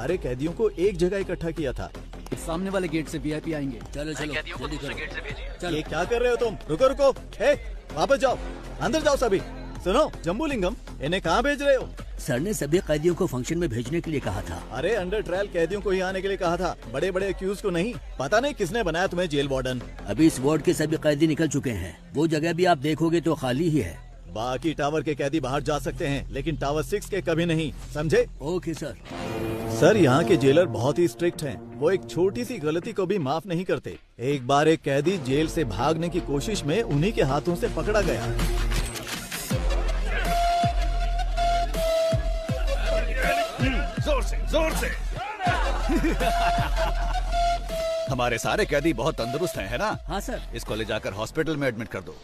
सारे कैदियों को एक जगह इकट्ठा किया था। सामने वाले गेट से वीआईपी आएंगे। चलो चलो कैदियों को जल्दी दूसरे करो। गेट से भेजिए। चलो। ये क्या कर रहे हो तुम? रुको रुको, वापस जाओ, अंदर जाओ सभी। सुनो जम्बूलिंगम, इन्हें कहाँ भेज रहे हो? सर ने सभी कैदियों को फंक्शन में भेजने के लिए कहा था। अरे अंडर ट्रायल कैदियों को ही आने के लिए कहा था, बड़े बड़े अक्यूज को नहीं। पता नहीं किसने बनाया तुम्हें जेल वार्डन। अभी इस वार्ड के सभी कैदी निकल चुके हैं। वो जगह भी आप देखोगे तो खाली ही है। बाकी टावर के कैदी बाहर जा सकते हैं, लेकिन टावर 6 के कभी नहीं, समझे? Okay sir. सर यहाँ के जेलर बहुत ही स्ट्रिक्ट हैं। वो एक छोटी सी गलती को भी माफ नहीं करते। एक बार एक कैदी जेल से भागने की कोशिश में उन्हीं के हाथों से पकड़ा गया। जोर से हमारे सारे कैदी बहुत तंदुरुस्त हैं, है ना? हाँ सर। इसको ले जाकर हॉस्पिटल में एडमिट कर दो।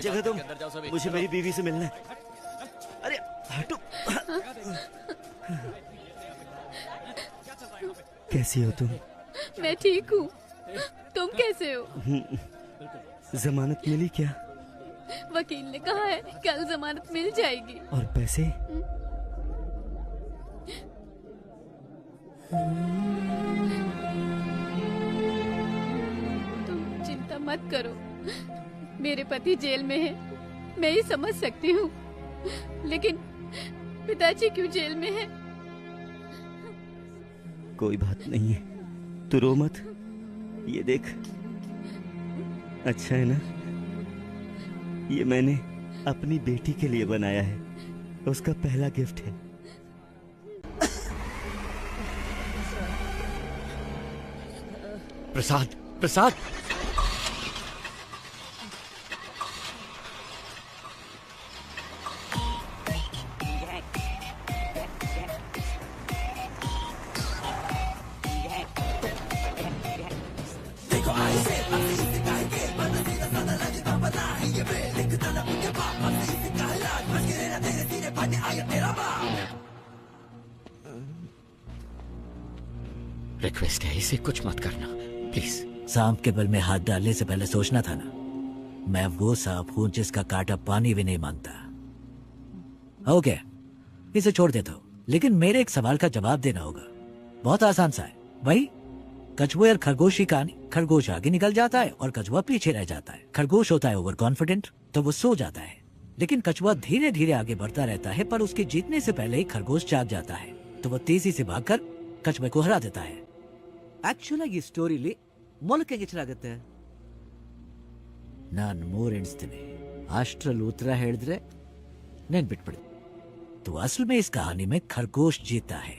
जगह तुम, मुझे मेरी बीवी से मिलना है। अरे हटो। कैसी हो तुम? मैं ठीक हूँ, तुम कैसे हो? जमानत मिली क्या? वकील ने कहा है कल जमानत मिल जाएगी। और पैसे? तुम चिंता मत करो, मेरे पति जेल में है, मैं ही समझ सकती हूँ, लेकिन पिताजी क्यों जेल में है? कोई बात नहीं है, तू रो मत। ये देख, अच्छा है ना? ये मैंने अपनी बेटी के लिए बनाया है, उसका पहला गिफ्ट है। प्रसाद, प्रसाद। रिक्वेस्ट है, इसे कुछ मत करना प्लीज। सांप के बल में हाथ डालने से पहले सोचना था ना। मैं वो सांप हूँ जिसका कांटा पानी भी नहीं मांगता। ओके, इसे छोड़ देता हूँ, लेकिन मेरे एक सवाल का जवाब देना होगा। बहुत आसान सा है। वही कछुए और खरगोश की कहानी। खरगोश आगे निकल जाता है और कछुआ पीछे रह जाता है। खरगोश होता है ओवर कॉन्फिडेंट, तो वो सो जाता है, लेकिन कछुआ धीरे धीरे आगे बढ़ता रहता है, पर उसके जीतने से पहले ही खरगोश जाग जाता है, तो वो तेजी से भागकर कछुए को हरा देता है। ಆಕ್ಚುಲ್ ಆಗಿ ಈ ಸ್ಟೋರಿಲಿ ಮೊಲಕ್ಕೆ ಗಿಚ್ಚಲಾಗುತ್ತೆ. ನಾನು 3 ಎಣಿಸ್ತೀನಿ, ಅಷ್ಟರಲ್ಲಿ ಉತ್ತರ ಹೇಳಿದ್ರೆ ನೆನ್ಪಿಟ್ಬಿಡಿ. तो असल में इस कहानी में खरगोश जीता है.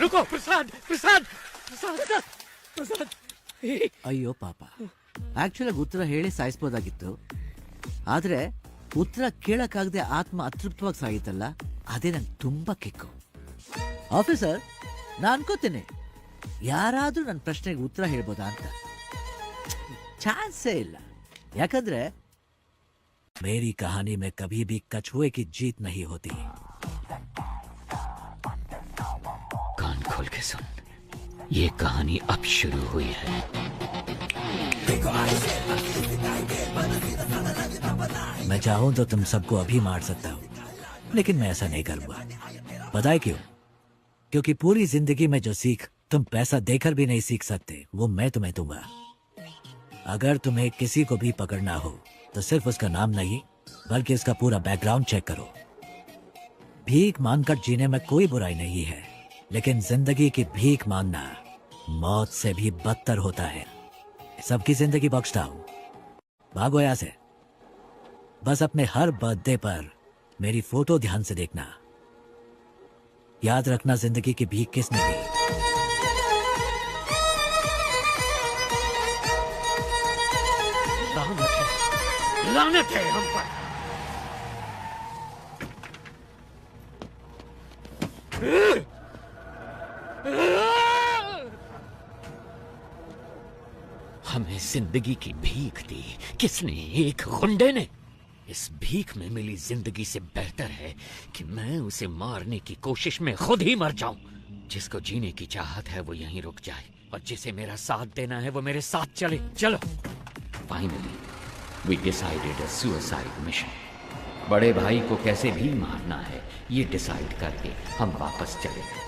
रुको प्रसाद, प्रसाद, प्रसाद, प्रसाद. ಅಯ್ಯೋ ಪಾಪ, ಆಕ್ಚುಲ್ ಆಗಿ ಉತ್ತರ ಹೇಳಿ ಸಾಯಿಸಬಹುದಾಗಿತ್ತು, ಆದ್ರೆ ಉತ್ತರ ಕೇಳಕ್ಕಾಗದೆ ಆತ್ಮ ಅತೃಪ್ತವಾಗಿ ಸಾಗಿತ್ತಲ್ಲ, ಅದೇ ನಂಗೆ ತುಂಬಾ ಕಿಕ್ಕು. ಆಫೀಸರ್, ನಾನು ಅನ್ಕೋತೀನಿ ಯಾರಾದ್ರೂ ನನ್ನ ಪ್ರಶ್ನೆಗೆ ಉತ್ತರ ಹೇಳ್ಬೋದಾ ಅಂತ. ಚಾನ್ಸೇ ಇಲ್ಲ, ಯಾಕಂದ್ರೆ मेरी कहानी में कभी भी कछुए की जीत नहीं होती. कान खोल के सुन, ये कहानी अब शुरू हुई है. मैं चाहूं तो तुम सबको अभी मार सकता हूं, लेकिन मैं ऐसा नहीं करूंगा. पता है क्यों? क्योंकि पूरी जिंदगी में जो सीख तुम पैसा देकर भी नहीं सीख सकते, वो मैं तुम्हें दूंगा. अगर तुम्हें किसी को भी पकड़ना हो तो सिर्फ उसका नाम नहीं, बल्कि उसका पूरा बैकग्राउंड चेक करो. भीख मांगकर जीने में कोई बुराई नहीं है, लेकिन जिंदगी की भीख मांगना मौत से भी बदतर होता है. सबकी जिंदगी बख्शता हूं, भागो यहां से. बस अपने हर बर्थडे पर मेरी फोटो ध्यान से देखना. याद रखना जिंदगी की भीख किसने दी. लानत है हम पर. हमें जिंदगी की भीख दी किसने? एक गुंडे ने. इस भीख में मिली जिंदगी से बेहतर है कि मैं उसे मारने की कोशिश में खुद ही मर जाऊं. जिसको जीने की चाहत है वो यहीं रुक जाए, और जिसे मेरा साथ देना है वो मेरे साथ चले. चलो. Finally we decided a suicide mission. बड़े भाई को कैसे भी मारना है ये डिसाइड करके हम वापस चले गए।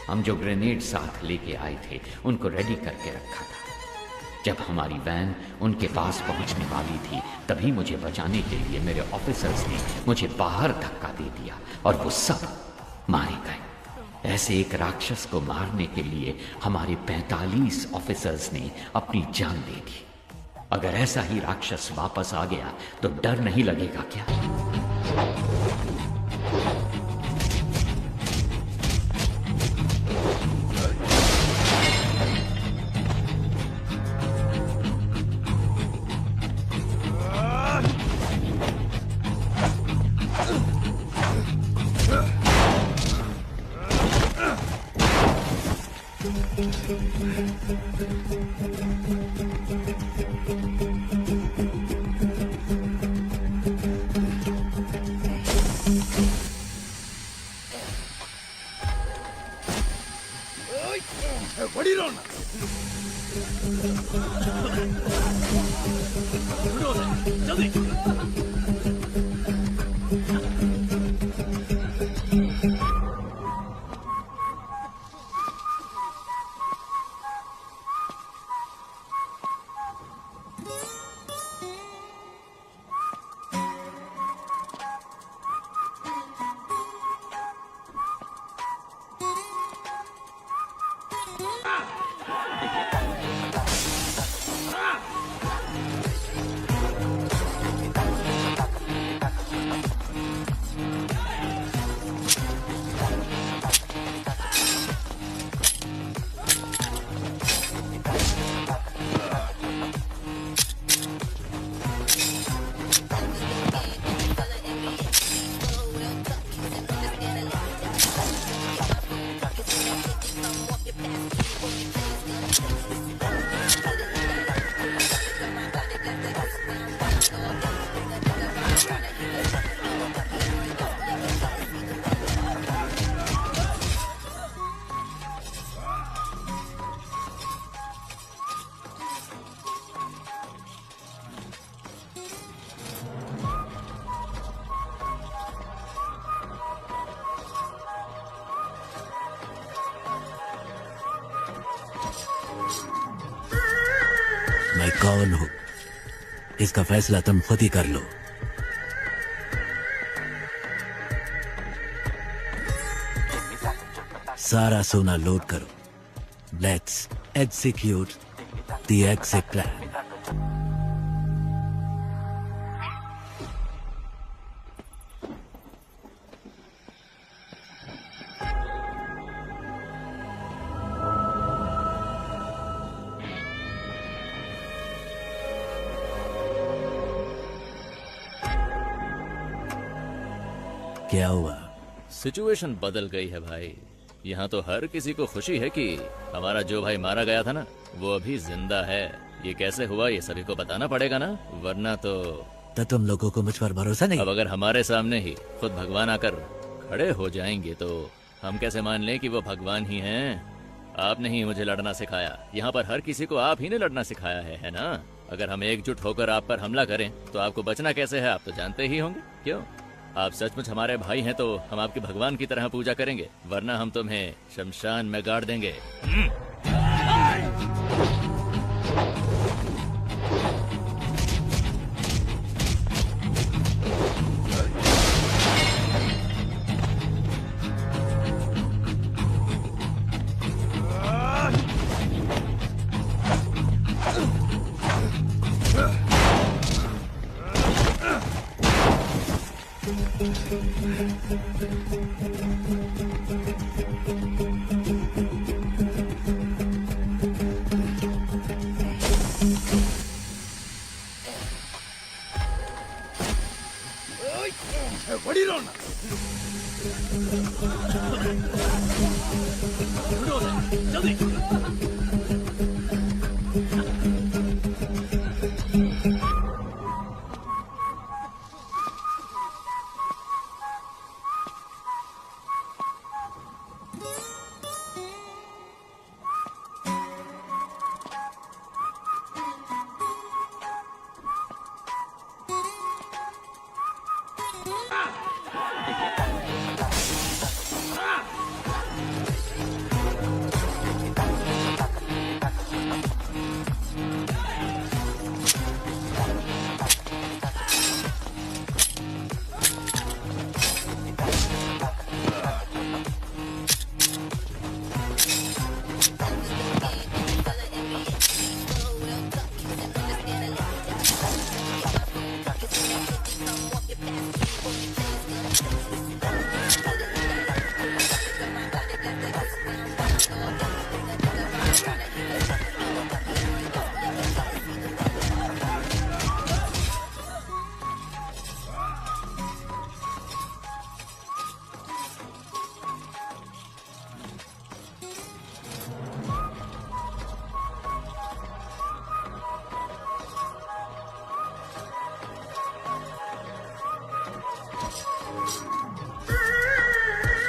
हम जो ग्रेनेड साथ लेके आए थे उनको रेडी करके रखा था। जब हमारी वैन उनके पास पहुंचने वाली थी तभी मुझे बचाने के लिए मेरे ऑफिसर्स ने मुझे बाहर धक्का दे दिया और वो सब मारे गए। ऐसे एक राक्षस को मारने के लिए हमारे 45 ऑफिसर्स ने अपनी जान दे दी। अगर ऐसा ही राक्षस वापस आ गया तो डर नहीं लगेगा क्या? मैं कौन हूं इसका फैसला तुम खुद ही कर लो। सारा सोना लोड करो। Let's execute the exit plan. क्या हुआ? सिचुएशन बदल गई है भाई। यहाँ तो हर किसी को खुशी है कि हमारा जो भाई मारा गया था ना वो अभी जिंदा है। ये कैसे हुआ ये सभी को बताना पड़ेगा ना, वरना तो तुम लोगों को मुझ पर भरोसा नहीं? अब अगर हमारे सामने ही खुद भगवान आकर खड़े हो जाएंगे तो हम कैसे मान लें कि वो भगवान ही हैं? आपने ही मुझे लड़ना सिखाया। यहाँ पर हर किसी को आप ही ने लड़ना सिखाया है ना? अगर हम एकजुट होकर आप पर हमला करें तो आपको बचना कैसे है आप तो जानते ही होंगे। क्यों? आप सचमुच हमारे भाई हैं तो हम आपके भगवान की तरह पूजा करेंगे, वरना हम तुम्हें शमशान में गाड़ देंगे।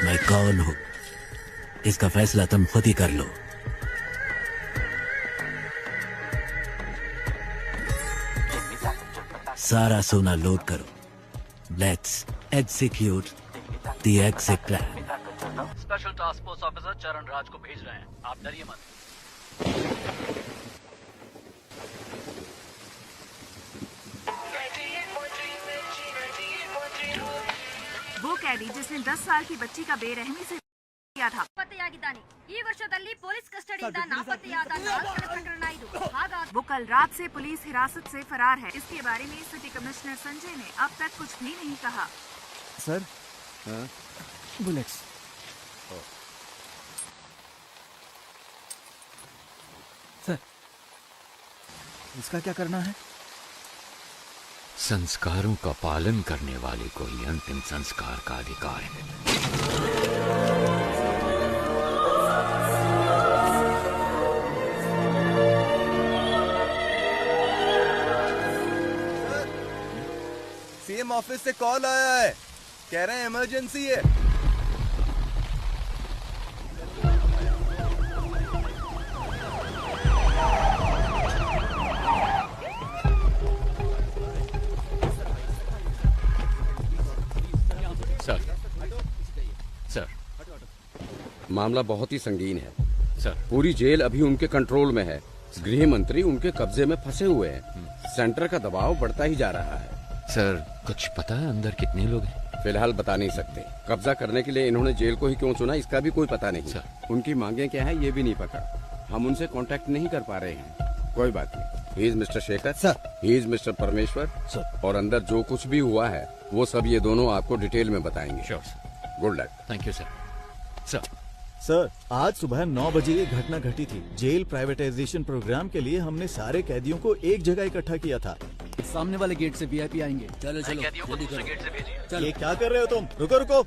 मैं कौन हूं इसका फैसला तुम खुद ही कर लो। सारा सोना लोड करो। Let's execute the exit plan. Special task force officer चरण राज को भेज रहे हैं, आप डरिए मत। वो कैदी जिसने 10 साल की बच्ची का बेरहमी से किया था। ಪತ್ತೆಯಾಗಿದ್ದಾನೆ ಈ ವರ್ಷದಲ್ಲಿ ಪೊಲೀಸ್ ಕಸ್ಟಡಿಯಿಂದ ನಾಪತ್ತೆಯಾದ 4 ಪ್ರಕರಣ ಇದು ಹಾಗಾಗಿ वो कल रात से पुलिस हिरासत से फरार है। इसके बारे में सिटी कमिश्नर संजय ने अब तक कुछ भी नहीं कहा। Sir bullets. सर इसका क्या करना है? संस्कारों का पालन करने वाले को ही अंतिम संस्कार का अधिकार है। सीएम ऑफिस से कॉल आया है, कह रहे हैं इमरजेंसी है। सर सर मामला बहुत ही संगीन है सर। पूरी जेल अभी उनके कंट्रोल में है। गृह मंत्री उनके कब्जे में फंसे हुए हैं। सेंटर का दबाव बढ़ता ही जा रहा है। सर कुछ पता है अंदर कितने लोग हैं? फिलहाल बता नहीं सकते। कब्जा करने के लिए इन्होंने जेल को ही क्यों चुना इसका भी कोई पता नहीं। सर। उनकी मांगे क्या है ये भी नहीं पता। हम उनसे कांटेक्ट नहीं कर पा रहे हैं। कोई बात नहीं। He is mister Shekhar sir. He is mister परमेश्वर सर। और अंदर जो कुछ भी हुआ है वो सब ये दोनों आपको डिटेल में बताएंगे। Sure sir. Good luck. Thank you sir. Sir sir, आज सुबह 9 बजे ये घटना घटी थी। जेल प्राइवेटाइजेशन प्रोग्राम के लिए हमने सारे कैदियों को एक जगह इकट्ठा किया था। सामने वाले गेट से वीआईपी आएंगे। चलो चलो कैदियों को दूसरे गेट से भेजिए। ये क्या कर रहे हो तुम? रुको रुको,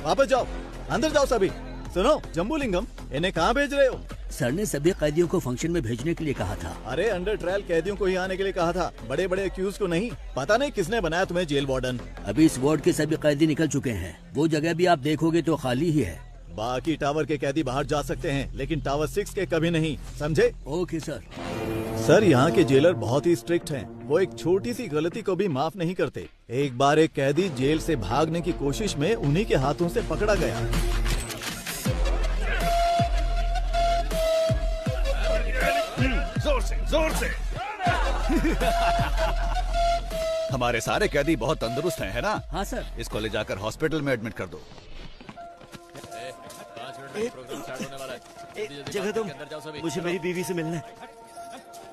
वापस जाओ, अंदर जाओ सभी। सुनो जम्बूलिंगम, इन्हें कहाँ भेज रहे हो? सर ने सभी कैदियों को फंक्शन में भेजने के लिए कहा था। अरे अंडर ट्रायल कैदियों को ही आने के लिए कहा था, बड़े बड़े अक्यूज को नहीं। पता नहीं किसने बनाया तुम्हें जेल वार्डन। अभी इस वार्ड के सभी कैदी निकल चुके हैं। वो जगह भी आप देखोगे तो खाली ही है। बाकी टावर के कैदी बाहर जा सकते हैं, लेकिन टावर 6 के कभी नहीं, समझे? Okay sir. सर, यहाँ के जेलर बहुत ही स्ट्रिक्ट हैं। वो एक छोटी सी गलती को भी माफ नहीं करते। एक बार एक कैदी जेल से भागने की कोशिश में उन्हीं के हाथों से पकड़ा गया। जोर से जोर से। हमारे सारे कैदी बहुत तंदुरुस्त हैं, है ना? हाँ सर। इसको ले जाकर हॉस्पिटल में एडमिट कर दो। जगह तुम, मुझे मेरी बीवी से मिलना है।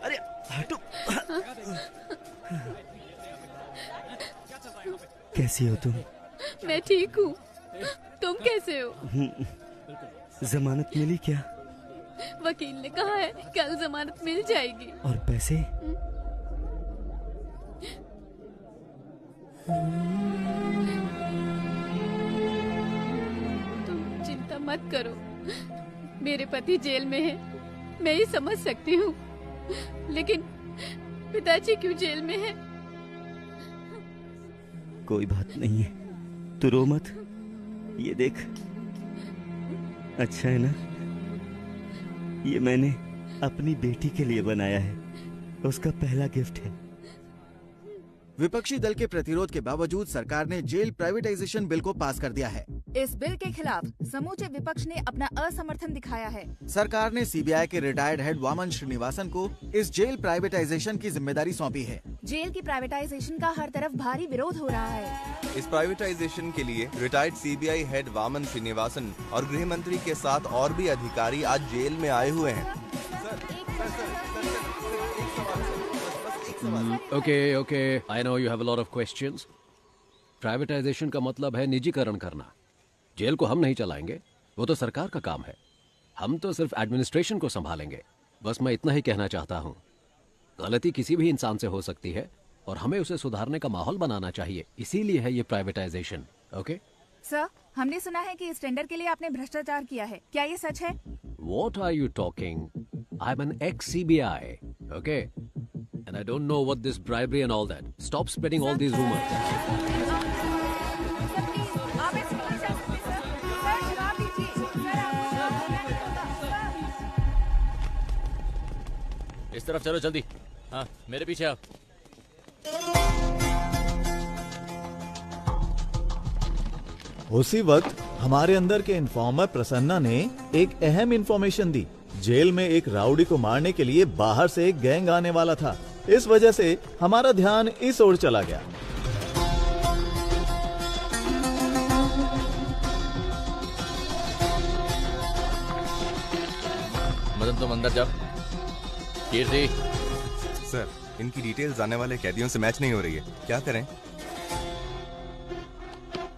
अरे हटो। कैसी हो तुम? मैं ठीक हूँ, तुम कैसे हो? जमानत मिली क्या? वकील ने कहा है कल जमानत मिल जाएगी। और पैसे? तुम चिंता मत करो, मेरे पति जेल में है, मैं ही समझ सकती हूँ, लेकिन पिताजी क्यों जेल में है? कोई बात नहीं है, तू रो मत। ये देख, अच्छा है ना? ये मैंने अपनी बेटी के लिए बनाया है, उसका पहला गिफ्ट है। विपक्षी दल के प्रतिरोध के बावजूद सरकार ने जेल प्राइवेटाइजेशन बिल को पास कर दिया है। इस बिल के खिलाफ समूचे विपक्ष ने अपना असमर्थन दिखाया है। सरकार ने सीबीआई के रिटायर्ड हेड वामन श्रीनिवासन को इस जेल प्राइवेटाइजेशन की जिम्मेदारी सौंपी है। जेल की प्राइवेटाइजेशन का हर तरफ भारी विरोध हो रहा है। इस प्राइवेटाइजेशन के लिए retired CBI head Vaman Srinivasan और गृह मंत्री के साथ और भी अधिकारी आज जेल में आए हुए हैं। Okay, I know you have a lot of questions. Privatisation का मतलब है निजीकरण करना। जेल को हम नहीं चलाएंगे, वो तो सरकार का काम है। हम तो सिर्फ एडमिनिस्ट्रेशन को संभालेंगे। बस मैं इतना ही कहना चाहता हूँ। गलती किसी भी इंसान से हो सकती है और हमें उसे सुधारने का माहौल बनाना चाहिए, इसीलिए है ये प्राइवेटाइजेशन। ओके सर, हमने सुना है कि इस टेंडर के लिए आपने भ्रष्टाचार किया है, क्या ये सच है? What are you talking? I'm an ex-CBI, okay? And I don't know what this bribery and all that. Stop spreading all these rumors. आप ऐसे नहीं कर सकते, सर। इस तरफ चलो जल्दी। हाँ मेरे पीछे आओ। उसी वक्त हमारे अंदर के इन्फॉर्मर प्रसन्ना ने एक अहम इंफॉर्मेशन दी। जेल में एक राउडी को मारने के लिए बाहर से एक गैंग आने वाला था। इस वजह से हमारा ध्यान इस ओर चला गया। मदन तुम अंदर जाओ। कीर्ति। सर, इनकी डिटेल्स आने वाले कैदियों से मैच नहीं हो रही है, क्या करें?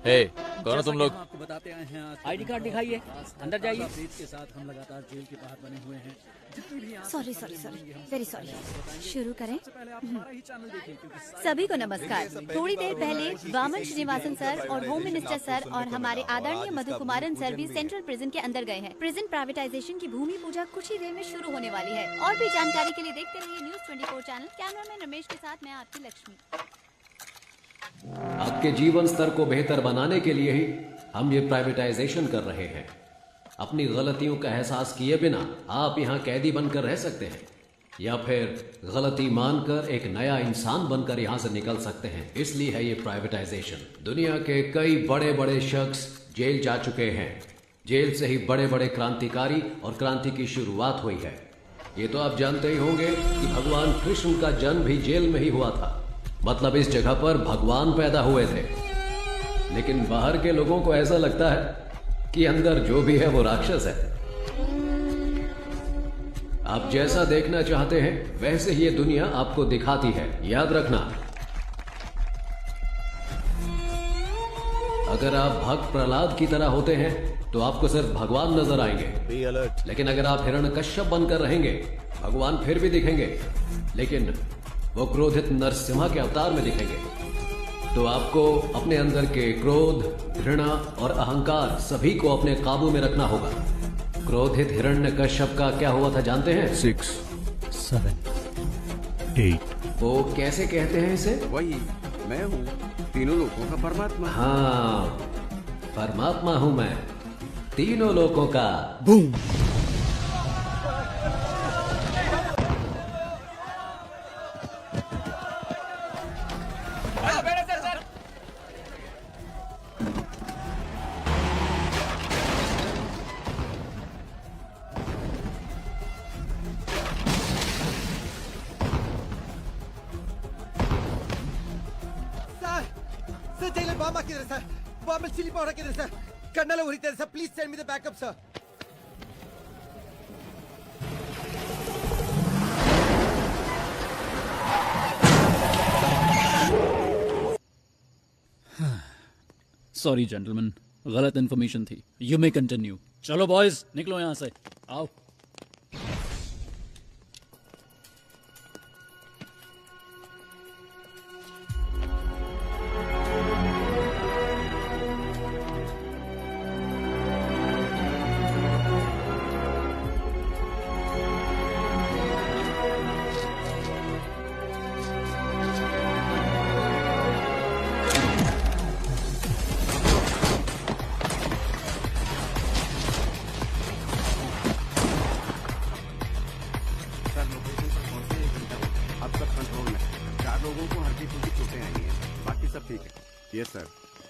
हे, कौन हो तुम लोग? आपको बताते आए हैं आज आईडी कार्ड दिखाइए, अंदर जाइए। अपडेट के साथ हम लगातार जेल के बाहर बने हुए हैं। Sorry very sorry. शुरू करें। सभी को नमस्कार। थोड़ी देर पहले वामन श्रीनिवासन सर और होम मिनिस्टर सर और हमारे आदरणीय मधु कुमारन सर भी सेंट्रल प्रिजन के अंदर गए हैं। प्रिजन प्राइवेटाइजेशन की भूमि पूजा कुछ ही देर में शुरू होने वाली है। और भी जानकारी के लिए देखते रहिए न्यूज 24 चैनल। कैमरामैन रमेश के साथ मैं आपकी लक्ष्मी। आपके जीवन स्तर को बेहतर बनाने के लिए ही हम ये प्राइवेटाइजेशन कर रहे हैं। अपनी गलतियों का एहसास किए बिना आप यहाँ कैदी बनकर रह सकते हैं या फिर गलती मानकर एक नया इंसान बनकर यहाँ से निकल सकते हैं। इसलिए है ये प्राइवेटाइजेशन। दुनिया के कई बड़े बड़े शख्स जेल जा चुके हैं। जेल से ही बड़े बड़े क्रांतिकारी और क्रांति की शुरुआत हुई है। ये तो आप जानते ही होंगे कि भगवान कृष्ण का जन्म भी जेल में ही हुआ था। मतलब इस जगह पर भगवान पैदा हुए थे। लेकिन बाहर के लोगों को ऐसा लगता है कि अंदर जो भी है वो राक्षस है। आप जैसा देखना चाहते हैं वैसे ही ये दुनिया आपको दिखाती है। याद रखना, अगर आप भक्त प्रहलाद की तरह होते हैं तो आपको सिर्फ भगवान नजर आएंगे। Be alert. लेकिन अगर आप हिरण्यकश्यप बनकर रहेंगे, भगवान फिर भी दिखेंगे, लेकिन वो क्रोधित नरसिम्हा के अवतार में दिखेंगे। तो आपको अपने अंदर के क्रोध, घृणा और अहंकार सभी को अपने काबू में रखना होगा। क्रोधित हिरण्यकश्यप का क्या हुआ था जानते हैं? 6, 7, 8। वो कैसे कहते हैं इसे? वही मैं हूँ, तीनों लोगों का परमात्मा। हाँ, परमात्मा हूँ मैं, तीनों लोगों का। Boom. Chili powder kidhar sir? Colonel uri there sir. Please send me the backup sir. Sorry gentleman, गलत इन्फॉर्मेशन थी। You may continue. चलो बॉयज, निकलो यहाँ से। आओ।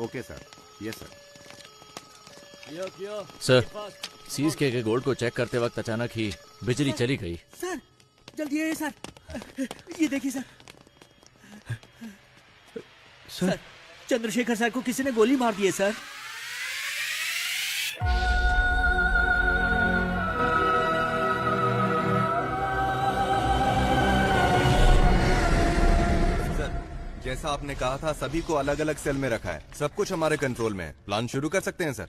Okay sir. Yes sir. Sir, seize के गोल्ड को चेक करते वक्त अचानक ही बिजली चली गई। सर जल्दी आइए सर, ये देखिए सर। सर चंद्रशेखर सर को किसी ने गोली मार दी है सर। जैसा आपने कहा था, सभी को अलग अलग सेल में रखा है। सब कुछ हमारे कंट्रोल में है। प्लान शुरू कर सकते हैं सर।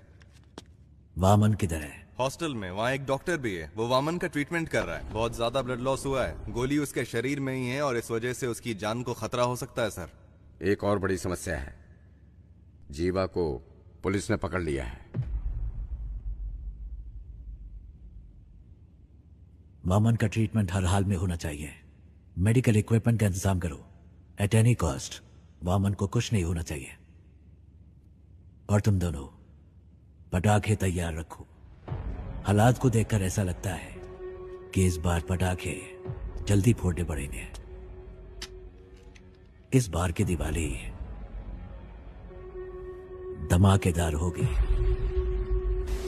वामन किधर है? हॉस्टल में। वहाँ एक डॉक्टर भी है, वो वामन का ट्रीटमेंट कर रहा है। बहुत ज्यादा ब्लड लॉस हुआ है, गोली उसके शरीर में ही है और इस वजह से उसकी जान को खतरा हो सकता है सर। एक और बड़ी समस्या है, जीवा को पुलिस ने पकड़ लिया है। वामन का ट्रीटमेंट हर हाल में होना चाहिए। मेडिकल इक्विपमेंट का इंतजाम करो। एट एनी कॉस्ट वामन को कुछ नहीं होना चाहिए। और तुम दोनों पटाखे तैयार रखो। हालात को देखकर ऐसा लगता है कि इस बार पटाखे जल्दी फोड़ने पड़ेंगे। इस बार की दिवाली धमाकेदार होगी।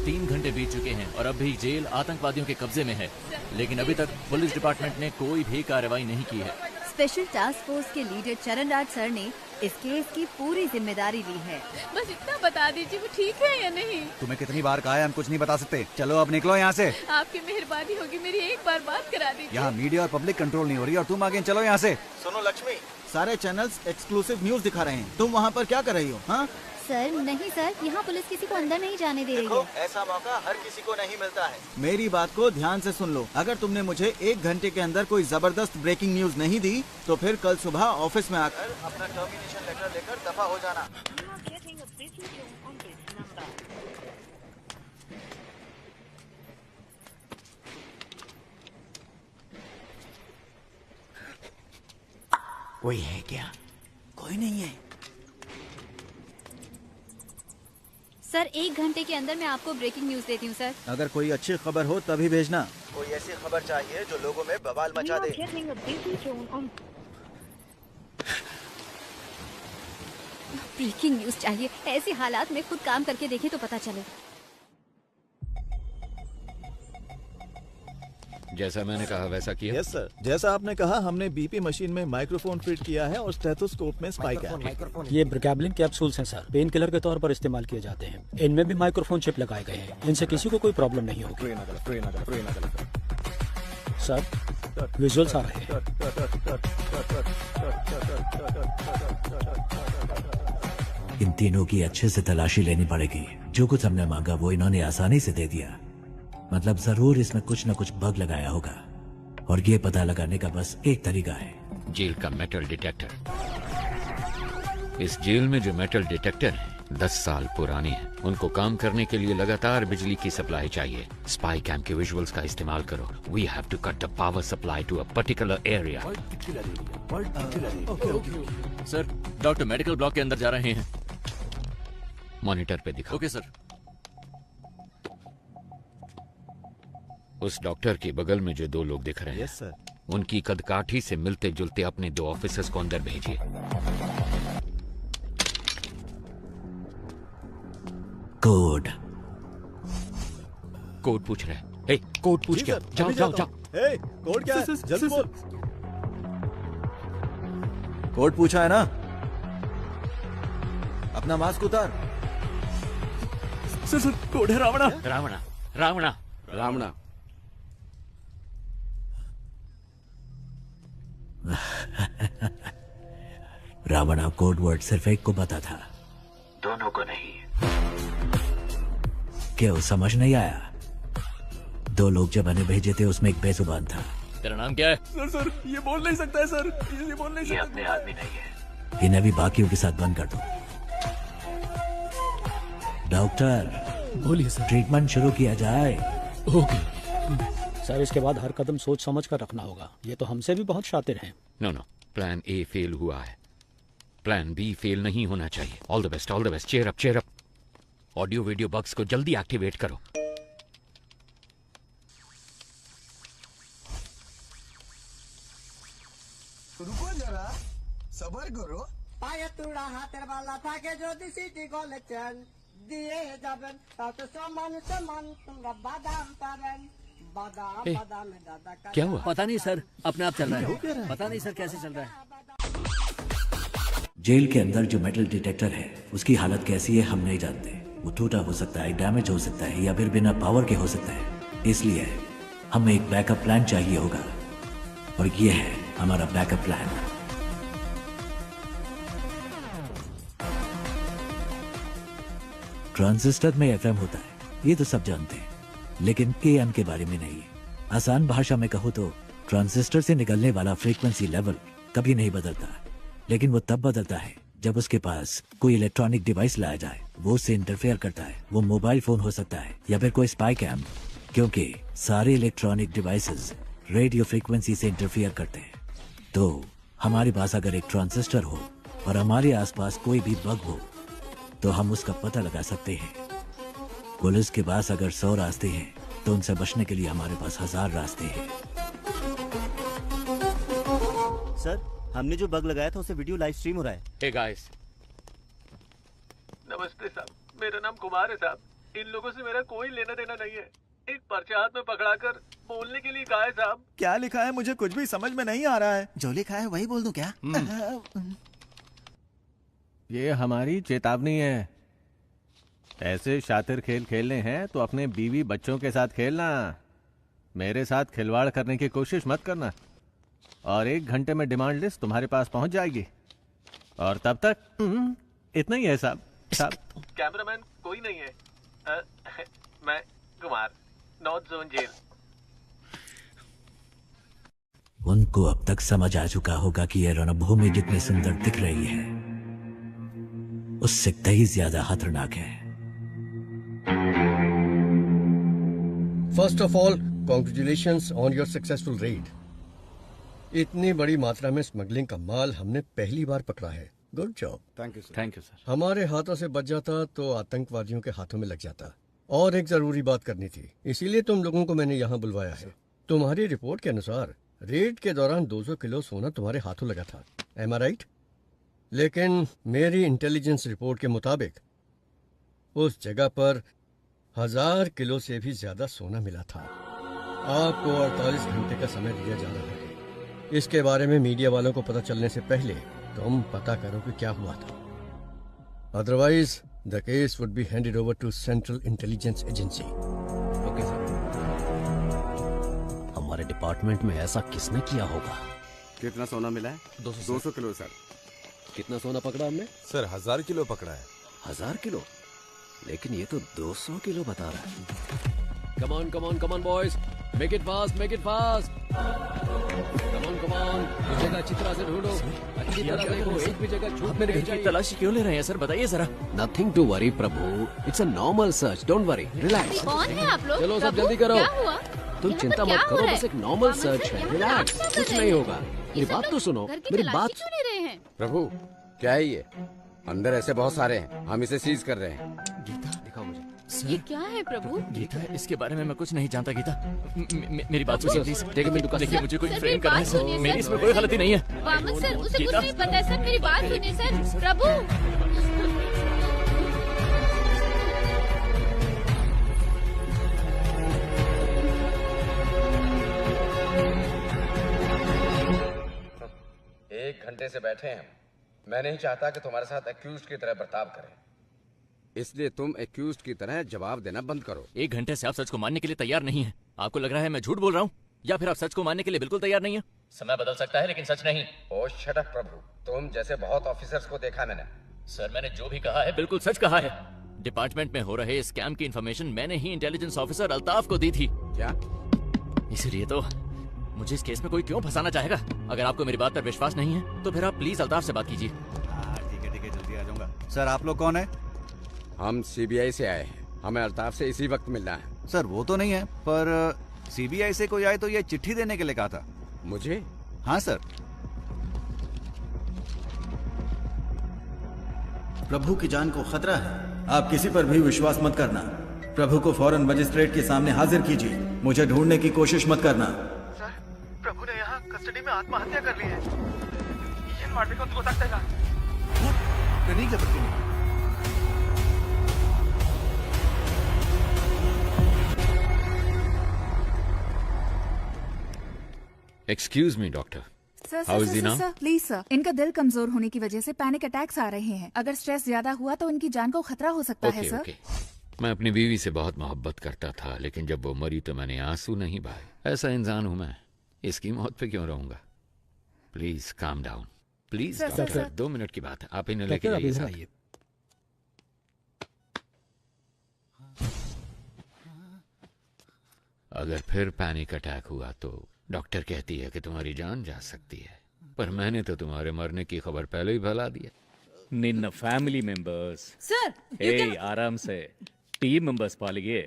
3 घंटे बीत चुके हैं और अब भी जेल आतंकवादियों के कब्जे में है, लेकिन अभी तक पुलिस डिपार्टमेंट ने कोई भी कार्रवाई नहीं की है। स्पेशल टास्क फोर्स के लीडर चरण राज सर ने इस केस की पूरी जिम्मेदारी ली है। बस इतना बता दीजिए वो ठीक है या नहीं। तुम्हें कितनी बार कहा है हम कुछ नहीं बता सकते। चलो अब निकलो यहाँ से। आपकी मेहरबानी होगी, मेरी एक बार बात करा दीजिए। यहाँ मीडिया और पब्लिक कंट्रोल नहीं हो रही और तुम आगे चलो यहाँ से। सुनो लक्ष्मी, सारे चैनल्स एक्सक्लूसिव न्यूज दिखा रहे हैं, तुम वहाँ पर क्या कर रही हो? हाँ सर नहीं सर, यहाँ पुलिस किसी को अंदर नहीं जाने दे रही है। ऐसा मौका हर किसी को नहीं मिलता है। मेरी बात को ध्यान से सुन लो, अगर तुमने मुझे 1 घंटे के अंदर कोई जबरदस्त ब्रेकिंग न्यूज नहीं दी तो फिर कल सुबह ऑफिस में आकर अपना टर्मिनेशन लेटर लेकर दफा हो जाना। कोई है क्या? कोई नहीं है सर। 1 घंटे के अंदर मैं आपको ब्रेकिंग न्यूज देती हूँ सर। अगर कोई अच्छी खबर हो तभी भेजना। कोई ऐसी खबर चाहिए जो लोगों में बवाल मचा दे। ब्रेकिंग न्यूज चाहिए, ऐसे हालात में खुद काम करके देखें तो पता चले। जैसा मैंने कहा वैसा किया। यस सर, जैसा आपने कहा हमने बीपी मशीन में माइक्रोफोन फिट किया है और स्टेथोस्कोप में स्पाइक है। ये ब्रिगैब्लिन कैप्सूल्स हैं सर, पेन किलर के तौर पर इस्तेमाल किए जाते हैं। इनमें भी माइक्रोफोन चिप लगाए गए हैं, इनसे किसी को कोई प्रॉब्लम नहीं होगी। सर विजुअल्स आ रहे हैं। इन तीनों की अच्छे से तलाशी लेनी पड़ेगी। जो कुछ हमने मांगा वो इन्होंने आसानी से दे दिया। मतलब जरूर इसमें कुछ न कुछ बग लगाया होगा और ये पता लगाने का बस एक तरीका है, जेल का मेटल डिटेक्टर। इस जेल में जो मेटल डिटेक्टर है 10 साल पुराने हैं। उनको काम करने के लिए लगातार बिजली की सप्लाई चाहिए। स्पाई कैम के विजुअल्स का इस्तेमाल करो। We have to cut the power supply to a particular area. Sir, doctor medical block के अंदर जा रहे हैं। मॉनिटर पे दिखाओ। Okay sir. उस डॉक्टर के बगल में जो 2 लोग दिख रहे हैं, यस सर, उनकी कदकाठी से मिलते जुलते अपने 2 ऑफिसर्स को अंदर भेजिए। कोड पूछ रहे हैं। हे, कोड पूछ क्या? जाओ जाओ जाओ। हे, कोड क्या है? जल्दी बोल। कोड पूछा है ना? अपना मास्क उतार। सर कोड है रावणा। रावणा रावणा रावणा। रावणा कोड वर्ड सिर्फ एक को पता था, दोनों को नहीं। क्यों समझ नहीं आया? 2 लोग जब मैंने भेजे थे उसमें एक बेजुबान था। तेरा नाम क्या है? सर ये बोल नहीं सकता है सर, ये बोल नहीं सकता। ये अपने आदमी नहीं है। इन्हें भी बाकियों के साथ बंद कर दो। डॉक्टर बोलिए सर। ट्रीटमेंट शुरू किया जाए। ओके सर, इसके बाद हर कदम सोच समझ कर रखना होगा। ये तो हमसे भी बहुत शातिर हैं। नो, प्लान ए फेल हुआ है, प्लान बी फेल नहीं होना चाहिए। All the best, all the best. Cheer up, cheer up. Audio video bugs को जल्दी एक्टिवेट करो। रुको जरा, सबर करो। पाये तुड़ा हाथेर वाला থাকে যদি সিটি গলেছেন দিয়ে যাবেন তাতে সমান সমান তোমরা বাদাম পাবেন। बादाम बादाम दादा का क्या हुआ? पता नहीं सर, अपने आप चल रहा है। पता नहीं सर कैसे चल रहा है। जेल के अंदर जो मेटल डिटेक्टर है उसकी हालत कैसी है हम नहीं जानते। वो टूटा हो सकता है, डैमेज हो सकता है या फिर बिना पावर के हो सकता है। इसलिए हमें एक बैकअप प्लान चाहिए होगा और ये है हमारा बैकअप प्लान। ट्रांजिस्टर में एफएम होता है, ये तो सब जानते हैं, लेकिन एएम के बारे में नहीं। आसान भाषा में कहूँ तो ट्रांजिस्टर से निकलने वाला फ्रीक्वेंसी लेवल कभी नहीं बदलता, लेकिन वो तब बदलता है जब उसके पास कोई इलेक्ट्रॉनिक डिवाइस लाया जाए। वो उससे इंटरफेयर करता है। वो मोबाइल फोन हो सकता है या फिर कोई स्पाई कैम, क्योंकि सारे इलेक्ट्रॉनिक डिवाइसेस रेडियो फ्रीक्वेंसी से इंटरफेयर करते हैं। तो हमारे पास अगर एक ट्रांजिस्टर हो और हमारे आसपास कोई भी बग हो तो हम उसका पता लगा सकते हैं। पुलिस के पास अगर 100 रास्ते हैं तो उनसे बचने के लिए हमारे पास 1000 रास्ते हैं। हमने जो बग लगाया था उसे वीडियो लाइव स्ट्रीम हो रहा है। हे गाइस, नमस्ते साहब, मेरा नाम कुमार है साहब। इन लोगों से मेरा कोई लेना देना नहीं है। एक पर्चा हाथ में पकड़ाकर बोलने के लिए कहा है साहब। क्या लिखा है मुझे कुछ भी समझ में नहीं आ रहा है। जो लिखा है वही बोल दूं क्या? ये हमारी चेतावनी है। ऐसे शातिर खेल खेलने हैं तो अपने बीवी बच्चों के साथ खेलना, मेरे साथ खिलवाड़ करने की कोशिश मत करना। और 1 घंटे में डिमांड लिस्ट तुम्हारे पास पहुंच जाएगी। और तब तक इतना ही है साहब। कैमरामैन कोई नहीं है। मैं कुमार, नॉर्थ जोन जेल। उनको अब तक समझ आ चुका होगा कि यह रणभूमि जितनी सुंदर दिख रही है उससे कहीं ज्यादा खतरनाक है। First of all congratulations on your successful red. इतनी बड़ी मात्रा में स्मगलिंग का माल हमने पहली बार पकड़ा है। Good job. Thank you sir. Thank you sir. हमारे हाथों से बच जाता तो आतंकवादियों के हाथों में लग जाता। और एक जरूरी बात करनी थी, इसीलिए तुम लोगों को मैंने यहाँ बुलवाया है। तुम्हारी रिपोर्ट के अनुसार रेड के दौरान 200 किलो सोना तुम्हारे हाथों लगा था। एम आई राइट? लेकिन मेरी इंटेलिजेंस रिपोर्ट के मुताबिक उस जगह पर 1000 किलो से भी ज्यादा सोना मिला था। आपको 48 घंटे का समय दिया जा रहा है। इसके बारे में मीडिया वालों को पता चलने से पहले तुम पता करो कि क्या हुआ था। Otherwise the case would be handed over to central intelligence agency. Okay sir. हमारे डिपार्टमेंट में ऐसा किसने किया होगा? कितना सोना मिला है? 200 किलो सर। कितना सोना पकड़ा हमने? सर 1000 किलो पकड़ा है। 1000 किलो? लेकिन ये तो 200 किलो बता रहा है। Come on boys, make it fast. Come on, जगह अच्छी तरह से ढूंढो, अच्छी तरह देखो, एक भी जगह छूट मेरे घर की तलाशी क्यों ले रहे हैं सर, बताइए जरा। Nothing to worry Prabhu, it's a normal search, don't worry, relax. कौन है आप लोग? चलो सब जल्दी करो। क्या हुआ? तुम चिंता मत करो, बस एक नॉर्मल सर्च है, रिलैक्स, कुछ नहीं होगा। मेरी बात तो सुनो, मेरी बात। क्यों ले रहे हैं? प्रभु क्या है ये? अंदर ऐसे बहुत सारे हैं, हम इसे सीज कर रहे हैं। गीता दिखाओ मुझे। ये क्या है प्रभु? गीता, इसके बारे में मैं कुछ नहीं जानता। गीता मेरी बात सुनिए प्लीज। देखिए देखिए मुझे कोई सर, फ्रेम मेरी करना है बात सर, सुनिए, मेरी सर। इसमें कोई गलती नहीं है। वामन सर, उसे कुछ गीता। नहीं पता है सर, मेरी बात सुनिए सर। प्रभु एक घंटे से बैठे हैं। मैं नहीं चाहता कि तुम्हारे साथ एक्यूज्ड की तरह बर्ताव करें, इसलिए तुम एक्यूज्ड की तरह जवाब देना बंद करो। 1 घंटे से आप सच को मानने के लिए तैयार नहीं है। आपको लग रहा है मैं झूठ बोल रहा हूँ, या फिर आप सच को मानने के लिए बिल्कुल तैयार नहीं है? समय बदल सकता है लेकिन सच नहीं। ओ शट अप प्रभु, तुम जैसे बहुत ऑफिसर्स को देखा मैंने। सर मैंने जो भी कहा है बिल्कुल सच कहा है। डिपार्टमेंट में हो रहे स्कैम की इन्फॉर्मेशन मैंने ही इंटेलिजेंस ऑफिसर अल्ताफ को दी थी। क्या? इसीलिए तो मुझे इस केस में कोई क्यों फंसाना चाहेगा? अगर आपको मेरी बात पर विश्वास नहीं है तो फिर आप प्लीज अल्ताफ से बात कीजिए। ठीक है जल्दी आ जाऊंगा। सर आप लोग कौन है? हम सीबीआई से आए हैं, हमें अल्ताफ से इसी वक्त मिलना है। सर वो तो नहीं है, पर सीबीआई से कोई आए तो ये चिट्ठी देने के लिए कहा था। मुझे? हाँ सर। प्रभु की जान को खतरा है, आप किसी पर भी विश्वास मत करना। प्रभु को फौरन मजिस्ट्रेट के सामने हाजिर कीजिए, मुझे ढूंढने की कोशिश मत करना। सर, प्रभु ने यहाँ कस्टडी में आत्महत्या कर ली है। ये मारने को सकता है। नहीं घबराइए। Excuse me doctor, how is he now? Sir please sir, इनका दिल कमजोर होने की वजह से पैनिक अटैक्स आ रहे हैं। अगर स्ट्रेस ज्यादा हुआ तो इनकी जान को खतरा हो सकता है सर। मैं अपनी बीवी से बहुत मोहब्बत करता था, लेकिन जब वो मरी तो मैंने आंसू नहीं बहाए। ऐसा इंसान हूं मैं, इसकी मौत पे क्यों रहूंगा? Please calm down, please doctor. 2 minute की बात है, आप इन्हें लेके जाइए साथ। अगर फिर पैनिक अटैक हुआ तो डॉक्टर कहती है कि तुम्हारी जान जा सकती है, पर मैंने तो तुम्हारे मरने की खबर पहले ही फैला दी है। निन्न ಫ್ಯಾಮಿಲಿ ಮೆಂಬರ್ಸ್ सर आराम से टीम ಮೆಂಬರ್ಸ್ ಪಾಲಿಗೆ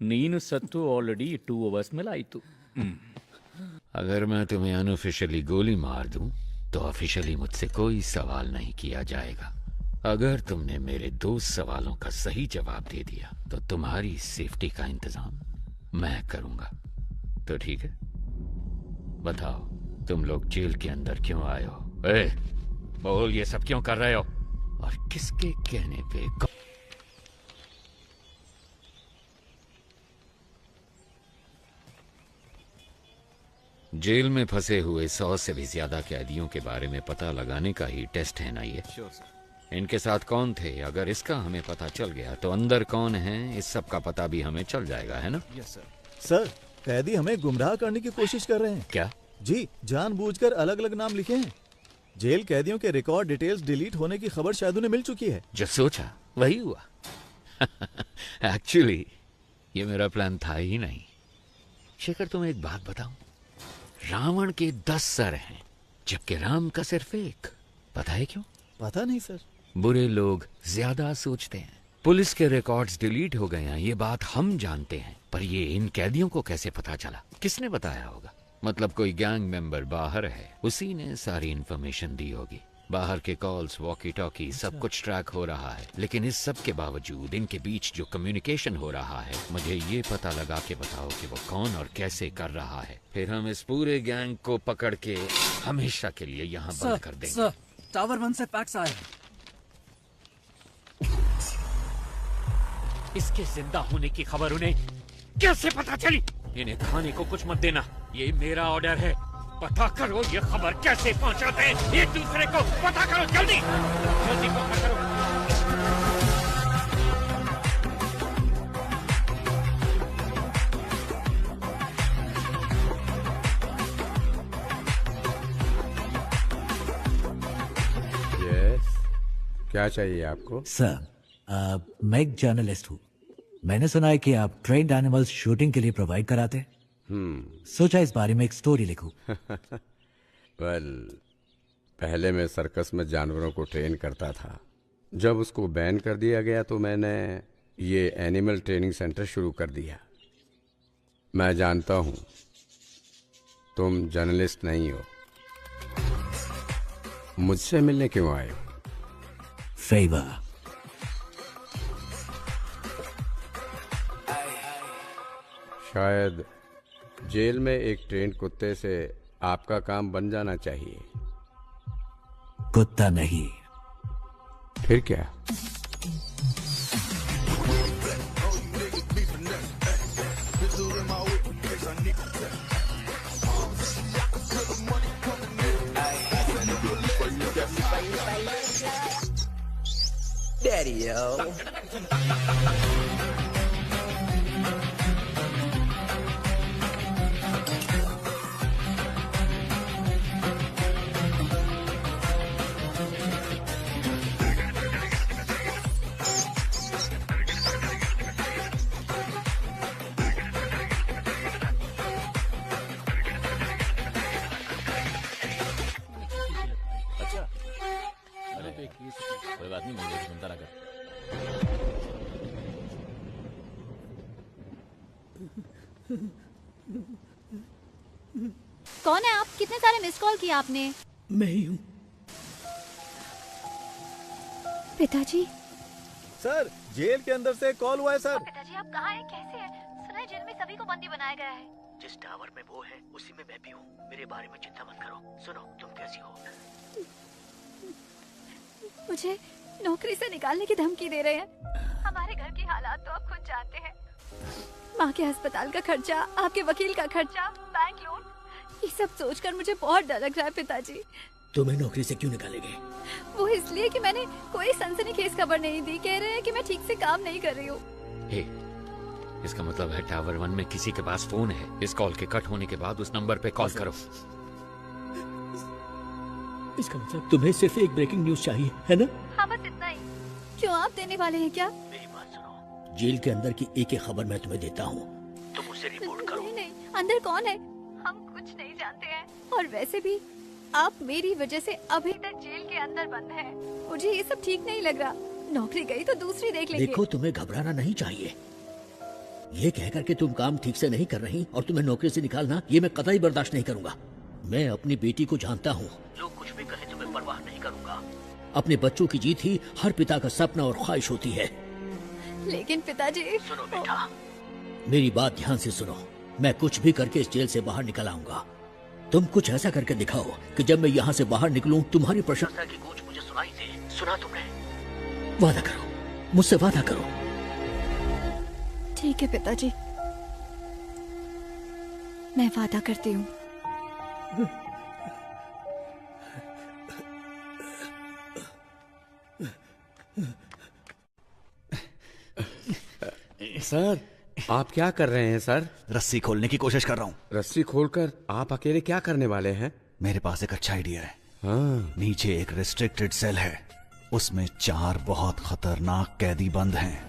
ನೀನು ಸತ್ತು ಆಲ್ರೆಡಿ 2 hours ಮೇಲೆ ಆಯಿತು। अगर मैं तुम्हें अनऑफिशियली गोली मार दूं तो ऑफिशियली मुझसे कोई सवाल नहीं किया जाएगा। अगर तुमने मेरे 2 सवालों का सही जवाब दे दिया तो तुम्हारी सेफ्टी का इंतजाम मैं करूंगा। तो ठीक है, बताओ तुम लोग जेल के अंदर क्यों आए हो? ए, बोल ये सब क्यों कर रहे हो और किसके कहने पे? जेल में फंसे हुए 100 से भी ज्यादा कैदियों के बारे में पता लगाने का ही टेस्ट है ना ये? इनके साथ कौन थे, अगर इसका हमें पता चल गया तो अंदर कौन है इस सब का पता भी हमें चल जाएगा, है ना? सर, कैदी हमें गुमराह करने की कोशिश कर रहे हैं। क्या? जी, जानबूझकर अलग अलग नाम लिखे हैं। जेल कैदियों के रिकॉर्ड डिटेल्स डिलीट होने की खबर शायद उन्हें मिल चुकी है। जो सोचा वही हुआ। एक्चुअली ये मेरा प्लान था ही नहीं। शेखर, तुम्हें एक बात बताऊं, रावण के 10 सर हैं जबकि राम का सिर्फ एक। पता है क्यों? पता नहीं सर। बुरे लोग ज्यादा सोचते हैं। पुलिस के रिकॉर्ड्स डिलीट हो गए हैं, ये बात हम जानते हैं, पर ये इन कैदियों को कैसे पता चला? किसने बताया होगा? मतलब कोई गैंग मेंबर बाहर है, उसी ने सारी इंफॉर्मेशन दी होगी। बाहर के कॉल्स, वॉकी टॉकी, सब कुछ ट्रैक हो रहा है। लेकिन इस सब के बावजूद इनके बीच जो कम्युनिकेशन हो रहा है, मुझे ये पता लगा के बताओ कि वो कौन और कैसे कर रहा है। फिर हम इस पूरे गैंग को पकड़ के हमेशा के लिए यहाँ बंद कर देंगे। सर, टावर 1 से फैक्स आए हैं। इसके जिंदा होने की खबर उन्हें कैसे पता चली? इन्हें खाने को कुछ मत देना, ये मेरा ऑर्डर है। पता करो ये खबर कैसे पहुंचाते हैं एक दूसरे को। पता करो, जल्दी जल्दी पता करो। यस, क्या चाहिए आपको? सर, मैं एक जर्नलिस्ट हूँ। मैंने सुना है कि आप ट्रेन्ड एनिमल्स शूटिंग के लिए प्रोवाइड कराते हैं। सोचा इस बारे में एक स्टोरी लिखूं। वेल, पहले मैं सर्कस में जानवरों को ट्रेन करता था। जब उसको बैन कर दिया गया तो मैंने ये एनिमल ट्रेनिंग सेंटर शुरू कर दिया। मैं जानता हूं तुम जर्नलिस्ट नहीं हो। मुझसे मिलने क्यों आए हो? फेवर। शायद जेल में एक ट्रेंड कुत्ते से आपका काम बन जाना चाहिए। कुत्ता नहीं। फिर क्या? Daddy, yo. कोई बात नहीं, मैं सुनता रहा। कौन है आप? कितने सारे मिस कॉल किए आपने? मैं ही हूँ। पिताजी। सर, जेल के अंदर से कॉल हुआ है सर। पिताजी, आप कहाँ हैं? कैसे हैं? सुना है जेल में सभी को बंदी बनाया गया है। जिस टावर में वो है उसी में मैं भी हूँ। मेरे बारे में चिंता मत करो। सुनो, तुम कैसी हो? मुझे नौकरी से निकालने की धमकी दे रहे हैं। हमारे घर की हालात तो आप खुद जानते हैं। माँ के अस्पताल का खर्चा, आपके वकील का खर्चा, बैंक लोन, ये सब सोचकर मुझे बहुत डर लग रहा है पिताजी। तुम्हें नौकरी से क्यों निकालेंगे? वो इसलिए कि मैंने कोई सनसनीखेज खबर नहीं दी। कह रहे हैं कि मैं ठीक से काम नहीं कर रही हूँ। इसका मतलब है टावर 1 में किसी के पास फोन है। इस कॉल के कट होने के बाद उस नंबर पे कॉल करो। इसका मतलब तुम्हें सिर्फ एक ब्रेकिंग न्यूज चाहिए, है ना? हाँ, बस इतना ही। क्यों, आप देने वाले हैं क्या? मेरी बात सुनो, जेल के अंदर की एक एक खबर मैं तुम्हें देता हूँ, तुम मुझसे रिपोर्ट करो। नहीं नहीं, अंदर कौन है? हम कुछ नहीं जानते हैं। और वैसे भी आप मेरी वजह से अभी तक जेल के अंदर बंद हैं। मुझे ये सब ठीक नहीं लग रहा। नौकरी गई तो दूसरी देख लेंगे। देखो, तुम्हें घबराना नहीं चाहिए। ये कहकर के तुम काम ठीक से नहीं कर रही और तुम्हें नौकरी से निकालना, ये मैं कतई बर्दाश्त नहीं करूंगा। मैं अपनी बेटी को जानता हूँ। लोग कुछ भी कहे तुम्हें परवाह नहीं करूंगा। अपने बच्चों की जीत ही हर पिता का सपना और ख्वाहिश होती है। लेकिन पिताजी। सुनो बेटा, मेरी बात ध्यान से सुनो। मैं कुछ भी करके इस जेल से बाहर निकल आऊंगा। तुम कुछ ऐसा करके दिखाओ कि जब मैं यहाँ से बाहर निकलूं तुम्हारी प्रशंसा की गूंज मुझे सुनाई दे। सुना तुमने? वादा करो, मुझसे वादा करो। ठीक है पिताजी, मैं वादा करती हूँ। सर, आप क्या कर रहे हैं सर? रस्सी खोलने की कोशिश कर रहा हूँ। रस्सी खोलकर आप अकेले क्या करने वाले हैं? मेरे पास एक अच्छा आइडिया है। हाँ। नीचे एक रिस्ट्रिक्टेड सेल है, उसमें 4 बहुत खतरनाक कैदी बंद हैं।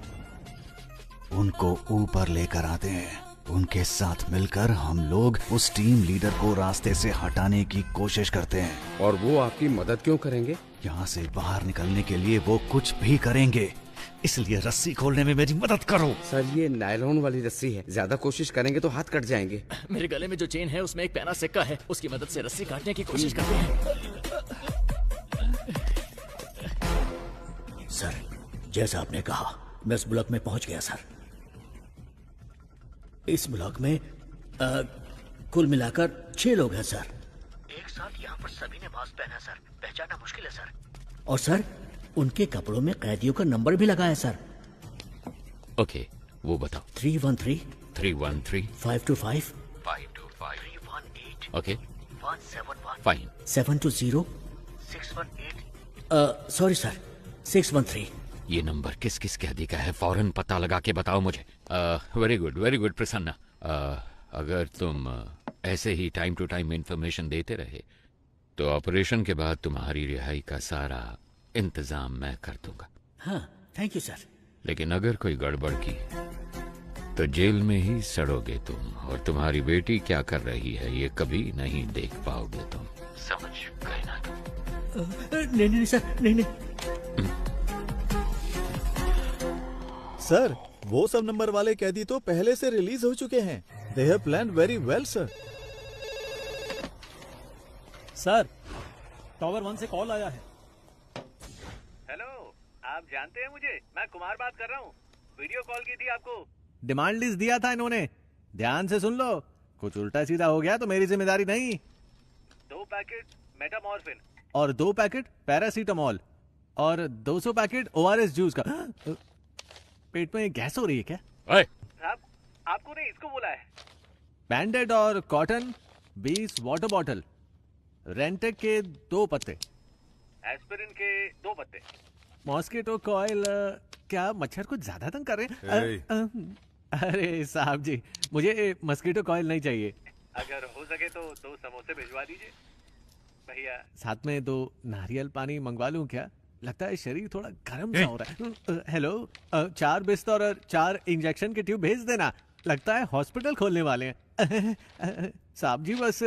उनको ऊपर लेकर आते हैं। उनके साथ मिलकर हम लोग उस टीम लीडर को रास्ते से हटाने की कोशिश करते हैं। और वो आपकी मदद क्यों करेंगे? यहाँ से बाहर निकलने के लिए वो कुछ भी करेंगे, इसलिए रस्सी खोलने में मेरी मदद करो। सर, ये नायलॉन वाली रस्सी है, ज्यादा कोशिश करेंगे तो हाथ कट जाएंगे। मेरे गले में जो चेन है उसमें एक पैना सिक्का है, उसकी मदद से रस्सी काटने की कोशिश करते हैं। सर, जैसा आपने कहा मैं इस ब्लॉक में पहुंच गया सर। इस ब्लॉक में कुल मिलाकर 6 लोग हैं सर। एक साथ यहाँ पर सभी ने मास्क पहना है सर, पहचानना मुश्किल है सर। और सर, उनके कपड़ों में कैदियों का नंबर भी लगा है सर। ओके, वो बताओ। 313 313 525 525 318 ओके 171 फाइन 720 618 सॉरी सर 613। ये नंबर किस किस कैदी का है? फौरन पता लगा के बताओ मुझे। Very good Prasanna. अगर तुम ऐसे ही टाइम टू टाइम इंफॉर्मेशन देते रहे तो ऑपरेशन के बाद तुम्हारी रिहाई का सारा इंतजाम मैं कर दूंगा। हाँ, थैंक यू सर। लेकिन अगर कोई गड़बड़ की तो जेल में ही सड़ोगे तुम, और तुम्हारी बेटी क्या कर रही है ये कभी नहीं देख पाओगे तुम। समझ गए ना तुम? नहीं सर, नहीं। सर, वो सब नंबर वाले कैदी तो पहले से रिलीज हो चुके हैं। They have planned very well sir. Sir, tower 1 से कॉल आया है। हेलो, आप जानते हैं मुझे? मैं कुमार बात कर रहा हूँ। वीडियो कॉल की थी आपको। डिमांड लिस्ट दिया था इन्होंने, ध्यान से सुन लो। कुछ उल्टा सीधा हो गया तो मेरी जिम्मेदारी नहीं। 2 पैकेट मेटामॉर्फिन और 2 पैकेट पैरासीटामोल और 200 पैकेट ORS जूस का। पेट में गैस हो रही है क्या? साहब, आपको नहीं, इसको बोला है। बैंडेड और कॉटन 20 वाटर बॉटल, रेंटेक के 2 पत्ते, एस्पिरिन के 2 पत्ते, मॉस्किटो कॉइल। क्या मच्छर कुछ ज्यादा तंग कर रहे हैं? अरे साहब जी, मुझे मस्कीटो कॉइल नहीं चाहिए। अगर हो सके तो 2 समोसे भिजवा दीजिए भैया। साथ में 2 नारियल पानी मंगवा लूं क्या? लगता है शरीर थोड़ा गर्म सा हो रहा है। हेलो, 4 बिस्तर और 4 इंजेक्शन के ट्यूब भेज देना। लगता है हॉस्पिटल खोलने वाले हैं। साहब जी, बस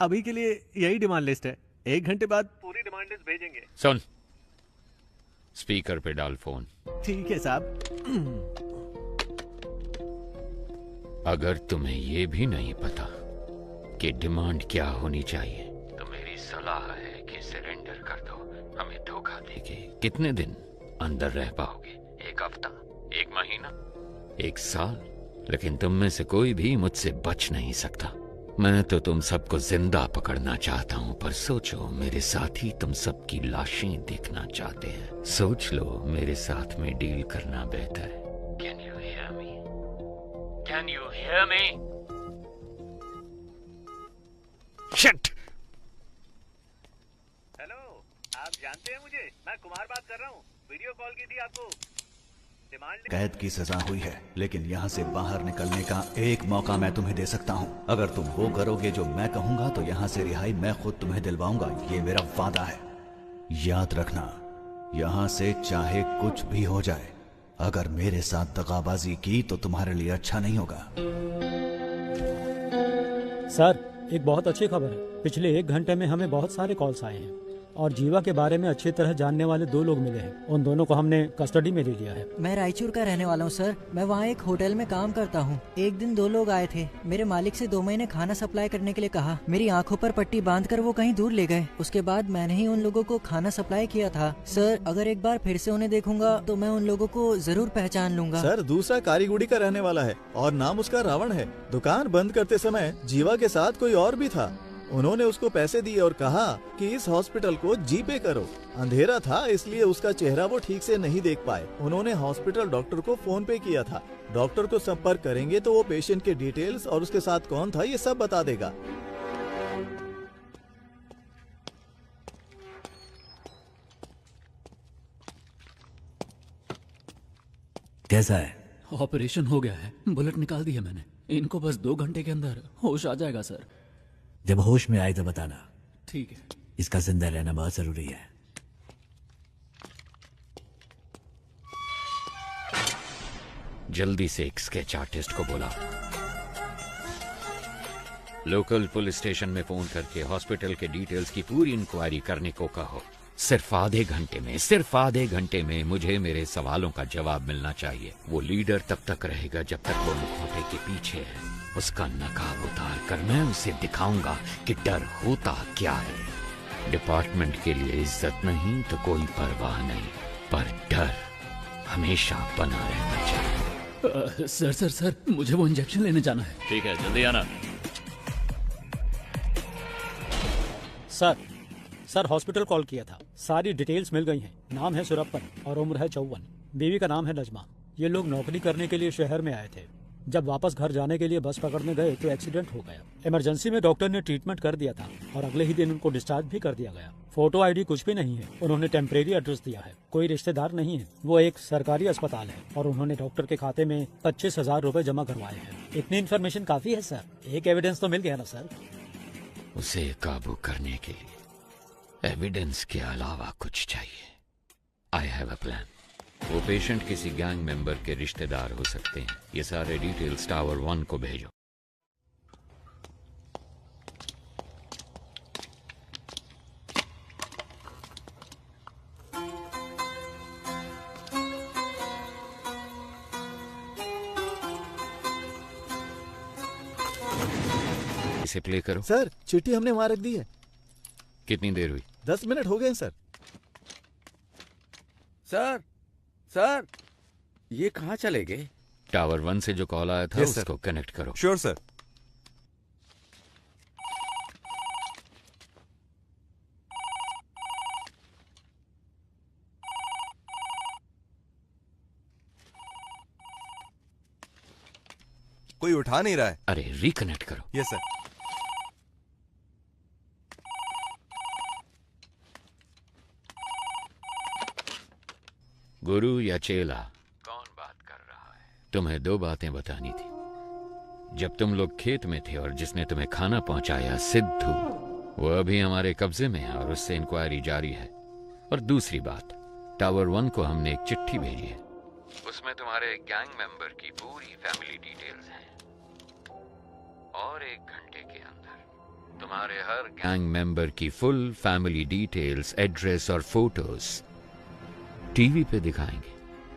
अभी के लिए यही डिमांड लिस्ट है। 1 घंटे बाद पूरी डिमांड लिस्ट भेजेंगे। सुन, स्पीकर पे डाल फोन। ठीक है साहब। अगर तुम्हें ये भी नहीं पता कि डिमांड क्या होनी चाहिए तो मेरी सलाह है कि सरेंडर कर दो। हमें धोखा देके कितने दिन अंदर रह पाओगे? 1 हफ्ता, 1 महीना, 1 साल? लेकिन तुम में से कोई भी मुझसे बच नहीं सकता। मैं तो तुम सबको जिंदा पकड़ना चाहता हूँ, पर सोचो मेरे साथ ही तुम सबकी लाशें देखना चाहते हैं। सोच लो, मेरे साथ में डील करना बेहतर है। Can you hear me? Can you hear me? Shit! Hello, आप जानते हैं मुझे? मैं कुमार बात कर रहा हूँ। वीडियो कॉल की थी आपको। कैद की सजा हुई है, लेकिन यहाँ से बाहर निकलने का एक मौका मैं तुम्हें दे सकता हूँ। अगर तुम वो करोगे जो मैं कहूँगा तो यहाँ से रिहाई मैं खुद तुम्हें दिलवाऊंगा। ये मेरा वादा है। याद रखना, यहाँ से चाहे कुछ भी हो जाए, अगर मेरे साथ दगाबाजी की तो तुम्हारे लिए अच्छा नहीं होगा। सर, एक बहुत अच्छी खबर है। पिछले 1 घंटे में हमें बहुत सारे कॉल्स आए हैं और जीवा के बारे में अच्छी तरह जानने वाले 2 लोग मिले हैं। उन दोनों को हमने कस्टडी में ले लिया है। मैं रायचूर का रहने वाला हूँ सर। मैं वहाँ एक होटल में काम करता हूँ। एक दिन 2 लोग आए थे। मेरे मालिक से 2 महीने खाना सप्लाई करने के लिए कहा। मेरी आंखों पर पट्टी बांधकर वो कहीं दूर ले गए। उसके बाद मैंने ही उन लोगों को खाना सप्लाई किया था। सर, अगर एक बार फिर से उन्हें देखूंगा तो मैं उन लोगों को जरूर पहचान लूंगा। सर, दूसरा कारीगुड़ी का रहने वाला है और नाम उसका रावण है। दुकान बंद करते समय जीवा के साथ कोई और भी था। उन्होंने उसको पैसे दिए और कहा कि इस हॉस्पिटल को जीपे करो। अंधेरा था इसलिए उसका चेहरा वो ठीक से नहीं देख पाए। उन्होंने हॉस्पिटल डॉक्टर को फोन पे किया था। डॉक्टर को संपर्क करेंगे तो वो पेशेंट के डिटेल्स और उसके साथ कौन था ये सब बता देगा। कैसा है? ऑपरेशन हो गया है, बुलेट निकाल दी है मैंने। इनको बस 2 घंटे के अंदर होश आ जाएगा सर। जब होश में आए तो बताना। ठीक है। इसका जिंदा रहना बहुत जरूरी है। जल्दी से एक स्केच आर्टिस्ट को बुला। लोकल पुलिस स्टेशन में फोन करके हॉस्पिटल के डिटेल्स की पूरी इंक्वायरी करने को कहो। सिर्फ आधे घंटे में मुझे मेरे सवालों का जवाब मिलना चाहिए। वो लीडर तब तक रहेगा जब तक वो मुखौटे के पीछे है। उसका नकाब उतार कर मैं उसे दिखाऊंगा कि डर होता क्या है। डिपार्टमेंट के लिए इज्जत नहीं तो कोई परवाह नहीं, पर डर हमेशा बना रहना चाहिए। सर मुझे वो इंजेक्शन लेने जाना है। ठीक है, जल्दी आना। सर हॉस्पिटल कॉल किया था, सारी डिटेल्स मिल गई हैं। नाम है सुरप्पन और उम्र है 54। बीवी का नाम है नजमा। ये लोग नौकरी करने के लिए शहर में आए थे। जब वापस घर जाने के लिए बस पकड़ने गए तो एक्सीडेंट हो गया। इमरजेंसी में डॉक्टर ने ट्रीटमेंट कर दिया था और अगले ही दिन उनको डिस्चार्ज भी कर दिया गया। फोटो आईडी कुछ भी नहीं है। उन्होंने टेम्परेरी एड्रेस दिया है, कोई रिश्तेदार नहीं है। वो एक सरकारी अस्पताल है और उन्होंने डॉक्टर के खाते में 25,000 रुपए जमा करवाए हैं। इतनी इन्फॉर्मेशन काफी है सर। एक एविडेंस तो मिल गया ना सर। उसे काबू करने के लिए एविडेंस के अलावा कुछ चाहिए। I have a plan. वो पेशेंट किसी गैंग मेंबर के रिश्तेदार हो सकते हैं। ये सारे डिटेल्स टावर 1 को भेजो। इसे प्ले करो। सर चिट्ठी हमने वहां रख दी है। कितनी देर हुई? 10 मिनट हो गए सर। सर ये कहाँ चले गए? टावर 1 से जो कॉल आया था उसको कनेक्ट करो। Sure sir. कोई उठा नहीं रहा है। अरे रिकनेक्ट करो। Yes sir. गुरु या चेला, कौन बात कर रहा है? तुम्हें 2 बातें बतानी थी। जब तुम लोग खेत में थे और जिसने तुम्हें खाना पहुंचाया सिद्धू, वो अभी हमारे कब्जे में है और उससे इंक्वायरी जारी है। और दूसरी बात, टावर 1 को हमने एक चिट्ठी भेजी है। उसमें तुम्हारे गैंग मेंबर की पूरी फैमिली डिटेल्स हैं। और 1 घंटे के अंदर तुम्हारे हर गैंग मेंबर की फुल फैमिली डिटेल्स, एड्रेस और फोटोज टीवी पे दिखाएंगे।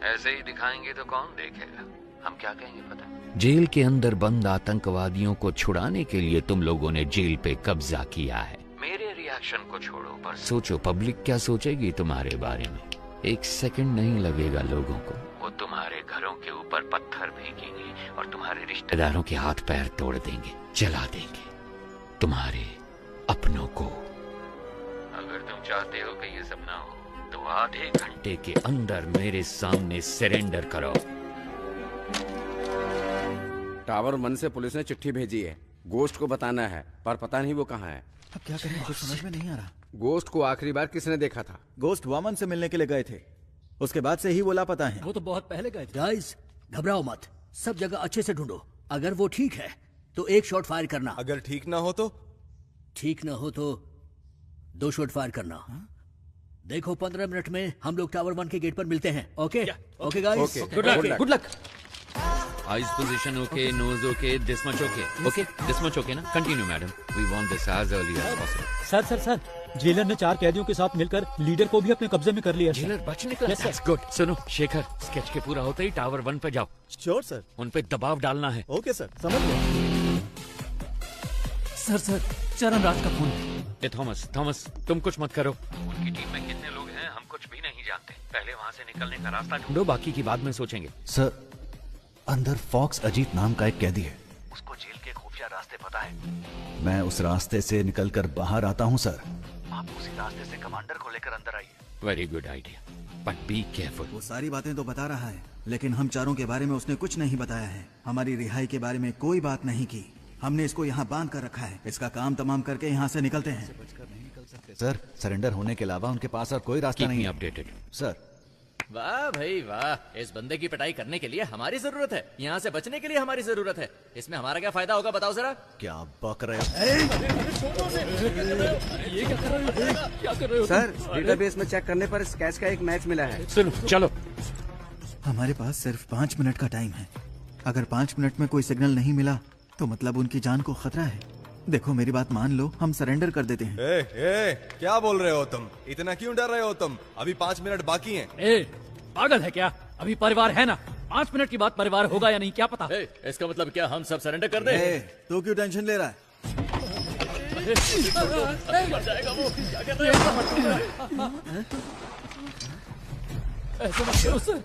ऐसे ही दिखाएंगे तो कौन देखेगा? हम क्या कहेंगे पता? जेल के अंदर बंद आतंकवादियों को छुड़ाने के लिए तुम लोगों ने जेल पे कब्जा किया है। मेरे रिएक्शन को छोड़ो, पर सोचो पब्लिक क्या सोचेगी तुम्हारे बारे में। 1 सेकंड नहीं लगेगा लोगों को। वो तुम्हारे घरों के ऊपर पत्थर फेंकेंगे और तुम्हारे रिश्तेदारों के हाथ पैर तोड़ देंगे, जला देंगे तुम्हारे अपनों को। अगर तुम चाहते हो कि ये सब ना हो तो आधे घंटे के अंदर मेरे सामने सरेंडर करो। टावर 1 से पुलिस ने चिट्ठी भेजी है। गोश्त को बताना है, पर पता नहीं वो कहाँ है। अब क्या करें, कुछ समझ में नहीं आ रहा। गोश्त को आखिरी बार किसने देखा था? गोश्त वामन से मिलने के लिए गए थे, उसके बाद से ही वो लापता है। वो तो बहुत पहले गए थे। गाइस घबराओ मत, सब जगह अच्छे से ढूंढो। अगर वो ठीक है तो 1 शॉट फायर करना। अगर ठीक ना हो तो? ठीक ना हो तो 2 शॉट फायर करना। देखो 15 मिनट में हम लोग टावर 1 के गेट पर मिलते हैं। Okay okay guys, good luck. Eyes position okay, nose okay, this much okay. Okay this much okay ना? Continue madam, we want this as early as possible. Sir jailer ने 4 कैदियों के साथ मिलकर लीडर को भी अपने कब्जे में कर लिया। जेलर बच निकला। That's good. सुनो शेखर, स्केच के पूरा होते ही टावर 1 पे जाओ। Sure sir. उन पे दबाव डालना है। ओके सर, समझ गया। सर चरण राज का फोन है। थॉमस तुम कुछ मत करो। उनकी टीम में कितने लोग हैं हम कुछ भी नहीं जानते। पहले वहाँ से निकलने का रास्ता ढूंढो, बाकी की बाद में सोचेंगे। सर, अंदर फॉक्स अजीत नाम का एक कैदी है। उसको जेल के खुफिया रास्ते रास्ते पता है? मैं उस रास्ते से निकलकर बाहर आता हूँ सर। आप उसी रास्ते से कमांडर को लेकर अंदर आइए। Very good idea, but be careful. वो सारी बातें तो बता रहा है, लेकिन हम चारों के बारे में उसने कुछ नहीं बताया है। हमारी रिहाई के बारे में कोई बात नहीं की। हमने इसको यहाँ बांध कर रखा है। इसका काम तमाम करके यहाँ से निकलते हैं। सर, सरेंडर होने के अलावा उनके पास और कोई रास्ता नहीं है। Updated sir. वाह भाई वाह, इस बंदे की पिटाई करने के लिए हमारी जरूरत है, यहाँ से बचने के लिए हमारी जरूरत है। इसमें हमारा क्या फायदा होगा बताओ जरा? क्या बक रहे हो? ये क्या कर रहे हो? क्या कर रहे हो? सर, डेटाबेस में चेक करने पर स्केच का एक मैच मिला है। सुनो, चलो। हमारे पास सिर्फ 5 मिनट का टाइम है। अगर 5 मिनट में कोई सिग्नल नहीं मिला तो मतलब उनकी जान को खतरा है। देखो मेरी बात मान लो, हम सरेंडर कर देते हैं। क्या बोल रहे हो तुम? इतना क्यों डर रहे हो तुम? अभी 5 मिनट बाकी हैं। पागल है क्या? अभी परिवार है ना, 5 मिनट के बाद परिवार होगा या नहीं क्या पता। इसका मतलब क्या हम सब सरेंडर कर दें? तो क्यों टेंशन ले रहा है? मर जाएगा वो। क्या कर रहे हो? ऐसा मत करो सर,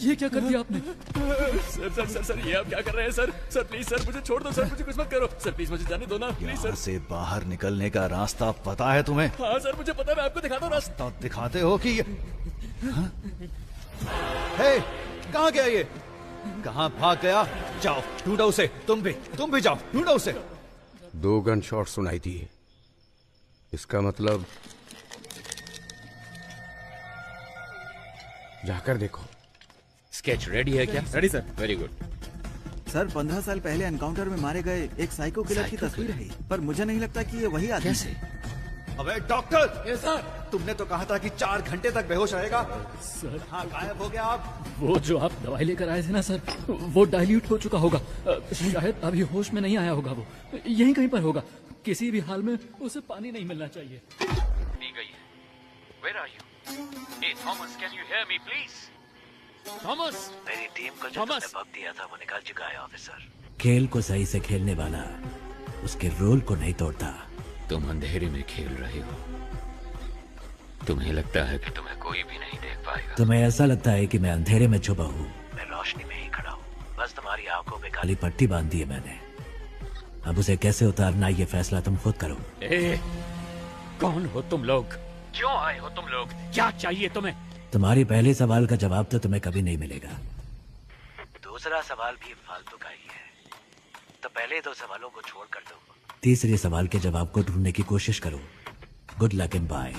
ये क्या कर दिया आपने? सर सर सर सर ये आप क्या कर रहे हैं सर? सर प्लीज सर मुझे छोड़ दो सर, मुझे कुछ मत करो सर, प्लीज मुझे जाने दो ना प्लीज सर। यहाँ से बाहर निकलने का रास्ता पता है तुम्हें? हाँ सर मुझे पता है, मैं आपको दिखाता हूँ रास्ता। तो दिखाते हो कि हे, कहाँ गया ये? कहाँ भाग गया? जाओ ढूंढो उसे। तुम भी जाओ ढूंढो उसे। 2 गन शॉट सुनाई दिए। इसका मतलब जाकर देखो। स्केच रेडी है क्या? Ready sir. Very good sir, 15 साल पहले एनकाउंटर में मारे गए एक साइको किलर की तस्वीर है, पर मुझे नहीं लगता कि ये वही आदमी है। अबे डॉक्टर, सर तुमने तो कहा था कि 4 घंटे तक बेहोश रहेगा। सर हाँ, गायब हो गया आप। वो जो आप दवाई लेकर आए थे ना सर, वो डाइल्यूट हो चुका होगा। शायद अभी होश में नहीं आया होगा। वो यहीं कहीं पर होगा। किसी भी हाल में उसे पानी नहीं मिलना चाहिए। Where are you? Hey Thomas, can you hear me please? Thomas, मेरी टीम को जो तुमने वक्त दिया था वो निकाल चुका है ऑफिसर। खेल को सही से खेलने वाला उसके रोल को नहीं तोड़ता। तुम अंधेरे में खेल रहे हो। तुम्हें लगता है कि तुम्हें कोई भी नहीं देख पाएगा। तुम्हें ऐसा लगता है कि मैं अंधेरे में छुपा हूँ। मैं रोशनी में ही खड़ा हूँ, बस तुम्हारी आंखों में काली पट्टी बांध दी है मैंने। अब उसे कैसे उतारना ये फैसला तुम खुद करो। कौन हो तुम लोग? क्यों आए हो तुम लोग? क्या चाहिए तुम्हें? तुम्हारी पहले सवाल का जवाब तो तुम्हें कभी नहीं मिलेगा। दूसरा सवाल भी फालतू का ही है, तो पहले 2 सवालों को छोड़ कर दो। तीसरे सवाल के जवाब को ढूंढने की कोशिश करो। Good luck and bye.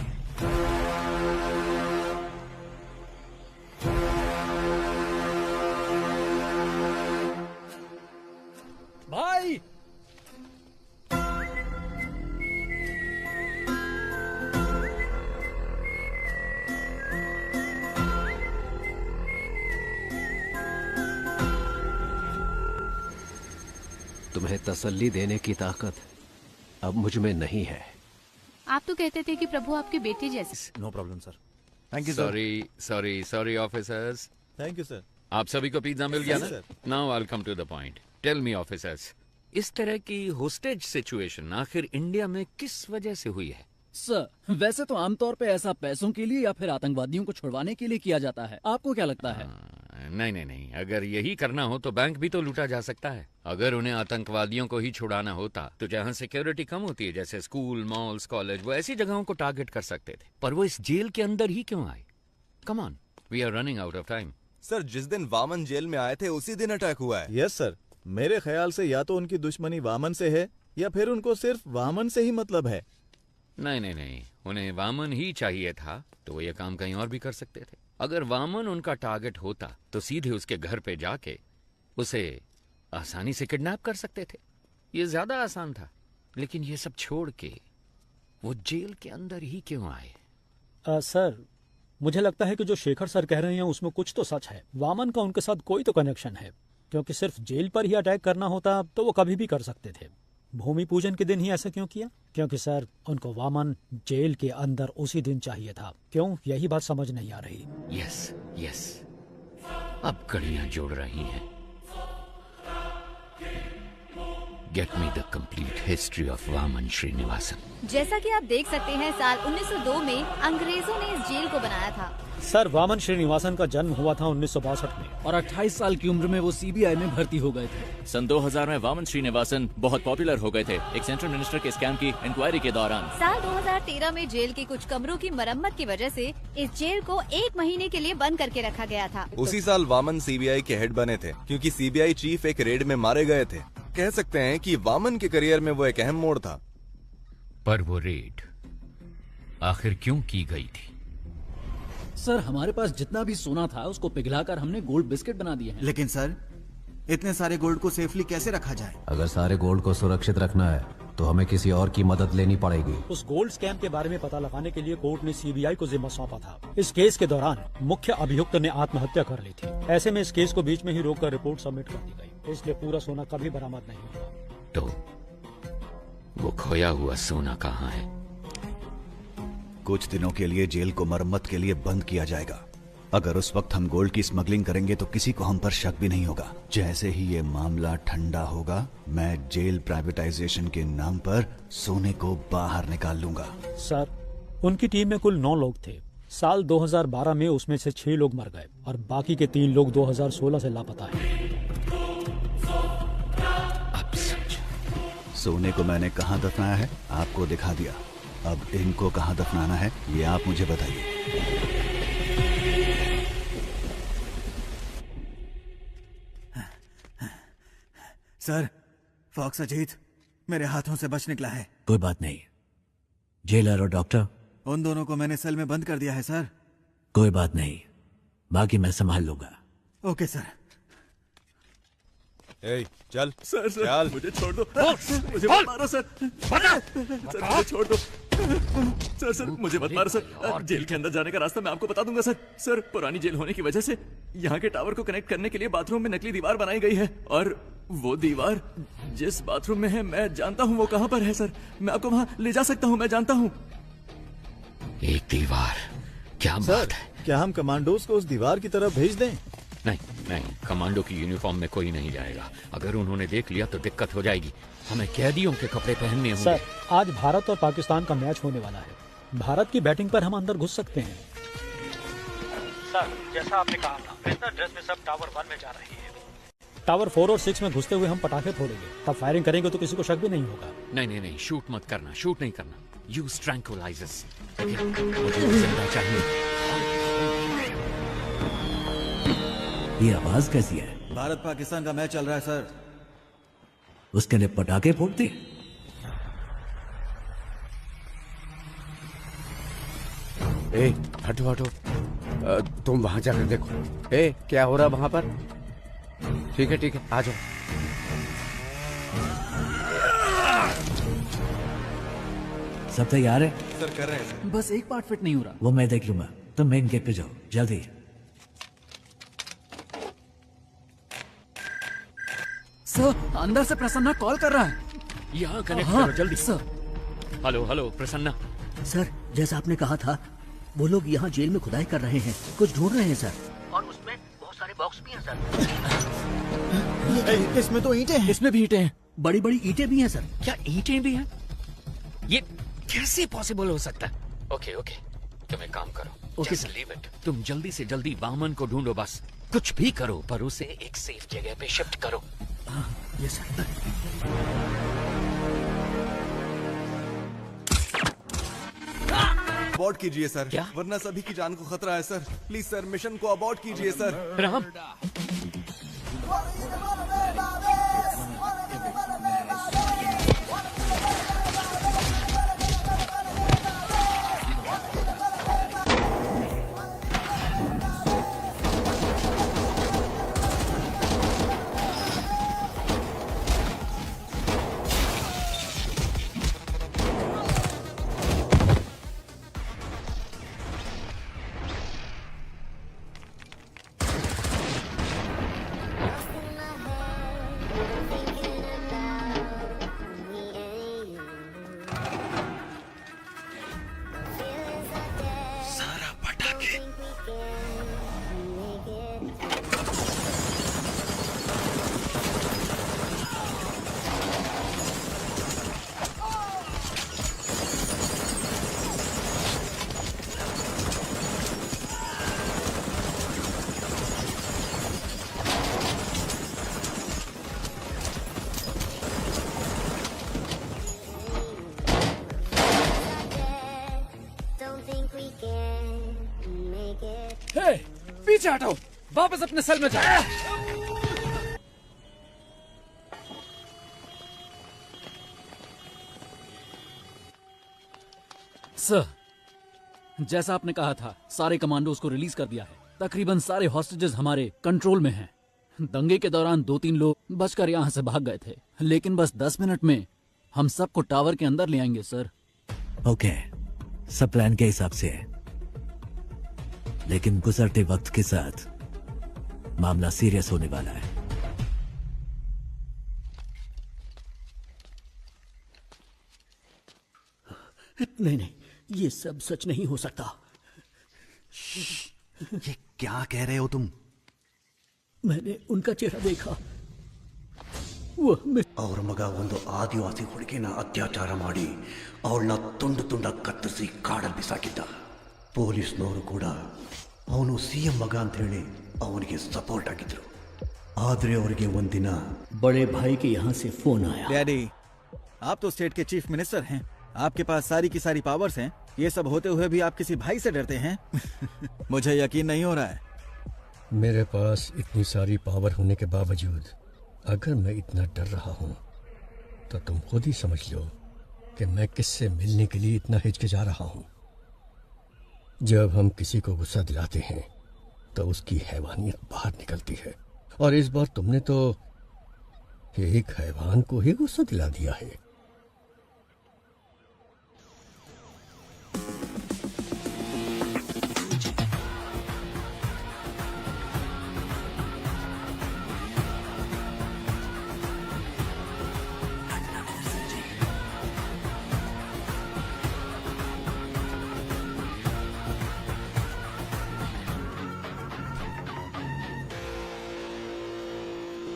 भाई तुम्हें तसल्ली देने की ताकत अब मुझ में नहीं है। आप तो कहते थे कि प्रभु आपके बेटे जैसे। No problem sir. Thank you sorry officers. Thank you sir. आप सभी को पिज्जा मिल गया ना? Sir. Now I will come to the point. Tell me officers, इस तरह की होस्टेज सिचुएशन आखिर इंडिया में किस वजह से हुई है? सर वैसे तो आमतौर पे ऐसा पैसों के लिए या फिर आतंकवादियों को छुड़वाने के लिए किया जाता है। आपको क्या लगता है? नहीं, अगर यही करना हो तो बैंक भी तो लूटा जा सकता है। अगर उन्हें आतंकवादियों को ही छुड़ाना होता तो जहाँ सिक्योरिटी कम होती है, जैसे स्कूल, मॉल्स, कॉलेज, वो ऐसी जगहों को टारगेट कर सकते थे। पर वो इस जेल के अंदर ही क्यों आए? Come on, we are running out of time. Sir, जिस दिन वामन जेल में आए थे उसी दिन अटैक हुआ है। यस सर, मेरे ख्याल से या तो उनकी दुश्मनी वामन से है या फिर उनको सिर्फ वामन से ही मतलब है। नहीं, उन्हें वामन ही चाहिए था तो वो ये काम कहीं और भी कर सकते थे। अगर वामन उनका टारगेट होता तो सीधे उसके घर पे जाके उसे आसानी से किडनैप कर सकते थे। ये ज्यादा आसान था। लेकिन ये सब छोड़ के वो जेल के अंदर ही क्यों आए? सर, मुझे लगता है कि जो शेखर सर कह रहे हैं उसमें कुछ तो सच है। वामन का उनके साथ कोई तो कनेक्शन है, क्योंकि सिर्फ जेल पर ही अटैक करना होता तो वो कभी भी कर सकते थे। भूमि पूजन के दिन ही ऐसा क्यों किया? क्योंकि सर उनको वामन जेल के अंदर उसी दिन चाहिए था। क्यों? यही बात समझ नहीं आ रही। यस, अब कड़ियां जोड़ रही हैं। Get me the complete history of Vaman Srinivasan. जैसा कि आप देख सकते हैं, साल 1902 में अंग्रेजों ने इस जेल को बनाया था। सर वामन श्रीनिवासन का जन्म हुआ था 1962 में और 28 साल की उम्र में वो सीबीआई में भर्ती हो गए थे। सन 2000 में वामन श्रीनिवासन बहुत पॉपुलर हो गए थे एक सेंट्रल मिनिस्टर के स्कैम की इंक्वायरी के दौरान। साल 2013 में जेल के कुछ कमरों की मरम्मत की वजह से इस जेल को 1 महीने के लिए बंद करके रखा गया था। उसी साल वामन सीबीआई के हेड बने थे क्योंकि सीबीआई चीफ एक रेड में मारे गए थे। कह सकते हैं कि वामन के करियर में वो एक अहम मोड़ था। पर वो रेड आखिर क्यों की गई थी? सर हमारे पास जितना भी सोना था उसको पिघलाकर हमने गोल्ड बिस्किट बना दिए हैं। लेकिन सर इतने सारे गोल्ड को सेफली कैसे रखा जाए? अगर सारे गोल्ड को सुरक्षित रखना है तो हमें किसी और की मदद लेनी पड़ेगी। उस गोल्ड स्कैम के बारे में पता लगाने के लिए कोर्ट ने सीबीआई को जिम्मा सौंपा था। इस केस के दौरान मुख्य अभियुक्त ने आत्महत्या कर ली थी। ऐसे में इस केस को बीच में ही रोककर रिपोर्ट सबमिट कर दी गई, इसलिए पूरा सोना कभी बरामद नहीं हुआ। तो वो खोया हुआ सोना कहाँ है? कुछ दिनों के लिए जेल को मरम्मत के लिए बंद किया जाएगा। अगर उस वक्त हम गोल्ड की स्मगलिंग करेंगे तो किसी को हम पर शक भी नहीं होगा। जैसे ही ये मामला ठंडा होगा मैं जेल प्राइवेटाइजेशन के नाम पर सोने को बाहर निकाल लूंगा। सर उनकी टीम में कुल 9 लोग थे। साल 2012 में उसमें से 6 लोग मर गए और बाकी के 3 लोग 2016 से लापता हैं। सोने को मैंने कहाँ दफनाया है आपको दिखा दिया। अब इनको कहाँ दफनाना है ये आप मुझे बताइए। सर फॉक्स अजीत मेरे हाथों से बच निकला है। कोई बात नहीं, जेलर और डॉक्टर उन दोनों को मैंने सेल में बंद कर दिया है सर। कोई बात नहीं, बाकी मैं संभाल लूंगा। Okay sir. ए, चल सर चल। मुझे छोड़ दो। मुझे मत मारो सर। सर मुझे छोड़ दो। सर मुझे मत मारो सर। जेल के अंदर जाने का रास्ता मैं आपको बता दूंगा सर। सर पुरानी जेल होने की वजह से यहाँ के टावर को कनेक्ट करने के लिए बाथरूम में नकली दीवार बनाई गई है और वो दीवार जिस बाथरूम में है मैं जानता हूँ वो कहाँ पर है सर। मैं आपको वहाँ ले जा सकता हूँ, मैं जानता हूँ। एक दीवार, क्या बात है? क्या हम कमांडोज को उस दीवार की तरफ भेज दें? नहीं नहीं, कमांडो की यूनिफॉर्म में कोई नहीं जाएगा। अगर उन्होंने देख लिया तो दिक्कत हो जाएगी। हमें कैदियों के कपड़े पहनने होंगे। सर आज भारत और पाकिस्तान का मैच होने वाला है। भारत की बैटिंग पर हम अंदर घुस सकते हैं। सर जैसा आपने कहा था वेस्टर्न ड्रेस में सब टावर 1 में जा रही है। टावर 4 और 6 में घुसते हुए हम पटाखे फोड़ेंगे, तब फायरिंग करेंगे तो किसी को शक भी नहीं होगा। नहीं नहीं नहीं, शूट मत करना, शूट नहीं करना। Use tranquillisers. मुझे जिंदा चाहिए। ये आवाज कैसी है? भारत पाकिस्तान का मैच चल रहा है सर। उसके लिए पटाखे फोड़ते? ए हटो हटो, तुम वहां जाकर देखो। ए क्या हो रहा वहां पर? ठीक है आ जाओ। सब तैयार है? सर कर रहे हैं सर। बस एक पार्ट फिट नहीं हो रहा। वो मैं देख लूंगा, तुम मेन गेट पे जाओ जल्दी। सर अंदर से प्रसन्ना कॉल कर रहा है। यहाँ कनेक्ट हाँ, करो जल्दी। Sir. Hello hello Prasanna. Sir जैसा आपने कहा था वो लोग यहाँ जेल में खुदाई कर रहे हैं, कुछ ढूंढ रहे हैं सर। और उसमें बहुत सारे बॉक्स भी हैं सर। इसमें तो ईंटें हैं। इसमें भी ईंटें हैं। बड़ी बड़ी ईंटें भी हैं सर। क्या ईंटें भी हैं? ये कैसे पॉसिबल हो सकता है? ओके ओके, तुम एक काम करो, ओके Just leave it। तुम जल्दी से जल्दी वामन को ढूंढो, बस कुछ भी करो पर उसे एक सेफ जगह पे शिफ्ट करो। Yes sir. अबॉर्ट कीजिए सर। क्या? वरना सभी की जान को खतरा है सर। प्लीज सर मिशन को अबॉर्ट कीजिए सर। राम पीछे हटो, वापस अपने सेल में जाओ। सर, जैसा आपने कहा था, सारे कमांडोज को रिलीज कर दिया है। तकरीबन सारे हॉस्टेजेस हमारे कंट्रोल में हैं। दंगे के दौरान 2-3 लोग बचकर यहाँ से भाग गए थे, लेकिन बस 10 मिनट में हम सबको टावर के अंदर ले आएंगे सर। ओके, सब प्लान के हिसाब से है, लेकिन गुजरते वक्त के साथ मामला सीरियस होने वाला है। नहीं, ये सब सच नहीं हो सकता। ये क्या कह रहे हो तुम? मैंने उनका चेहरा देखा। ಅವ್ರ ಮಗ ಒಂದು ಆದಿವಾಸಿ ಹುಡುಗಿನ ಅತ್ಯಾಚಾರ ಮಾಡಿ ಅವಳನ್ನ ತುಂಡು ತುಂಡ ಕತ್ತರಿಸಿ ಕಾಡಲ್ಲಿ ಬಿಸಾಕಿದ್ದ. ಪೊಲೀಸ್ನವರು ಕೂಡ ಅವನು ಸಿಎಂ ಮಗ ಅಂತ ಹೇಳಿ ಅವನಿಗೆ ಸಪೋರ್ಟ್ ಆಗಿದ್ರು. ಆದ್ರೆ ಅವರಿಗೆ ಒಂದಿನ बड़े भाई के यहाँ से फोन आया। डैडी, आप तो स्टेट के चीफ मिनिस्टर हैं, आपके पास सारी की सारी पावर्स हैं। ये सब होते हुए भी आप किसी भाई से डरते हैं? मुझे यकीन नहीं हो रहा है। मेरे पास इतनी सारी पावर होने के बावजूद अगर मैं इतना डर रहा हूं तो तुम खुद ही समझ लो कि मैं किससे मिलने के लिए इतना हिचकिचा रहा हूं। जब हम किसी को गुस्सा दिलाते हैं तो उसकी हैवानियत बाहर निकलती है, और इस बार तुमने तो एक हैवान को ही गुस्सा दिला दिया है।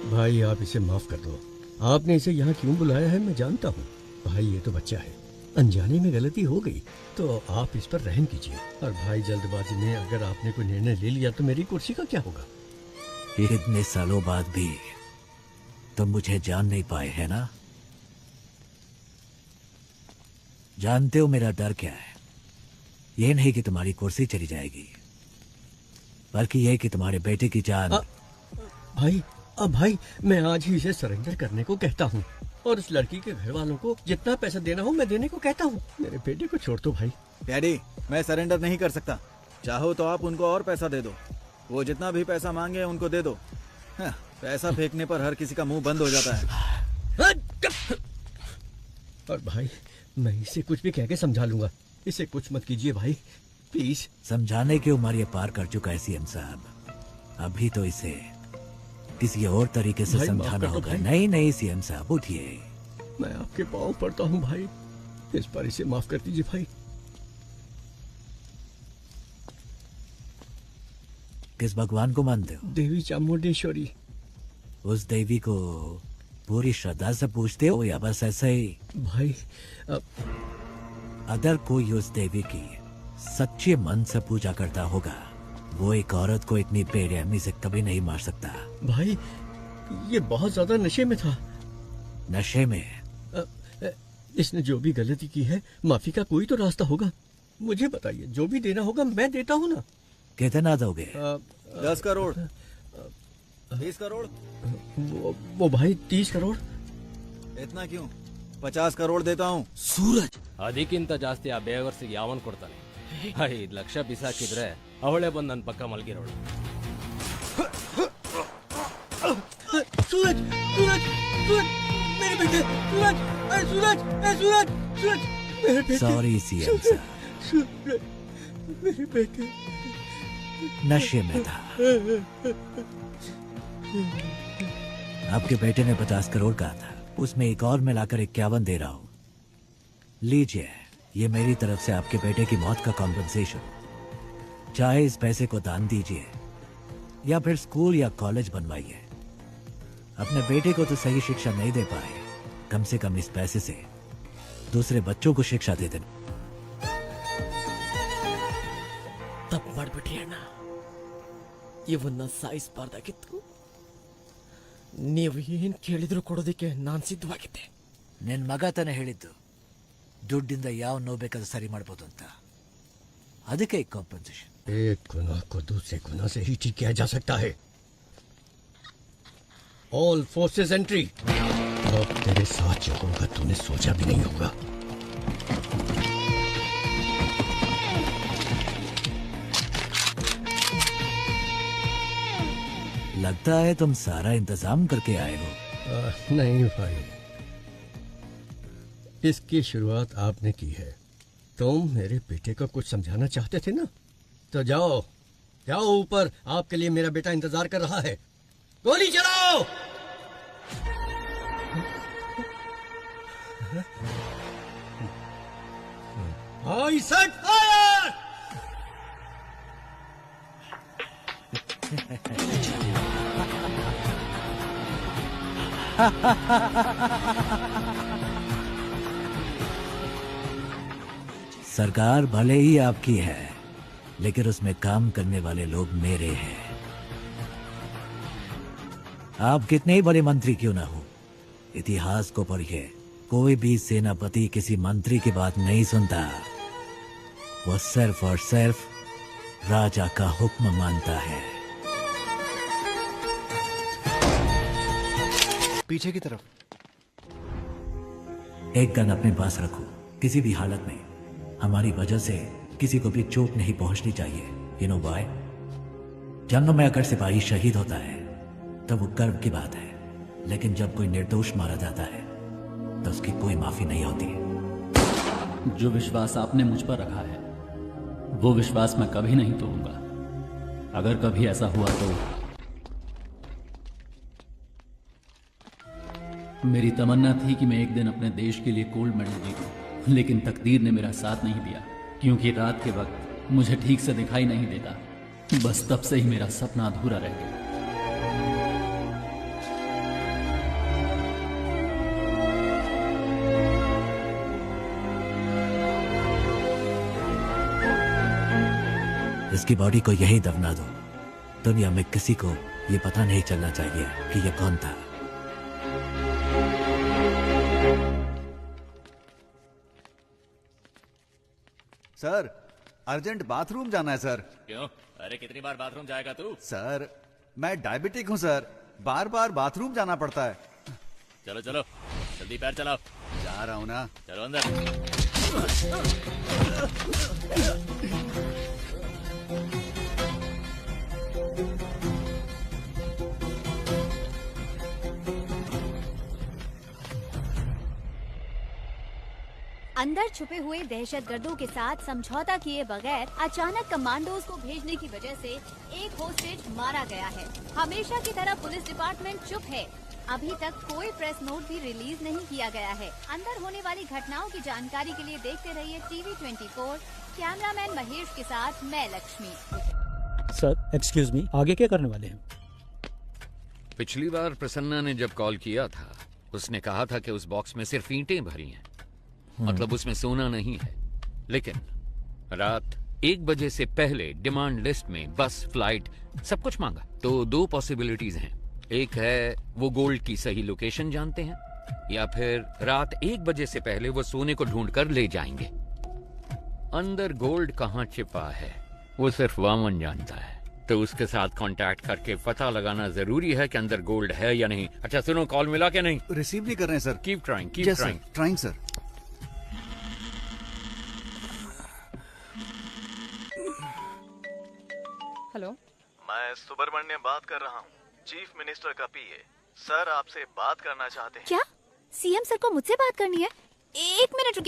भाई, आप इसे माफ कर दो। आपने इसे यहाँ क्यों बुलाया है मैं जानता हूँ। भाई, ये तो बच्चा है, अनजाने में गलती हो गई तो आप इस पर रहम कीजिए। और भाई, जल्दबाजी में अगर आपने कोई निर्णय ले लिया तो मेरी कुर्सी का क्या होगा? इतने सालों बाद भी तुम मुझे जान नहीं पाए, है ना? जानते हो मेरा डर क्या है? ये नहीं कि तुम्हारी कुर्सी चली जाएगी, बल्कि यह कि तुम्हारे बेटे की जान। भाई, अब भाई, मैं आज ही इसे सरेंडर करने को कहता हूँ, और उस लड़की के घर वालों को जितना पैसा देना हो मैं देने को कहता हूँ। मेरे बेटे को छोड़ दो भाई। डैडी, मैं सरेंडर नहीं कर सकता। चाहो तो आप उनको और पैसा दे दो, वो जितना भी पैसा मांगे उनको दे दो। हाँ, पैसा फेंकने पर हर किसी का मुंह बंद हो जाता है। और भाई, मैं इसे कुछ भी कह के समझा लूंगा, इसे कुछ मत कीजिए भाई, प्लीज। समझाने की उम्र ये पार कर चुका है सीएम साहब, अभी तो इसे किसी और तरीके से समझाना होगा। नहीं नहीं सीएम साहब, उठिए। मैं आपके पाँव पड़ता हूँ भाई, इस बार इसे माफ कर दीजिए भाई। किस भगवान को मानते हो? देवी चामुंडेश्वरी। उस देवी को पूरी श्रद्धा से पूछते हो या बस ऐसे ही? भाई, अगर कोई उस देवी की सच्चे मन से पूजा करता होगा, वो एक औरत को इतनी बेरहमी से कभी नहीं मार सकता। भाई, ये बहुत ज्यादा नशे में था। नशे में? इसने जो भी गलती की है, माफी का कोई तो रास्ता होगा। मुझे बताइए, जो भी देना होगा मैं देता हूँ ना। कितना दोगे? 10 करोड़, 20 करोड़। वो भाई 30 करोड़। इतना क्यों? 50 करोड़ देता हूँ। सूरज, ಅದಕ್ಕಿಂತ ಜಾಸ್ತಿ ಆ ಬೇವರ್ಸಿಗೆ ಯಾವನ್ ಕೊಡ್ತಾನೆ? 5 ಲಕ್ಷ ಬಿಸಾಕಿದ್ರೆ ಅವಳೇ ಬಂದು ನನ್ನ ಪಕ್ಕ ಮಲಗಿರೋಳು. सूरज, सूरज, सूरज, मेरे बेटे, सूरज, सूरज, सूरज, सूरज, मेरे बेटे। सॉरी सीएम साहब, सूरज, मेरे बेटे नशे में था। आपके बेटे ने 50 करोड़ कहा था, उसमें एक और मिलाकर 51 दे रहा हूं। लीजिए, ये मेरी तरफ से आपके बेटे की मौत का कॉम्पनसेशन। चाहे इस पैसे को दान दीजिए या फिर स्कूल या कॉलेज बनवाइए। अपने बेटे को तो सही शिक्षा नहीं दे पाए, कम से कम इस पैसे से दूसरे बच्चों को शिक्षा दे देना। ತಪ್ಪು ಮಾಡ್ಬಿಟ್ರಿ ಅಣ್ಣ, ಇವನ್ನ ಸಾಯಿಸಬಾರ್ದಾಗಿತ್ತು. ನೀವು ಏನ್ ಕೇಳಿದ್ರು ಕೊಡೋದಕ್ಕೆ ನಾನ್ ಸಿದ್ಧವಾಗಿದ್ದೆ. ನಿನ್ ಮಗ ತಾನೇ ಹೇಳಿದ್ದು ದುಡ್ಡಿಂದ ಯಾವ ನೋವು ಬೇಕಾದ್ರೂ ಸರಿ ಮಾಡ್ಬೋದು ಅಂತ. अधिक एक कॉम्पनसेशन। एक गुनाह को दूसरे गुनाह से ही ठीक किया जा सकता है। All forces entry. अब तेरे साथ जो होगा तूने सोचा भी नहीं होगा। लगता है तुम सारा इंतजाम करके आए हो। नहीं भाई, इसकी शुरुआत आपने की है। तुम मेरे बेटे को कुछ समझाना चाहते थे ना, तो जाओ जाओ ऊपर, आपके लिए मेरा बेटा इंतजार कर रहा है। गोली चलाओ। आई सेट फायर। सरकार भले ही आपकी है, लेकिन उसमें काम करने वाले लोग मेरे हैं। आप कितने ही बड़े मंत्री क्यों ना हो, इतिहास को पढ़िए, कोई भी सेनापति किसी मंत्री की बात नहीं सुनता। वो सिर्फ और सिर्फ राजा का हुक्म मानता है। पीछे की तरफ। एक गन अपने पास रखो। किसी भी हालत में हमारी वजह से किसी को भी चोट नहीं पहुंचनी चाहिए। You know why? जंग में अगर सिपाही शहीद होता है तब वो गर्व की बात है, लेकिन जब कोई निर्दोष मारा जाता है तो उसकी कोई माफी नहीं होती। जो विश्वास आपने मुझ पर रखा है वो विश्वास मैं कभी नहीं तोड़ूंगा। अगर कभी ऐसा हुआ तो मेरी तमन्ना थी कि मैं एक दिन अपने देश के लिए गोल्ड मेडल जीतूं, लेकिन तकदीर ने मेरा साथ नहीं दिया, क्योंकि रात के वक्त मुझे ठीक से दिखाई नहीं देता। बस तब से ही मेरा सपना अधूरा रह गया। इसकी बॉडी को यही दफना दो। दुनिया में किसी को ये पता नहीं चलना चाहिए कि ये कौन था। सर, अर्जेंट बाथरूम जाना है सर। क्यों? अरे कितनी बार बाथरूम जाएगा तू? सर, मैं डायबिटिक हूँ सर, बार बार बाथरूम जाना पड़ता है। चलो चलो जल्दी पैर चलाओ। जा रहा हूँ ना। चलो अंदर। अंदर छुपे हुए दहशतगर्दों के साथ समझौता किए बगैर अचानक कमांडोज को भेजने की वजह से एक होस्टेज मारा गया है। हमेशा की तरह पुलिस डिपार्टमेंट चुप है। अभी तक कोई प्रेस नोट भी रिलीज नहीं किया गया है। अंदर होने वाली घटनाओं की जानकारी के लिए देखते रहिए टीवी 24। कैमरामैन महेश के साथ मैं लक्ष्मी। सर एक्सक्यूज मी, आगे क्या करने वाले हैं? पिछली बार प्रसन्ना ने जब कॉल किया था उसने कहा था कि उस बॉक्स में सिर्फ ईंटें भरी हैं, मतलब उसमें सोना नहीं है। लेकिन रात 1 बजे से पहले डिमांड लिस्ट में बस, फ्लाइट सब कुछ मांगा। तो 2 पॉसिबिलिटीज हैं। एक है वो गोल्ड की सही लोकेशन जानते हैं, या फिर रात 1 बजे से पहले वो सोने को ढूंढ कर ले जाएंगे। अंदर गोल्ड कहाँ छिपा है वो सिर्फ वामन जानता है, तो उसके साथ कांटेक्ट करके पता लगाना जरूरी है कि अंदर गोल्ड है या नहीं। अच्छा सुनो, कॉल मिला क्या? नहीं रिसीव नहीं कर रहे हैं sir. Keep trying, keep trying. Trying sir. Hello, मैं सुब्रमण्यम बात कर रहा हूँ, चीफ मिनिस्टर का पीए। सर आपसे बात करना चाहते हैं। क्या सीएम सर को मुझसे बात करनी है? 1 मिनट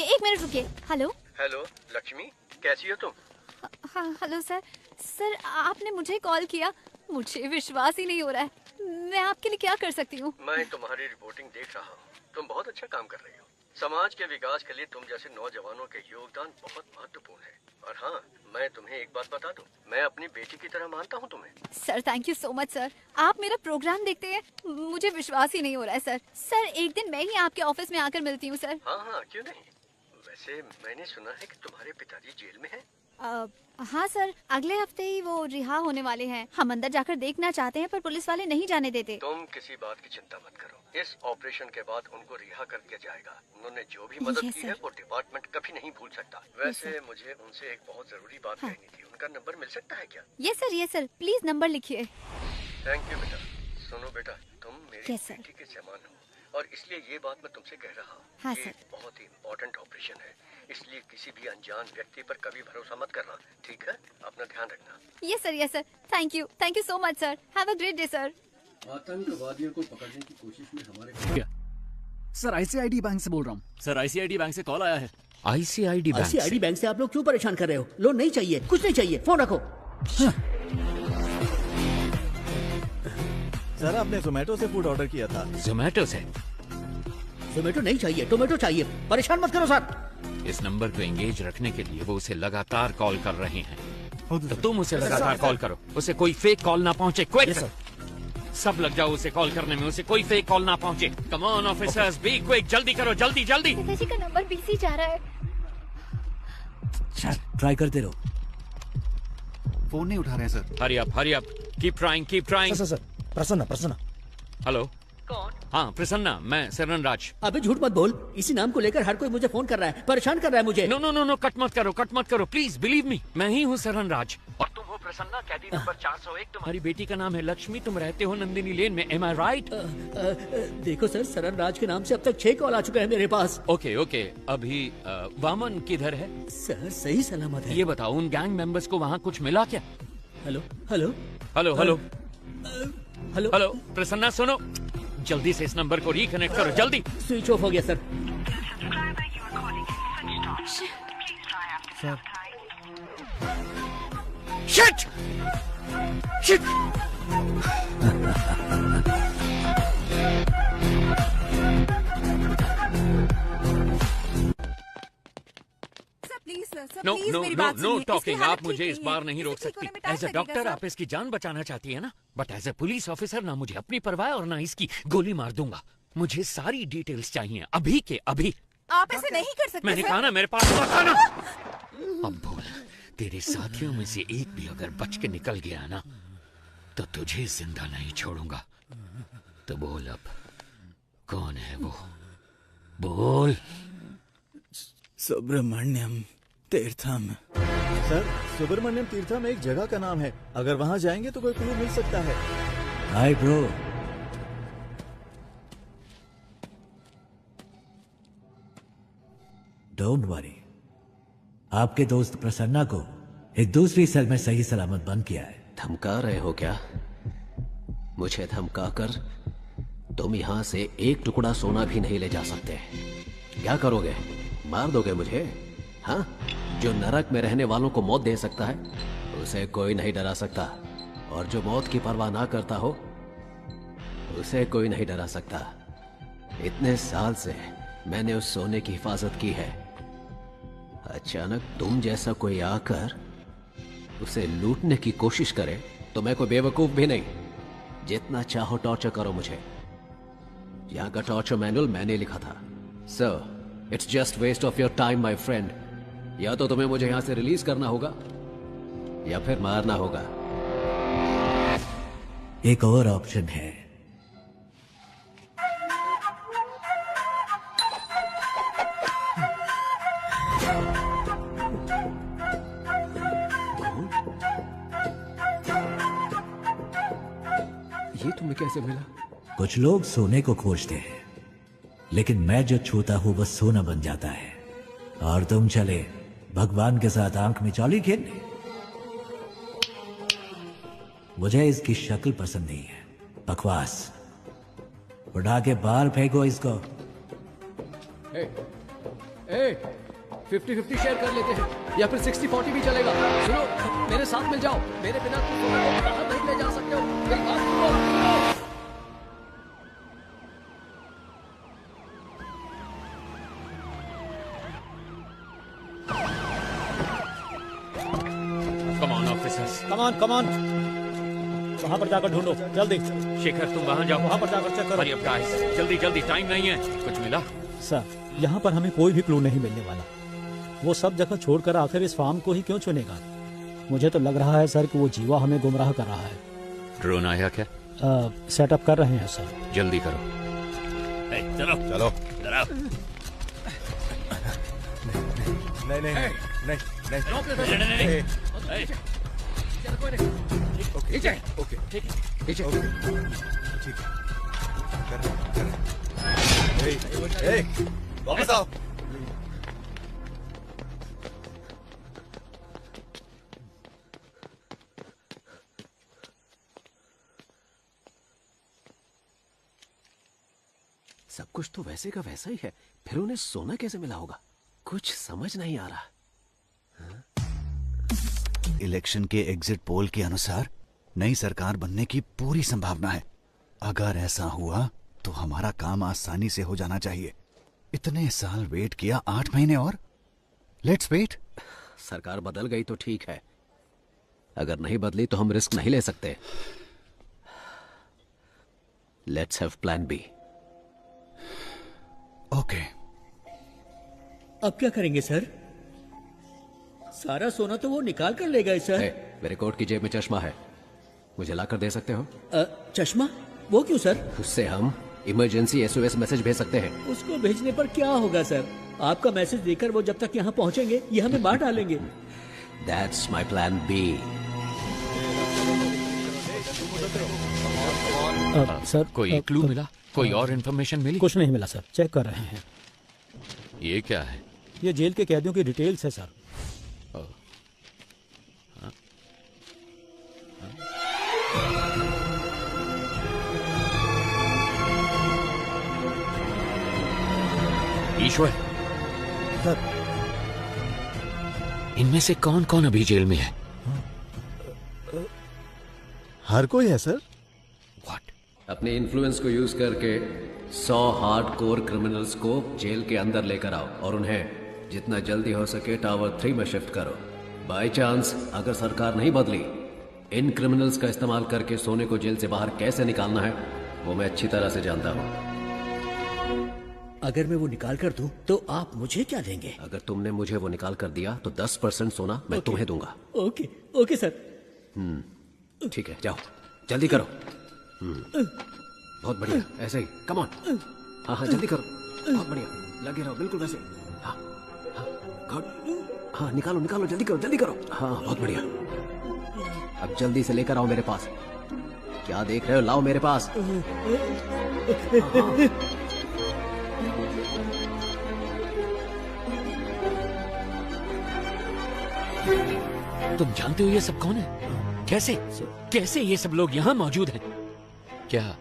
रुकिए। हेलो हेलो लक्ष्मी, कैसी हो तुम? हाँ हेलो सर। सर आपने मुझे कॉल किया, मुझे विश्वास ही नहीं हो रहा है। मैं आपके लिए क्या कर सकती हूँ? मैं तुम्हारी रिपोर्टिंग देख रहा हूँ, तुम बहुत अच्छा काम कर रही हो। समाज के विकास के लिए तुम जैसे नौजवानों के योगदान बहुत महत्वपूर्ण है। और हाँ, मैं तुम्हें एक बात बता दूं, मैं अपनी बेटी की तरह मानता हूँ तुम्हें। Sir thank you so much sir. आप मेरा प्रोग्राम देखते हैं, मुझे विश्वास ही नहीं हो रहा है सर। सर एक दिन मैं ही आपके ऑफिस में आकर मिलती हूँ सर। हाँ क्यों नहीं। वैसे मैंने सुना है कि तुम्हारे पिताजी जेल में हैं। हाँ सर, अगले हफ्ते ही वो रिहा होने वाले हैं। हम अंदर जाकर देखना चाहते हैं पर पुलिस वाले नहीं जाने देते। तुम किसी बात की चिंता मत करो, इस ऑपरेशन के बाद उनको रिहा कर दिया जाएगा। उन्होंने जो भी मदद की है वो डिपार्टमेंट कभी नहीं भूल सकता। वैसे मुझे उनसे एक बहुत जरूरी बात कहनी थी। उनका नंबर मिल सकता है क्या? यस सर, प्लीज नंबर लिखिए। थैंक यू बेटा। सुनो बेटा, तुम मेरी Yes, sir. बेटी के समान हो और इसलिए ये बात मैं तुमसे कह रहा हूँ। हाँ, ये सर। बहुत ही इम्पोर्टेंट ऑपरेशन है, इसलिए किसी भी अनजान व्यक्ति पर कभी भरोसा मत करना, ठीक है? अपना ध्यान रखना। Yes sir, thank you so much sir. Have a great day sir. आतंकवादियों को पकड़ने की कोशिश में हमारे सर आईसीआईडी बैंक से बोल रहा हूँ। सर आईसीआईडी बैंक से कॉल आया है। आईसीआईडी बैंक आईसीआईडी बैंक से आप लोग क्यों परेशान कर रहे हो? लोन नहीं चाहिए, कुछ नहीं चाहिए, फोन रखो। सर आपने जोमेटो से फूड ऑर्डर किया था। जोमेटो से? जोमेटो नहीं चाहिए, टोमेटो चाहिए। परेशान मत करो सर। इस नंबर को एंगेज रखने के लिए वो उसे लगातार कॉल कर रहे हैं, तो तुम उसे लगातार कॉल करो, उसे कोई फेक कॉल ना पहुंचे। क्विक, सब लग जाओ उसे कॉल करने में, उसे कोई फेक कॉल ना पहुंचे। Come on officers, be quick, जल्दी करो, जल्दी जल्दी। पिताजी का नंबर बिजी जा रहा है। ट्राई करते रहो। फोन नहीं उठा रहे हैं sir. Hurry up, keep trying, keep trying. Sir Prasanna. Hello, कौन? हाँ प्रसन्ना, मैं सरन राज। अबे झूठ मत बोल, इसी नाम को लेकर हर कोई मुझे फोन कर रहा है, परेशान कर रहा है मुझे। नो, कट मत करो प्लीज, बिलीव मी, मैं ही हूँ सरन राज। और तुम हो प्रसन्ना, कैदी नंबर 401। तुम्हारी बेटी का नाम है लक्ष्मी, तुम रहते हो नंदिनी लेन में, एम आई राइट? देखो सर, सरन राज के नाम से अब तक 6 कॉल आ चुके हैं मेरे पास। ओके, अभी वामन किधर है? सर सही सलामत है। ये बताओ, उन गैंग मेंबर्स को वहाँ कुछ मिला क्या? हेलो, प्रसन्ना सुनो, जल्दी से इस नंबर को रिकनेक्ट करो, जल्दी। स्विच ऑफ हो गया सर। शिट! Know talking. आप मुझे इस बार नहीं रोक सकती। एज अ डॉक्टर आप इसकी जान बचाना चाहती है ना, but as a police officer ना मुझे अपनी परवाह और ना इसकी गोली मार दूंगा। मुझे सारी डिटेल्स चाहिए, अभी के अभी। आप ऐसे नहीं कर सकते। मैंने कहा ना, मेरे पास था ना। अब बोल, तेरे साथियों में से एक भी अगर बच के निकल गया ना, तो तुझे जिंदा नहीं छोड़ूंगा। तो बोल अब, कौन है वो? बोल। सुब्रमण्यम तीर्थम। सर सुब्रमण्यम तीर्थम एक जगह का नाम है, अगर वहाँ जाएंगे तो कोई क्लू मिल सकता है। Hi bro. डोंट वरी, आपके दोस्त प्रसन्ना को एक दूसरी सेल में सही सलामत बंद किया है। धमका रहे हो क्या? मुझे धमकाकर तुम यहाँ से एक टुकड़ा सोना भी नहीं ले जा सकते। क्या करोगे? मार दोगे मुझे? हाँ? जो नरक में रहने वालों को मौत दे सकता है, उसे कोई नहीं डरा सकता, और जो मौत की परवाह ना करता हो, उसे कोई नहीं डरा सकता। इतने साल से मैंने उस सोने की हिफाजत की है। अचानक तुम जैसा कोई आकर उसे लूटने की कोशिश करे तो मैं कोई बेवकूफ भी नहीं। जितना चाहो टॉर्चर करो मुझे। यहाँ का टॉर्चर मैनुअल मैंने लिखा था। So it's just waste of your time my friend. या तो तुम्हें मुझे यहां से रिलीज करना होगा या फिर मारना होगा। एक और ऑप्शन है। ये तुम्हें कैसे मिला? कुछ लोग सोने को खोजते हैं, लेकिन मैं जो छूता हूं वह सोना बन जाता है। और तुम चले भगवान के साथ आंख में चौली खेलने। मुझे इसकी शक्ल पसंद नहीं है, बकवास। उठा के बाहर फेंको इसको। 50-50 शेयर कर लेते हैं, या फिर 60-40 भी चलेगा। सुनो, मेरे साथ मिल जाओ। मेरे बिना तुम सोना को बाहर नहीं ले जा सकते हो। मेरी बात सुनो। कम ऑन वहां पर जाकर ढूंढो जल्दी। शेखर तुम वहां जाओ, वहां पर जाकर चेक करो। हरी अप गाइस, जल्दी टाइम नहीं है। कुछ मिला? सर यहाँ पर हमें कोई भी क्लू नहीं मिलने वाला। वो सब जगह छोड़कर आखिर इस फार्म को ही क्यों चुनेगा? मुझे तो लग रहा है सर कि वो जीवा हमें गुमराह कर रहा है। ड्रोन आया क्या? सेटअप कर रहे हैं सर। जल्दी करो। चलो चलो। जरा नहीं नहीं नहीं नहीं ओके वापस आओ। सब कुछ तो वैसे का वैसा ही है, फिर उन्हें सोना कैसे मिला होगा? कुछ समझ नहीं आ रहा। इलेक्शन के एग्जिट पोल के अनुसार नई सरकार बनने की पूरी संभावना है। अगर ऐसा हुआ तो हमारा काम आसानी से हो जाना चाहिए। इतने साल वेट किया, 8 महीने और। Let's wait. सरकार बदल गई तो ठीक है, अगर नहीं बदली तो हम रिस्क नहीं ले सकते। Let's have plan B. Okay. अब क्या करेंगे सर? सारा सोना तो वो निकाल कर ले गए सर। मेरे कोट की जेब में चश्मा है, मुझे लाकर दे सकते हो? चश्मा? वो क्यों सर? उससे हम इमरजेंसी SOS मैसेज भेज सकते हैं। उसको भेजने पर क्या होगा सर? आपका मैसेज देकर वो जब तक यहाँ पहुँचेंगे ये हमें मार डालेंगे। That's my plan B. Sir कोई क्लू मिला? कोई और इन्फॉर्मेशन मिली? कुछ नहीं मिला सर, चेक कर रहे हैं। ये क्या है? ये जेल के कैदियों की डिटेल्स है सर। ईश्वर, सर इनमें से कौन कौन अभी जेल में है? हर कोई है सर। अपने इन्फ्लुएंस को यूज करके 100 हार्डकोर क्रिमिनल्स को जेल के अंदर लेकर आओ और उन्हें जितना जल्दी हो सके टावर 3 में शिफ्ट करो। बाय चांस अगर सरकार नहीं बदली, इन क्रिमिनल्स का इस्तेमाल करके सोने को जेल से बाहर कैसे निकालना है वो मैं अच्छी तरह से जानता हूँ। अगर मैं वो निकाल कर दूं तो आप मुझे क्या देंगे? अगर तुमने मुझे वो निकाल कर दिया तो 10% सोना मैं तुम्हें दूंगा। Okay okay sir. ठीक है, जाओ जल्दी करो। बहुत बढ़िया, ऐसे ही, कम ऑन। हाँ हाँ जल्दी करो, बहुत बढ़िया, लगे रहो बिल्कुल वैसे। हाँ हाँ गुड। हाँ निकालो निकालो, जल्दी करो जल्दी करो। हाँ बहुत बढ़िया, अब जल्दी से लेकर आओ मेरे पास। क्या देख रहे हो, लाओ मेरे पास। तुम जानते हो ये सब कौन है? कैसे कैसे ये सब लोग यहाँ मौजूद हैं? क्या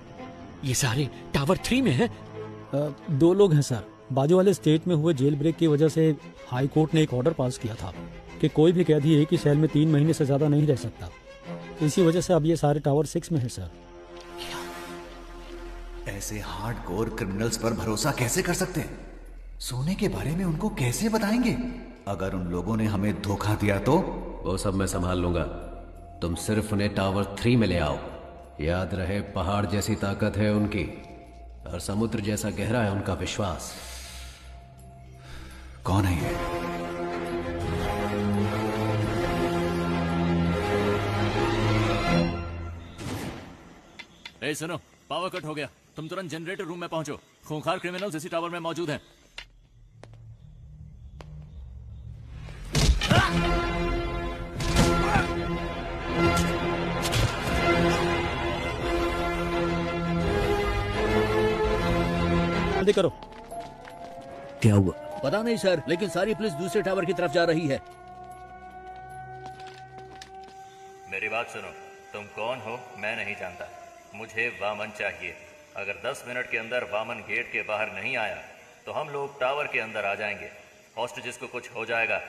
ये सारे टावर 3 में हैं? 2 लोग हैं सर। बाजू वाले स्टेट में हुए जेल ब्रेक की वजह से हाई कोर्ट ने एक ऑर्डर पास किया था कि कोई भी कैदी एक ही सेल में 3 महीने से ज्यादा नहीं रह सकता। इसी वजह से अब ये सारे टावर 6 में है सर। ऐसे हार्डकोर क्रिमिनल्स पर भरोसा कैसे कर सकते हैं? सोने के बारे में उनको कैसे बताएंगे? अगर उन लोगों ने हमें धोखा दिया तो? वो सब मैं संभाल लूंगा, तुम सिर्फ उन्हें टावर 3 में ले आओ। याद रहे, पहाड़ जैसी ताकत है उनकी और समुद्र जैसा गहरा है उनका विश्वास। कौन है ये? ए सुनो, पावर कट हो गया, तुम तुरंत जनरेटर रूम में पहुंचो। खूंखार क्रिमिनल्स इसी टावर में मौजूद हैं। जल्दी करो। क्या हुआ? पता नहीं सर, लेकिन सारी पुलिस दूसरे टावर की तरफ जा रही है। मेरी बात सुनो, तुम कौन हो मैं नहीं जानता, मुझे वामन चाहिए। अगर 10 मिनट के अंदर वामन गेट के बाहर नहीं आया तो हम लोग टावर के अंदर आ जाएंगे। हॉस्टेजेस को कुछ हो जाएगा,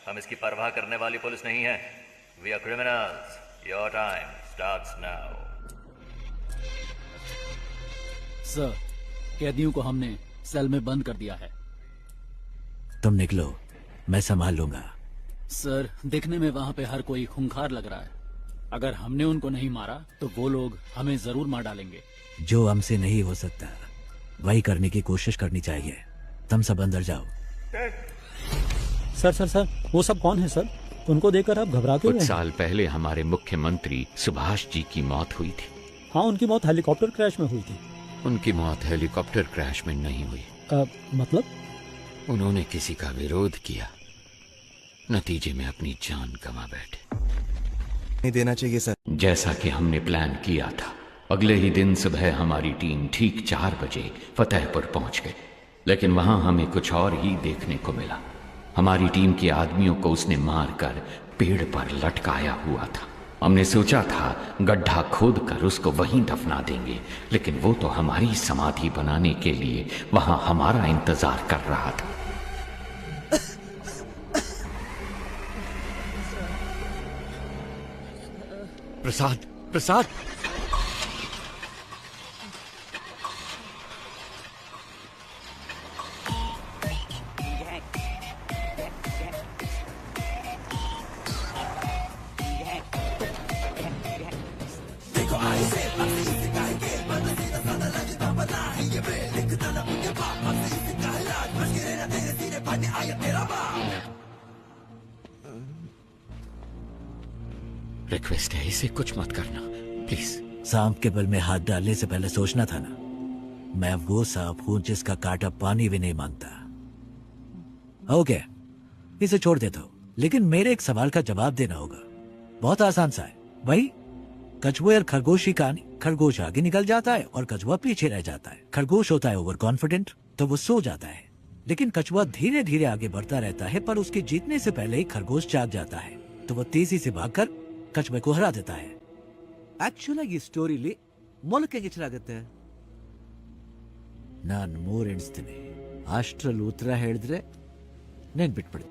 हम इसकी परवाह करने वाली पुलिस नहीं है। We are criminals, your time starts now. Sir, कैदियों को हमने सेल में बंद कर दिया है। तुम निकलो, मैं संभाल लूंगा। सर, दिखने में वहाँ पे हर कोई खूंखार लग रहा है। अगर हमने उनको नहीं मारा तो वो लोग हमें जरूर मार डालेंगे। जो हमसे नहीं हो सकता वही करने की कोशिश करनी चाहिए। तुम सब अंदर जाओ। सर सर सर, वो सब कौन है सर? उनको देखकर आप घबरा क्यों रहे कुछ हैं? साल पहले हमारे मुख्यमंत्री सुभाष जी की मौत हुई थी। हाँ, उनकी मौत हेलीकॉप्टर क्रैश में हुई थी। उनकी मौत हेलीकॉप्टर क्रैश में नहीं हुई। मतलब? उन्होंने किसी का विरोध किया, नतीजे में अपनी जान गंवा बैठे। नहीं देना चाहिए सर। जैसा कि हमने प्लान किया था, अगले ही दिन सुबह हमारी टीम ठीक 4 बजे फतेहपुर पहुंच गई, लेकिन वहां हमें कुछ और ही देखने को मिला। हमारी टीम के आदमियों को उसने मारकर पेड़ पर लटकाया हुआ था। हमने सोचा था गड्ढा खोदकर उसको वहीं दफना देंगे, लेकिन वो तो हमारी समाधि बनाने के लिए वहां हमारा इंतजार कर रहा था। प्रसाद, प्रसाद! रिक्वेस्ट है, इसे कुछ मत करना प्लीज। सांप के बल में हाथ डालने से पहले सोचना था ना। मैं वो सांप हूं जिसका कांटा पानी भी नहीं मांगता। ओके, इसे छोड़ देता हूं, लेकिन मेरे एक सवाल का जवाब देना होगा। बहुत आसान सा है। वही कछुए और खरगोश की कहानी। खरगोश आगे निकल जाता है और कछुआ पीछे रह जाता है। खरगोश होता है ओवर कॉन्फिडेंट, तो वो सो जाता है, लेकिन कछुआ धीरे धीरे आगे बढ़ता रहता है, पर उसके जीतने से पहले ही खरगोश जाग जाता है, तो वो तेजी से भागकर कछुए को हरा देता है। ಆಕ್ಚುಲ್ ಆಗಿ ಈ ಸ್ಟೋರಿಲಿ ಮೊಲಕ್ಕೆ ಗಿಚ್ಚರಾಗುತ್ತೆ. ನಾನು 3 ಎಣಿಸ್ತೀನಿ, ಅಷ್ಟರಲ್ಲಿ ಉತ್ತರ ಹೇಳಿದ್ರೆ ನೆನ್ಪಿಟ್ಬಿಡಿ।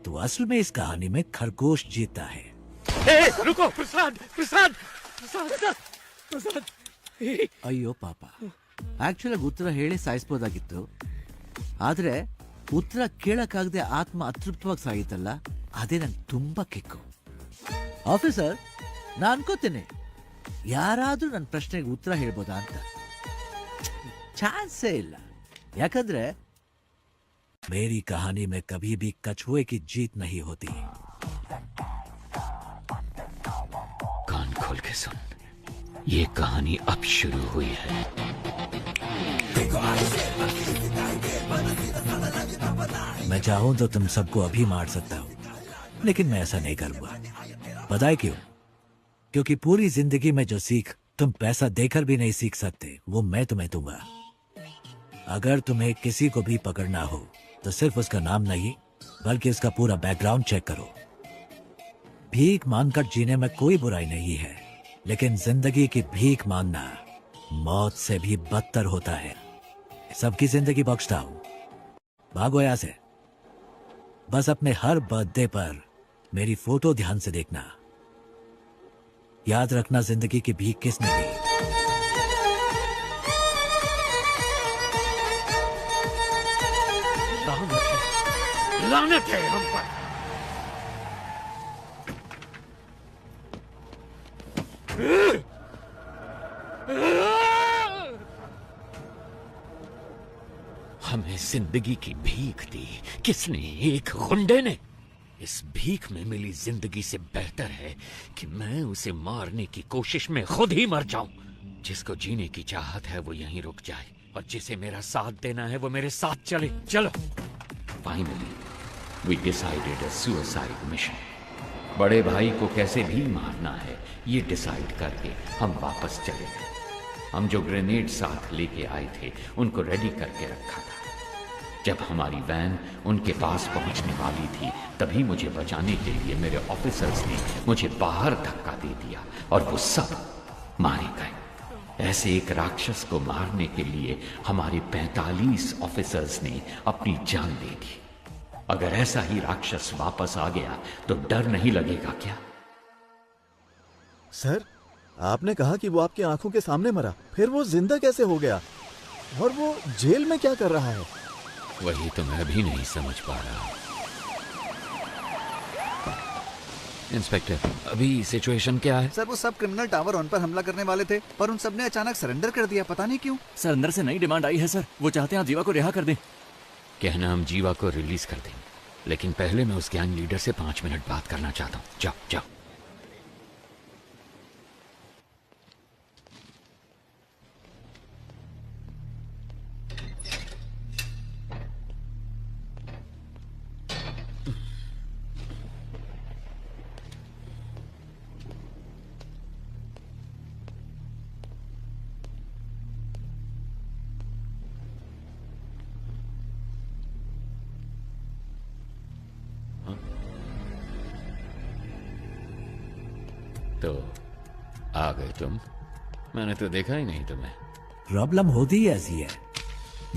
तो असल में इस कहानी में खरगोश जीता है। रुको प्रसाद, प्रसाद, प्रसाद, प्रसाद। ಅಯ್ಯೋ ಪಾಪ, ಆಕ್ಚುಲ್ ಆಗಿ ಉತ್ತರ ಹೇಳಿ ಸಾಯಿಸ್ಬೋದಾಗಿತ್ತು, ಆದ್ರೆ ಉತ್ತರ ಕೇಳಕ್ಕಾಗದೆ ಆತ್ಮ ಅತೃಪ್ತವಾಗಿ ಸಾಯಿತಲ್ಲ, ಅದೇ ನಂಗೆ ತುಂಬಾ ಕಿಕ್ಕು. ಆಫೀಸರ್, ನಾನು ಅನ್ಕೋತೇನೆ ಯಾರಾದ್ರೂ ನನ್ನ ಪ್ರಶ್ನೆಗೆ ಉತ್ತರ ಹೇಳ್ಬೋದಾ ಅಂತ. ಚಾನ್ಸೇ ಇಲ್ಲ, ಯಾಕಂದ್ರೆ मेरी कहानी में कभी भी कछुए की जीत नहीं होती। कान खोल के सुन, ये कहानी अब शुरू हुई है। मैं चाहूं तो तुम सबको अभी मार सकता हूं, लेकिन मैं ऐसा नहीं करूंगा। पता है क्यों? क्योंकि पूरी जिंदगी में जो सीख तुम पैसा देकर भी नहीं सीख सकते, वो मैं तुम्हें दूंगा। अगर तुम्हें किसी को भी पकड़ना हो तो सिर्फ उसका नाम नहीं, बल्कि उसका पूरा बैकग्राउंड चेक करो। भीख मांगकर जीने में कोई बुराई नहीं है, लेकिन जिंदगी की भीख मांगना मौत से भी बदतर होता है। सबकी जिंदगी बख्शता हूं, भागो यहां से। बस अपने हर बर्थडे पर मेरी फोटो ध्यान से देखना। याद रखना जिंदगी की भीख किसने दी। लानत है हम पर। हमें जिंदगी की भीख दी किसने? एक गुंडे ने। इस भीख में मिली जिंदगी से बेहतर है कि मैं उसे मारने की कोशिश में खुद ही मर जाऊं। जिसको जीने की चाहत है वो यहीं रुक जाए, और जिसे मेरा साथ देना है वो मेरे साथ चले। चलो। Finally we decided a suicide mission. बड़े भाई को कैसे भी मारना है ये डिसाइड करके हम वापस चले गए। हम जो ग्रेनेड साथ लेके आए थे उनको रेडी करके रखा था। जब हमारी वैन उनके पास पहुंचने वाली थी, तभी मुझे बचाने के लिए मेरे ऑफिसर्स ने मुझे बाहर धक्का दे दिया और वो सब मारे गए। ऐसे एक राक्षस को मारने के लिए हमारे 45 ऑफिसर्स ने अपनी जान दे दी। अगर ऐसा ही राक्षस वापस आ गया तो डर नहीं लगेगा क्या? सर, आपने कहा कि वो आपकी आंखों के सामने मरा, फिर वो जिंदा कैसे हो गया? और वो जेल में क्या कर रहा है? वही तो मैं भी नहीं समझ पा रहा। इंस्पेक्टर, अभी सिचुएशन क्या है? सर, वो सब क्रिमिनल टावर ऑन पर हमला करने वाले थे, पर उन सब ने अचानक सरेंडर कर दिया, पता नहीं क्यों। सर, अंदर से नई डिमांड आई है सर, वो चाहते हैं आप जीवा को रिहा कर दें। कहना हम जीवा को रिलीज कर दें, लेकिन पहले मैं उस गैंग लीडर से 5 मिनट बात करना चाहता हूँ। जाओ जाओ। तो आ गए तुम। मैंने तो देखा ही नहीं तुम्हें। प्रॉब्लम होती ही ऐसी है,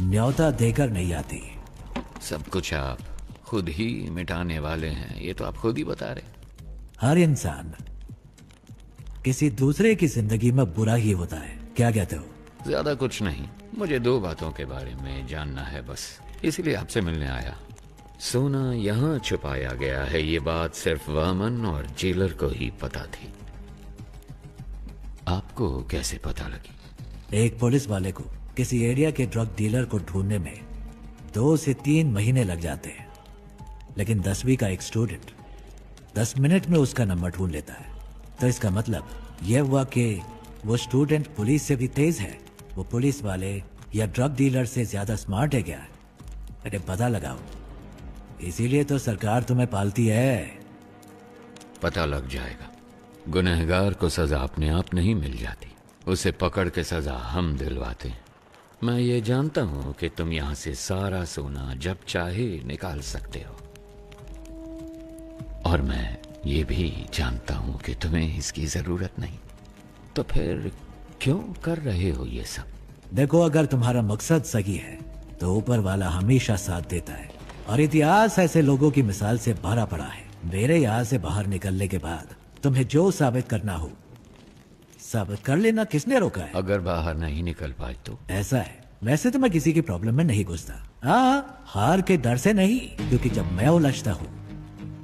न्योता देकर नहीं आती। सब कुछ आप खुद ही मिटाने वाले हैं, ये तो आप खुद ही बता रहे। हर इंसान किसी दूसरे की जिंदगी में बुरा ही होता है, क्या कहते हो? ज्यादा कुछ नहीं, मुझे 2 बातों के बारे में जानना है बस, इसलिए आपसे मिलने आया। सोना यहाँ छुपाया गया है, ये बात सिर्फ वामन और जेलर को ही पता थी। आपको कैसे पता लगी? एक पुलिस वाले को किसी एरिया के ड्रग डीलर को ढूंढने में 2 से 3 महीने लग जाते हैं, लेकिन 10वीं का एक स्टूडेंट 10 मिनट में उसका नंबर ढूंढ लेता है। तो इसका मतलब यह हुआ कि वो स्टूडेंट पुलिस से भी तेज है, वो पुलिस वाले या ड्रग डीलर से ज्यादा स्मार्ट है क्या? अरे पता लगाओ, इसीलिए तो सरकार तुम्हें पालती है। पता लग जाएगा। गुनहगार को सजा अपने आप नहीं मिल जाती, उसे पकड़ के सजा हम दिलवाते हैं। मैं ये जानता हूं कि तुम यहां से सारा सोना जब चाहे निकाल सकते हो, और मैं ये भी जानता हूं कि तुम्हें इसकी जरूरत नहीं। तो फिर क्यों कर रहे हो ये सब? देखो, अगर तुम्हारा मकसद सही है तो ऊपर वाला हमेशा साथ देता है, और इतिहास ऐसे लोगों की मिसाल से भरा पड़ा है। मेरे यहाँ से बाहर निकलने के बाद तुम्हें जो साबित करना हो साबित कर लेना, किसने रोका है? अगर बाहर नहीं निकल पाए तो? ऐसा है, वैसे तो मैं किसी की प्रॉब्लम में नहीं घुसता। हाँ, हार के डर से नहीं, क्योंकि जब मैं उलझता हूँ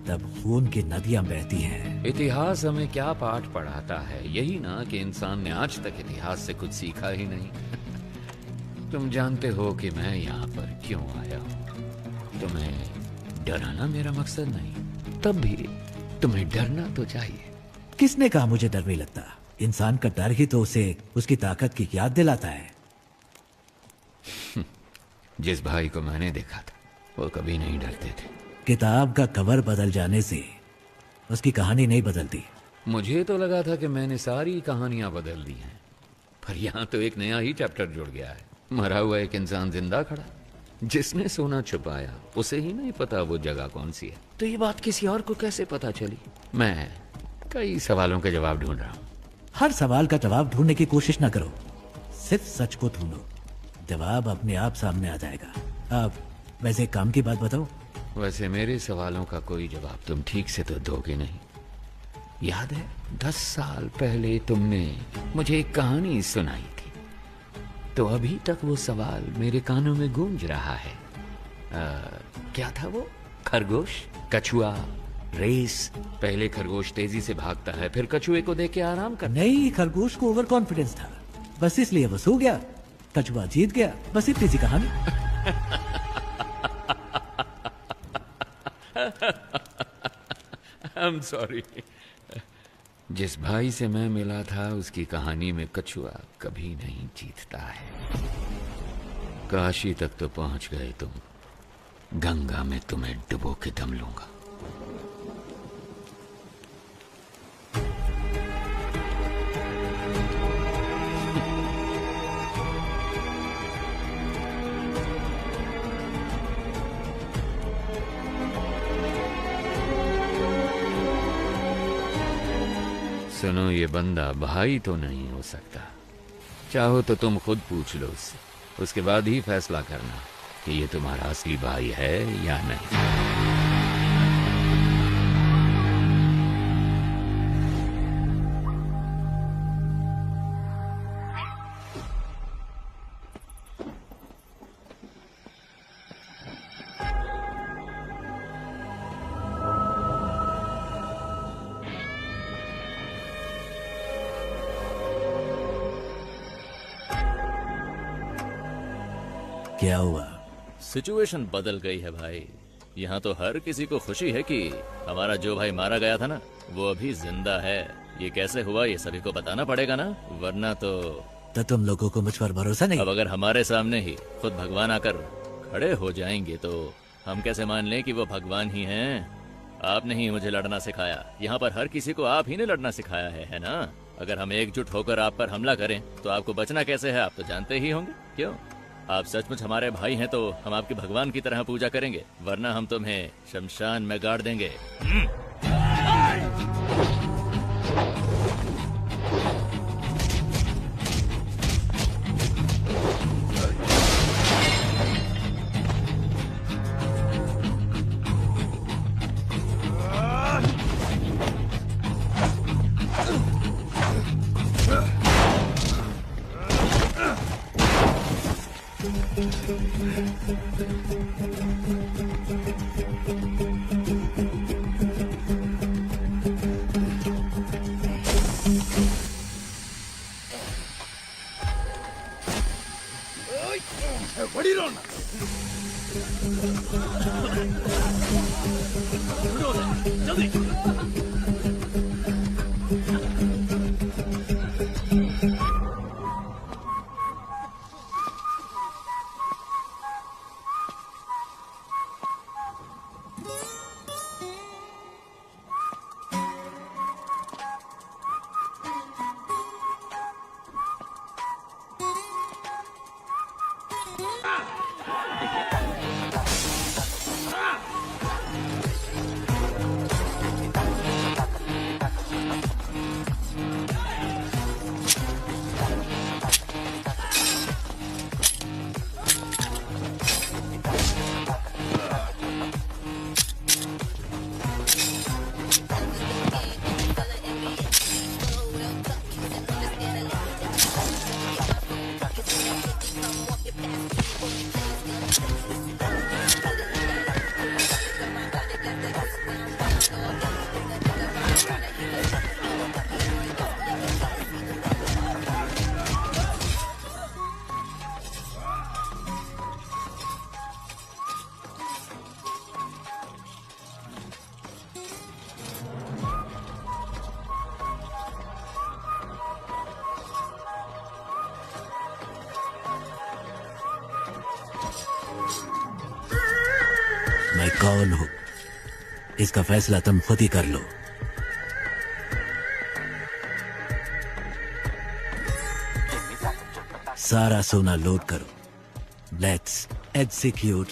तब खून की नदियां बहती हैं। इतिहास हमें क्या पाठ पढ़ाता है? यही ना कि इंसान ने आज तक इतिहास से कुछ सीखा ही नहीं। तुम जानते हो कि मैं यहाँ पर क्यों आया हूँ। तुम्हें डराना मेरा मकसद नहीं, तब भी तुम्हें डरना तो चाहिए। किसने कहा मुझे डर नहीं लगता? इंसान का डर ही तो उसे उसकी ताकत की याद दिलाता है। जिस भाई को मैंने देखा था वो कभी नहीं डरते थे। किताब का कवर बदल जाने से उसकी कहानी नहीं बदलती। मुझे तो लगा था कि मैंने सारी कहानियां बदल दी हैं, पर यहाँ तो एक नया ही चैप्टर जुड़ गया है। मरा हुआ एक इंसान जिंदा खड़ा, जिसने सोना छुपाया उसे ही नहीं पता वो जगह कौन सी है। तो ये बात किसी और को कैसे पता चली? मैं कई सवालों के जवाब ढूंढ रहा हूँ। हर सवाल का जवाब ढूंढने की कोशिश ना करो, सिर्फ सच को ढूंढो, जवाब अपने आप सामने आ जाएगा। अब वैसे एक काम की बात बताओ। वैसे मेरे सवालों का कोई जवाब तुम ठीक से तो दोगे नहीं। याद है 10 साल पहले तुमने मुझे एक कहानी सुनाई थी, तो अभी तक वो सवाल मेरे कानों में गूंज रहा है। क्या था वो? खरगोश, कछुआ, रेस। पहले खरगोश तेजी से भागता है, फिर कछुए को देख के आराम करता। नहीं, खरगोश को ओवर कॉन्फिडेंस था, बस इसलिए वो सो गया। कछुआ जीत गया, बस इतनी सी कहानी। I'm sorry। जिस भाई से मैं मिला था उसकी कहानी में कछुआ कभी नहीं जीतता है। काशी तक तो पहुंच गए तुम, गंगा में तुम्हें डुबो के दम लूंगा। सुनो, ये बंदा भाई तो नहीं हो सकता। चाहो तो तुम खुद पूछ लो उससे, उसके बाद ही फैसला करना कि ये तुम्हारा असली भाई है या नहीं। क्या हुआ? सिचुएशन बदल गई है भाई। यहाँ तो हर किसी को खुशी है कि हमारा जो भाई मारा गया था ना, वो अभी जिंदा है। ये कैसे हुआ ये सभी को बताना पड़ेगा ना, वरना तो तुम लोगों को मुझ पर भरोसा नहीं? अब अगर हमारे सामने ही खुद भगवान आकर खड़े हो जाएंगे तो हम कैसे मान लें कि वो भगवान ही हैं? आपने ही मुझे लड़ना सिखाया, यहाँ पर हर किसी को आप ही ने लड़ना सिखाया है ना? अगर हम एकजुट होकर आप पर हमला करें तो आपको बचना कैसे है, आप तो जानते ही होंगे। क्यों? आप सचमुच हमारे भाई हैं तो हम आपके भगवान की तरह पूजा करेंगे, वरना हम तुम्हें शमशान में गाड़ देंगे। मैं कौन हूं इसका फैसला तुम खुद ही कर लो। सारा सोना लोड करो। Let's execute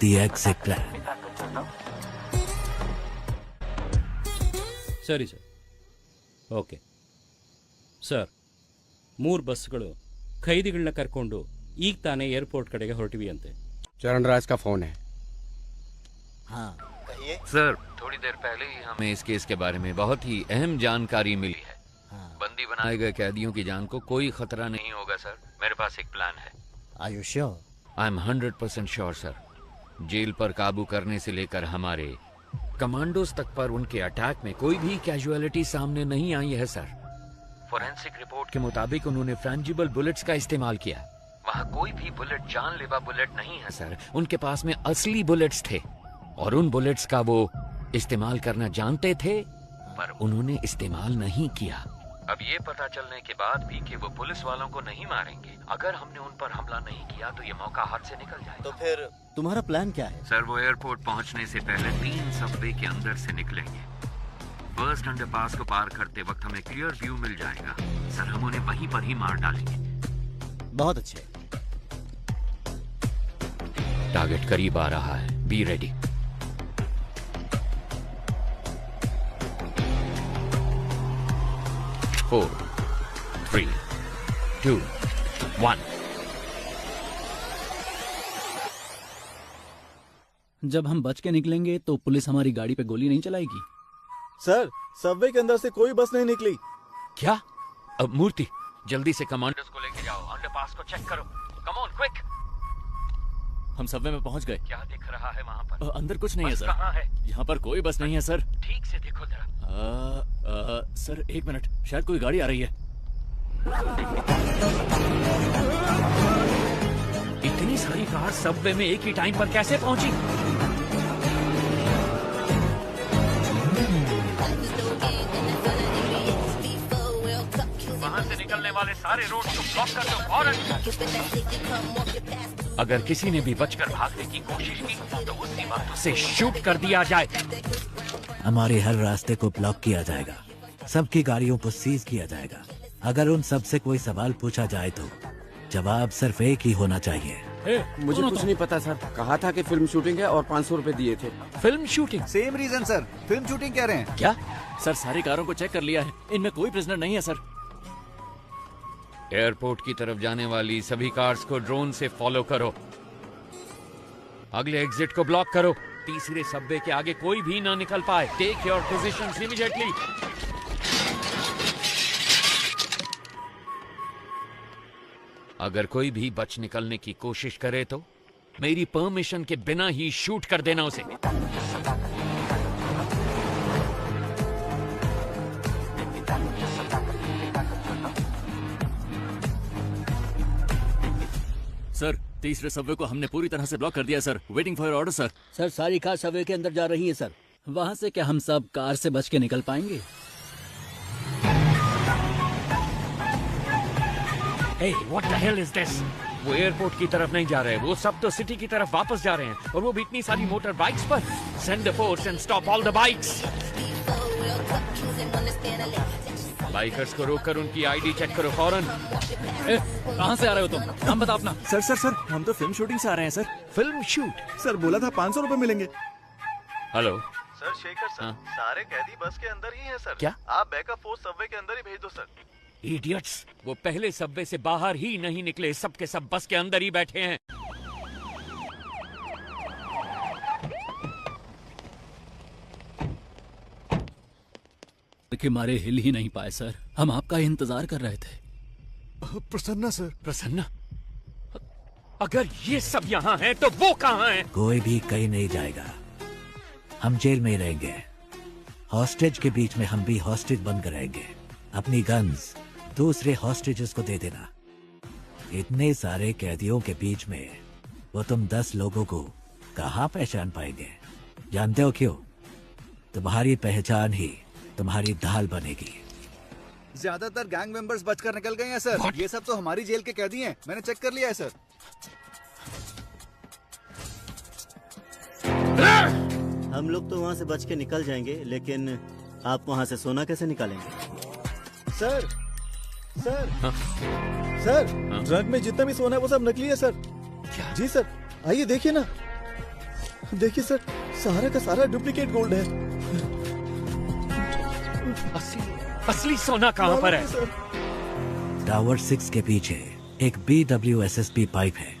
the exit plan. ಸರಿ ಸರ್ ಓಕೆ ಸರ್ 3 ಬಸ್ಗಳು ಖೈದಿಗಳನ್ನ ಕರ್ಕೊಂಡು ಈಗ ತಾನೇ ಏರ್ಪೋರ್ಟ್ ಕಡೆಗೆ ಹೊರಟಿವಿ ಅಂತೆ। चरणराज का फोन है। हाँ सर थोड़ी देर पहले ही हमें इस केस के बारे में बहुत ही अहम जानकारी मिली है। बंदी बनाए गए कैदियों की जान को कोई खतरा नहीं होगा सर। मेरे पास एक प्लान है। Are you sure? I am 100% sure sir. जेल पर काबू करने से लेकर हमारे कमांडोज तक पर उनके अटैक में कोई भी कैजुअलिटी सामने नहीं आई है सर। फोरेंसिक रिपोर्ट के मुताबिक उन्होंने फ्रेंजिबल बुलेट्स का इस्तेमाल किया। वहाँ कोई भी बुलेट जानलेवा बुलेट नहीं है सर। उनके पास में असली बुलेट्स थे और उन बुलेट्स का वो इस्तेमाल करना जानते थे पर उन्होंने इस्तेमाल नहीं किया। अब ये पता चलने के बाद भी कि वो पुलिस वालों को नहीं मारेंगे। अगर हमने उन पर हमला नहीं किया तो ये मौका हाथ से निकल जाएगा। तो फिर तुम्हारा प्लान क्या है? सर वो एयरपोर्ट पहुंचने से पहले 3 सबवे के अंदर से निकलेंगे। फर्स्ट अंडरपास को पार करते वक्त हमें क्लियर व्यू मिल जाएगा सर। हम उन्हें वहीं पर ही मार डालेंगे। बहुत अच्छे। टारगेट करीब आ रहा है। Be ready. फोर 3 2 1। जब हम बच के निकलेंगे तो पुलिस हमारी गाड़ी पे गोली नहीं चलाएगी। सर सबवे के अंदर से कोई बस नहीं निकली। क्या? अब मूर्ति जल्दी से कमांडर्स को लेके जाओ। अंडरपास को चेक करो। Come on quick. हम सबवे में पहुंच गए। क्या दिख रहा है वहाँ पर? अंदर कुछ नहीं है बस सर। कहाँ है? यहाँ पर कोई बस नहीं है सर। ठीक से देखो जरा। सर 1 मिनट, शायद कोई गाड़ी आ रही है। इतनी सारी कार सबवे में एक ही टाइम पर कैसे पहुंची? वहां से निकलने वाले सारे रोड को ब्लॉक कर दो फौरन। अगर किसी ने भी बचकर भागने की कोशिश की तो उसी वक्त उसे शूट कर दिया जाए। हमारे हर रास्ते को ब्लॉक किया जाएगा। सबकी गाड़ियों को सीज किया जाएगा। अगर उन सब से कोई सवाल पूछा जाए तो जवाब सिर्फ एक ही होना चाहिए। मुझे कुछ नहीं पता सर। कहा था कि फिल्म शूटिंग है और 500 रुपए दिए थे। Film shooting? Same reason sir. Film shooting कह रहे हैं। क्या? सर सारी कारों को चेक कर लिया है। इनमें कोई प्रिजनर नहीं है सर। एयरपोर्ट की तरफ जाने वाली सभी कार्स को ड्रोन से फॉलो करो। अगले एग्जिट को ब्लॉक करो। तीसरे सबवे के आगे कोई भी ना निकल पाए। Take your positions immediately. अगर कोई भी बच निकलने की कोशिश करे तो मेरी परमिशन के बिना ही शूट कर देना उसे। सर तीसरे सबवे को हमने पूरी तरह से ब्लॉक कर दिया sir. Waiting for order sir. Sir सारी कार सबवे के अंदर जा रही है सर। वहां से क्या हम सब कार से बच के निकल पाएंगे? Hey, what the hell is this? वो एयरपोर्ट की तरफ नहीं जा रहे, वो सब तो सिटी की तरफ वापस जा रहे हैं और वो भी इतनी सारी मोटर बाइक्स पर। Send the force and stop all the bikes. Bikers को रोककर उनकी आईडी चेक करो फौरन। कहाँ से आ रहे हो तुम? नाम बता अपना। सर हम तो फिल्म शूटिंग से आ रहे हैं सर। Film shoot? सर बोला था 500 रुपए मिलेंगे। हेलो सर शेखर सर, सारे कैदी बस के अंदर ही हैं सर। क्या? आप बैकअप फोर्स सबवे के अंदर ही भेज दो सर। इडियट्स, वो पहले सबवे से बाहर ही नहीं निकले, सब के सब बस के अंदर ही बैठे हैं। के मारे हिल ही नहीं पाए सर। हम आपका इंतजार कर रहे थे। प्रसन्ना सर। प्रसन्ना? अगर ये सब यहाँ हैं तो वो कहाँ हैं? कोई भी कहीं नहीं जाएगा, हम जेल में ही रहेंगे। हॉस्टेज के बीच में हम भी हॉस्टेज बनकर रहेंगे। अपनी गन्स दूसरे हॉस्टेजेस को दे देना। इतने सारे कैदियों के बीच में वो तुम 10 लोगों को कहाँ पहचान पाएंगे? जानते हो क्यों? तुम्हारी पहचान ही तुम्हारी ढाल बनेगी। ज्यादातर गैंग मेंबर्स बचकर निकल गए हैं सर। ये सब तो हमारी जेल के कैदी हैं, मैंने चेक कर लिया है सर। हम लोग तो वहाँ से बच के निकल जाएंगे, लेकिन आप वहाँ से सोना कैसे निकालेंगे? सर सर ट्रक में जितना भी सोना है वो सब नकली है सर। जी सर, आइए देखिए ना। देखिए सर, सारा का सारा डुप्लीकेट गोल्ड है। असली सोना कहाँ पर है? टावर 6 के पीछे एक BWSSP पाइप है।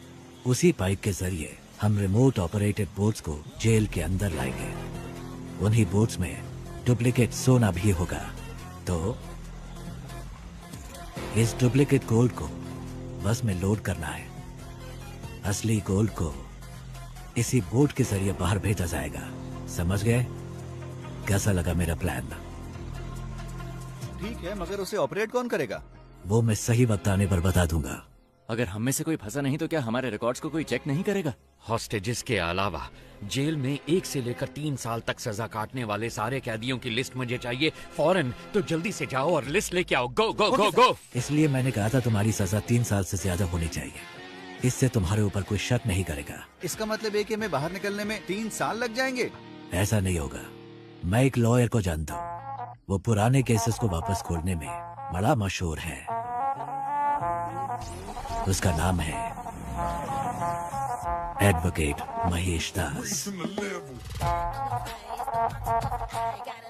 उसी पाइप के जरिए हम रिमोट ऑपरेटेड बोट्स को जेल के अंदर लाएंगे। उन्हीं बोट्स में डुप्लीकेट सोना भी होगा। तो इस डुप्लीकेट गोल्ड को बस में लोड करना है। असली गोल्ड को इसी बोट के जरिए बाहर भेजा जाएगा। समझ गए? कैसा लगा मेरा प्लान? ठीक है, मगर उसे ऑपरेट कौन करेगा? वो मैं सही वक्त आने पर बता दूंगा। अगर हम में से कोई फंसा नहीं तो क्या हमारे रिकॉर्ड्स को कोई चेक नहीं करेगा? हॉस्टेजेस के अलावा जेल में 1 से लेकर 3 साल तक सजा काटने वाले सारे कैदियों की लिस्ट मुझे चाहिए फौरन। तो जल्दी से जाओ और लिस्ट लेके आओ। गो गो गो गो। इसलिए मैंने कहा था तुम्हारी सजा 3 साल से ज्यादा होनी चाहिए। इससे तुम्हारे ऊपर कोई शक नहीं करेगा। इसका मतलब है कि हमें बाहर निकलने में 3 साल लग जाएंगे? ऐसा नहीं होगा। मैं एक लॉयर को जानता हूँ, वो पुराने केसेस को वापस खोलने में बड़ा मशहूर है। उसका नाम है एडवोकेट महेश दास।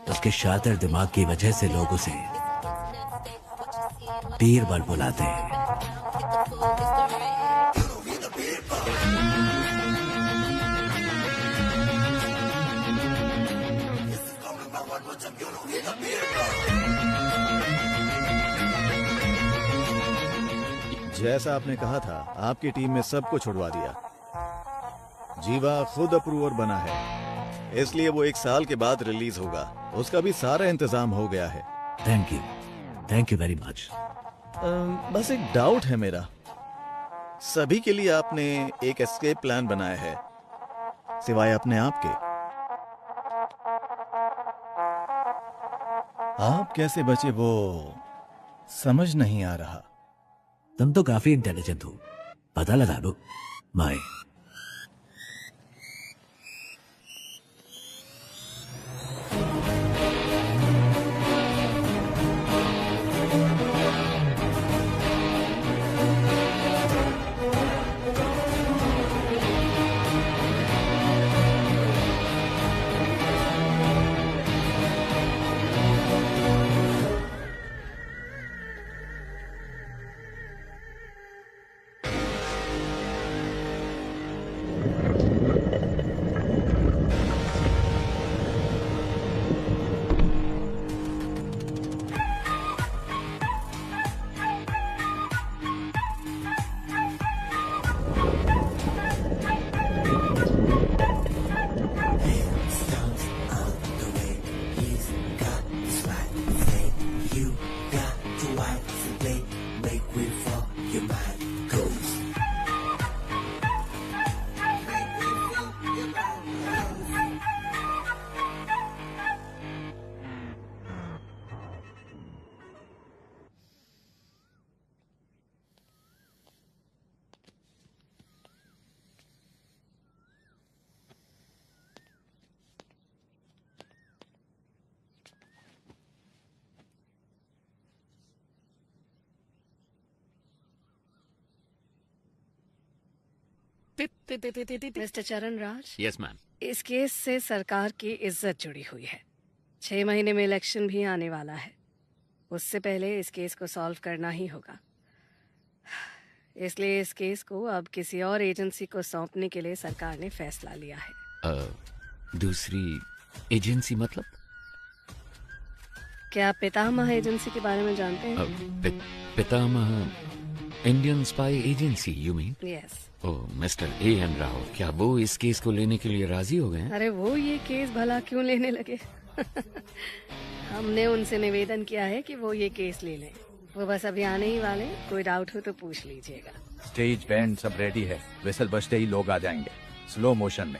उसके शातिर दिमाग की वजह से लोग उसे बीरबल बुलाते हैं। जैसा आपने कहा था, आपकी टीम में सबको छुड़वा दिया। जीवा खुद अप्रूवर बना है, इसलिए वो 1 साल के बाद रिलीज होगा। उसका भी सारा इंतजाम हो गया है। Thank you very much. बस एक डाउट है मेरा। सभी के लिए आपने एक एस्केप प्लान बनाया है, सिवाय अपने आप के। आप कैसे बचे वो समझ नहीं आ रहा। तुम तो काफी इंटेलिजेंट हो, पता लगा लो। बाय। मिस्टर चरण राज, यस मैम। इस केस से सरकार की इज्जत जुड़ी हुई है। 6 महीने में इलेक्शन भी आने वाला है। उससे पहले इस केस को सॉल्व करना ही होगा। इसलिए इस केस को अब किसी और एजेंसी को सौंपने के लिए सरकार ने फैसला लिया है। दूसरी एजेंसी मतलब? क्या आप पितामह एजेंसी के बारे में जानते हैं? पितामह Indian spy agency you mean? Yes. Oh mister A.N. Rao, क्या वो इस केस को लेने के लिए राजी हो गए हैं? अरे वो ये केस भला क्यों लेने लगे? हमने उनसे निवेदन किया है कि वो ये केस ले लें। वो बस अभी आने ही वाले, कोई डाउट हो तो पूछ लीजिएगा। स्टेज बैंड सब रेडी है, विसल बजते ही लोग आ जाएंगे स्लो मोशन में।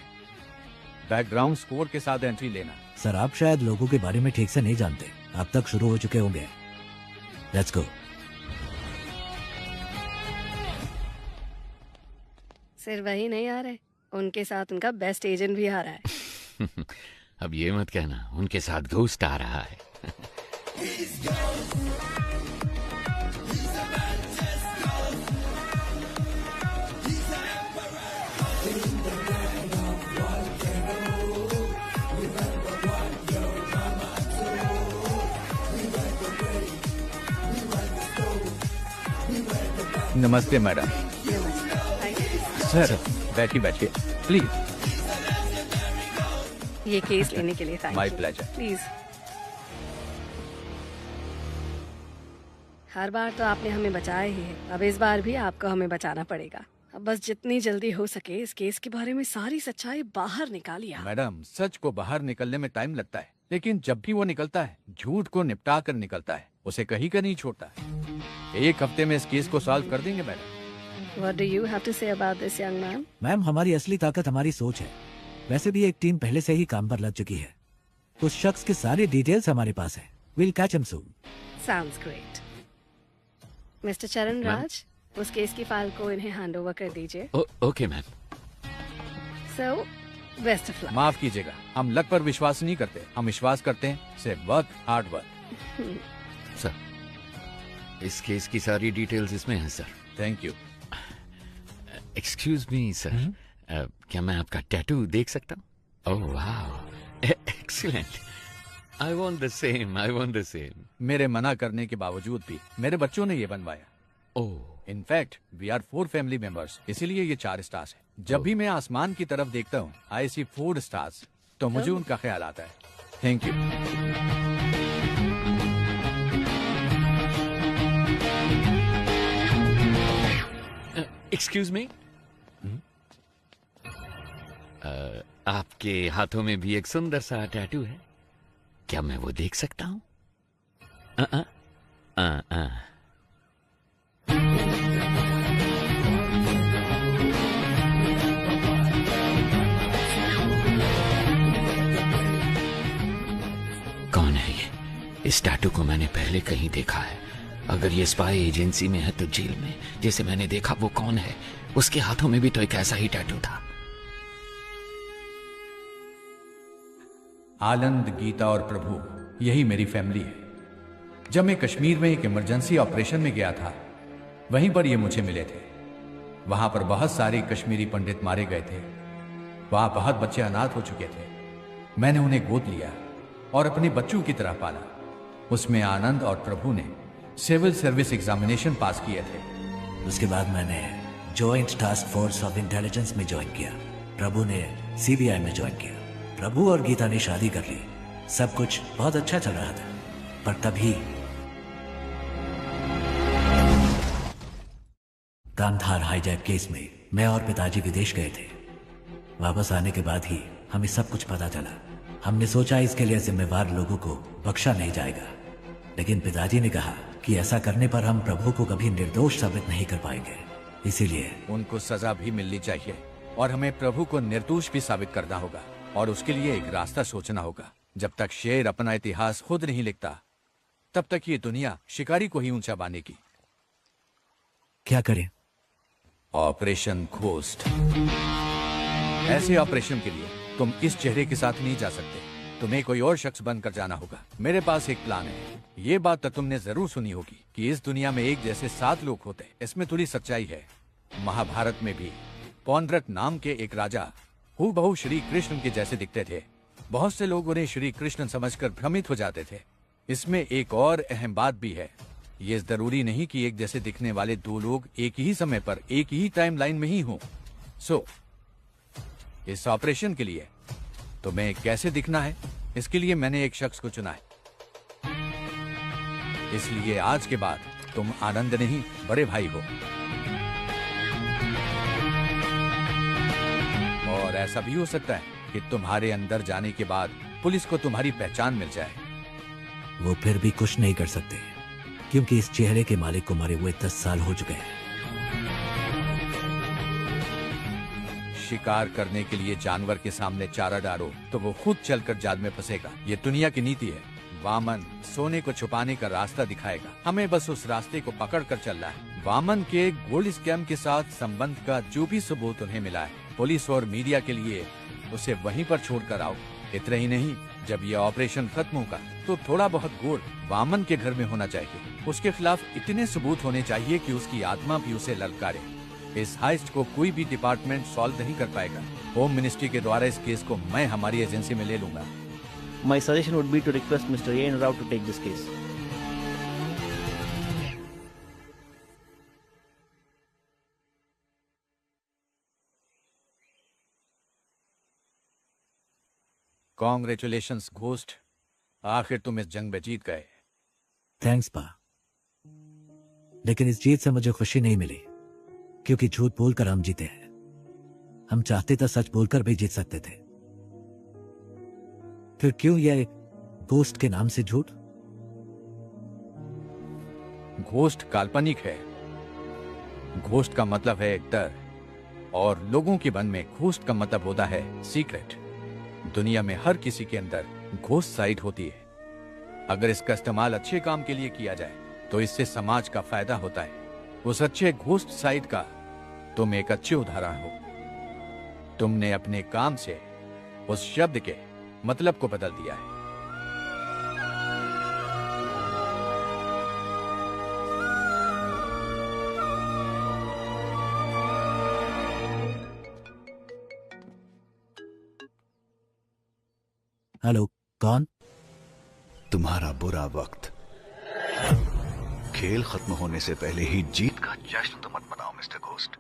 बैकग्राउंड स्कोर के साथ एंट्री लेना। सर आप शायद लोगों के बारे में ठीक से नहीं जानते, अब तक शुरू हो चुके होंगे। Let's go. सिर्फ वही नहीं आ रहे, उनके साथ उनका बेस्ट एजेंट भी आ रहा है। अब ये मत कहना उनके साथ घोस्ट आ रहा है। नमस्ते मैडम। सर बैठिए बैठिए प्लीज। ये केस लेने के लिए माय प्लेजर। प्लीज। हर बार तो आपने हमें बचाया ही है, अब इस बार भी आपको हमें बचाना पड़ेगा। अब बस जितनी जल्दी हो सके इस केस के बारे में सारी सच्चाई बाहर निकालिए। मैडम सच को बाहर निकलने में टाइम लगता है, लेकिन जब भी वो निकलता है झूठ को निपटा कर निकलता है, उसे कहीं का नहीं छोड़ता है। 1 हफ्ते में इस केस को सॉल्व कर देंगे madam. What do you have to say about this young man? Ma'am हमारी असली ताकत हमारी सोच है। वैसे भी एक टीम पहले से ही काम पर लग चुकी है। उस शख्स की सारी डिटेल्स हमारे पास है। We'll catch him soon. Sounds great. Mister चरण राज, उस केस की फाइल को इन्हें हैंड ओवर कर दीजिए। Okay ma'am. So, best of luck. माफ कीजिएगा, हम लक पर विश्वास नहीं करते, हम विश्वास करते हैं सिर्फ वर्क, हार्ड वर्क। सर, इस केस की सारी डिटेल्स इसमें हैं sir. Thank you. Excuse me sir, क्या मैं आपका टैटू देख सकता हूँ? ओह वाह, excellent. I want the same, I want the same. मेरे मना करने के बावजूद भी मेरे बच्चों ने ये बनवाया। Oh. In fact we are 4 family members, इसीलिए ये 4 स्टार्स है। जब भी मैं आसमान की तरफ देखता हूँ आई सी 4 स्टार्स, तो मुझे उनका ख्याल आता है। Thank you. एक्सक्यूज मी, आपके हाथों में भी एक सुंदर सा टैटू है, क्या मैं वो देख सकता हूँ? कौन है ये? इस टैटू को मैंने पहले कहीं देखा है। अगर ये स्पाई एजेंसी में है तो जेल में जैसे मैंने देखा वो कौन है? उसके हाथों में भी तो एक ऐसा ही टैटू था। आनंद, गीता और प्रभु, यही मेरी फैमिली है। जब मैं कश्मीर में एक इमरजेंसी ऑपरेशन में गया था, वहीं पर ये मुझे मिले थे। वहां पर बहुत सारे कश्मीरी पंडित मारे गए थे। वहां बहुत बच्चे अनाथ हो चुके थे। मैंने उन्हें गोद लिया और अपने बच्चों की तरह पाला। उसमें आनंद और प्रभु ने सिविल सर्विस एग्जामिनेशन पास किए थे। उसके बाद मैंने joint task force of intelligence में ज्वाइन किया। प्रभु ने CBI में ज्वाइन किया। प्रभु और गीता ने शादी कर ली। सब कुछ बहुत अच्छा चल रहा था, पर तभी कांधार हाईजैक केस में मैं और पिताजी विदेश गए थे। वापस आने के बाद ही हमें सब कुछ पता चला। हमने सोचा इसके लिए जिम्मेवार लोगों को बख्शा नहीं जाएगा, लेकिन पिताजी ने कहा कि ऐसा करने पर हम प्रभु को कभी निर्दोष साबित नहीं कर पाएंगे। इसीलिए उनको सजा भी मिलनी चाहिए और हमें प्रभु को निर्दोष भी साबित करना होगा, और उसके लिए एक रास्ता सोचना होगा। जब तक शेर अपना इतिहास खुद नहीं लिखता, तब तक ये दुनिया शिकारी को ही ऊंचा बांधेगी। क्या करें? Operation ghost. ऐसे ऑपरेशन के लिए तुम इस चेहरे के साथ नहीं जा सकते, तुम्हें कोई और शख्स बनकर जाना होगा। मेरे पास एक प्लान है। ये बात तो तुमने जरूर सुनी होगी कि इस दुनिया में एक जैसे 7 लोग होते हैं। इसमें थोड़ी सच्चाई है। महाभारत में भी पौंड्रक नाम के एक राजा हूबहू श्री कृष्ण के जैसे दिखते थे। बहुत से लोग उन्हें श्री कृष्ण समझकर भ्रमित हो जाते थे। इसमें एक और अहम बात भी है, ये जरूरी नहीं कि एक जैसे दिखने वाले दो लोग एक ही समय पर एक ही टाइमलाइन में ही हों। सो इस ऑपरेशन के लिए तुम्हें कैसे दिखना है, इसके लिए मैंने एक शख्स को चुना है। इसलिए आज के बाद तुम आनंद नहीं बड़े भाई हो। और ऐसा भी हो सकता है कि तुम्हारे अंदर जाने के बाद पुलिस को तुम्हारी पहचान मिल जाए। वो फिर भी कुछ नहीं कर सकते, क्योंकि इस चेहरे के मालिक को मरे हुए 10 साल हो चुके हैं। शिकार करने के लिए जानवर के सामने चारा डालो तो वो खुद चलकर जाल में फंसेगा। ये दुनिया की नीति है। वामन सोने को छुपाने का रास्ता दिखाएगा, हमें बस उस रास्ते को पकड़ कर चलना है। वामन के गोल्ड स्कैम के साथ संबंध का जो भी सबूत उन्हें मिला है, पुलिस और मीडिया के लिए उसे वहीं पर छोड़कर आओ। इतना ही नहीं, जब यह ऑपरेशन खत्म होगा तो थोड़ा बहुत गोल्ड वामन के घर में होना चाहिए। उसके खिलाफ इतने सबूत होने चाहिए कि उसकी आत्मा भी उसे ललकारे। इस हाइस्ट को कोई भी डिपार्टमेंट सॉल्व नहीं कर पाएगा। होम मिनिस्ट्री के द्वारा इस केस को मैं हमारी एजेंसी में ले लूंगा। My suggestion would be to request Mr. A.N. Rao to take this case. Congratulations ghost, आखिर तुम इस जंग में जीत गए। थैंक्स पा, लेकिन इस जीत से मुझे खुशी नहीं मिली, क्योंकि झूठ बोलकर हम जीते हैं। हम चाहते तो सच बोलकर भी जीत सकते थे। फिर क्यों यह घोस्ट के नाम से झूठ? घोस्ट काल्पनिक है। घोस्ट का मतलब है डर, और लोगों के मन में घोस्ट का मतलब होता है सीक्रेट। दुनिया में हर किसी के अंदर घोस्ट साइड होती है। अगर इसका इस्तेमाल अच्छे काम के लिए किया जाए तो इससे समाज का फायदा होता है। उस अच्छे घोस्ट साइड का तुम एक अच्छे उदाहरण हो। तुमने अपने काम से उस शब्द के मतलब को बदल दिया है। हेलो, कौन? तुम्हारा बुरा वक्त। खेल खत्म होने से पहले ही जीत का जश्न तो मत मनाओ मिस्टर घोस्ट।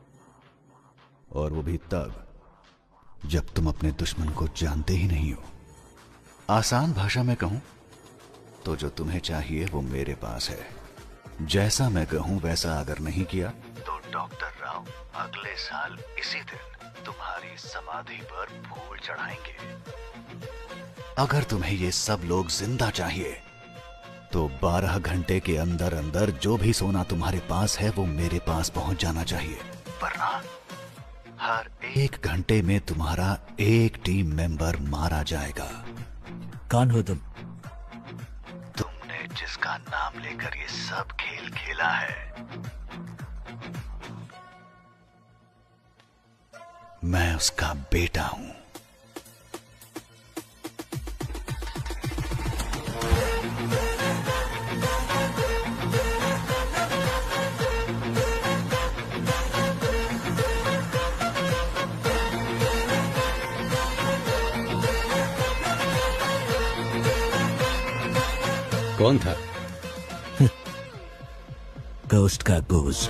और वो भी तब जब तुम अपने दुश्मन को जानते ही नहीं हो। आसान भाषा में कहूं तो जो तुम्हें चाहिए वो मेरे पास है। जैसा मैं कहूं वैसा अगर नहीं किया तो डॉक्टर राव अगले साल इसी दिन तुम्हारी समाधि पर फूल चढ़ाएंगे। अगर तुम्हें ये सब लोग जिंदा चाहिए तो 12 घंटे के अंदर अंदर जो भी सोना तुम्हारे पास है वो मेरे पास पहुंच जाना चाहिए, वरना हर 1 घंटे में तुम्हारा एक टीम मेंबर मारा जाएगा। कौन हो तुम? तुमने जिसका नाम लेकर ये सब खेल खेला है, मैं उसका बेटा हूं। कौन था? घोस्ट का घोस्ट।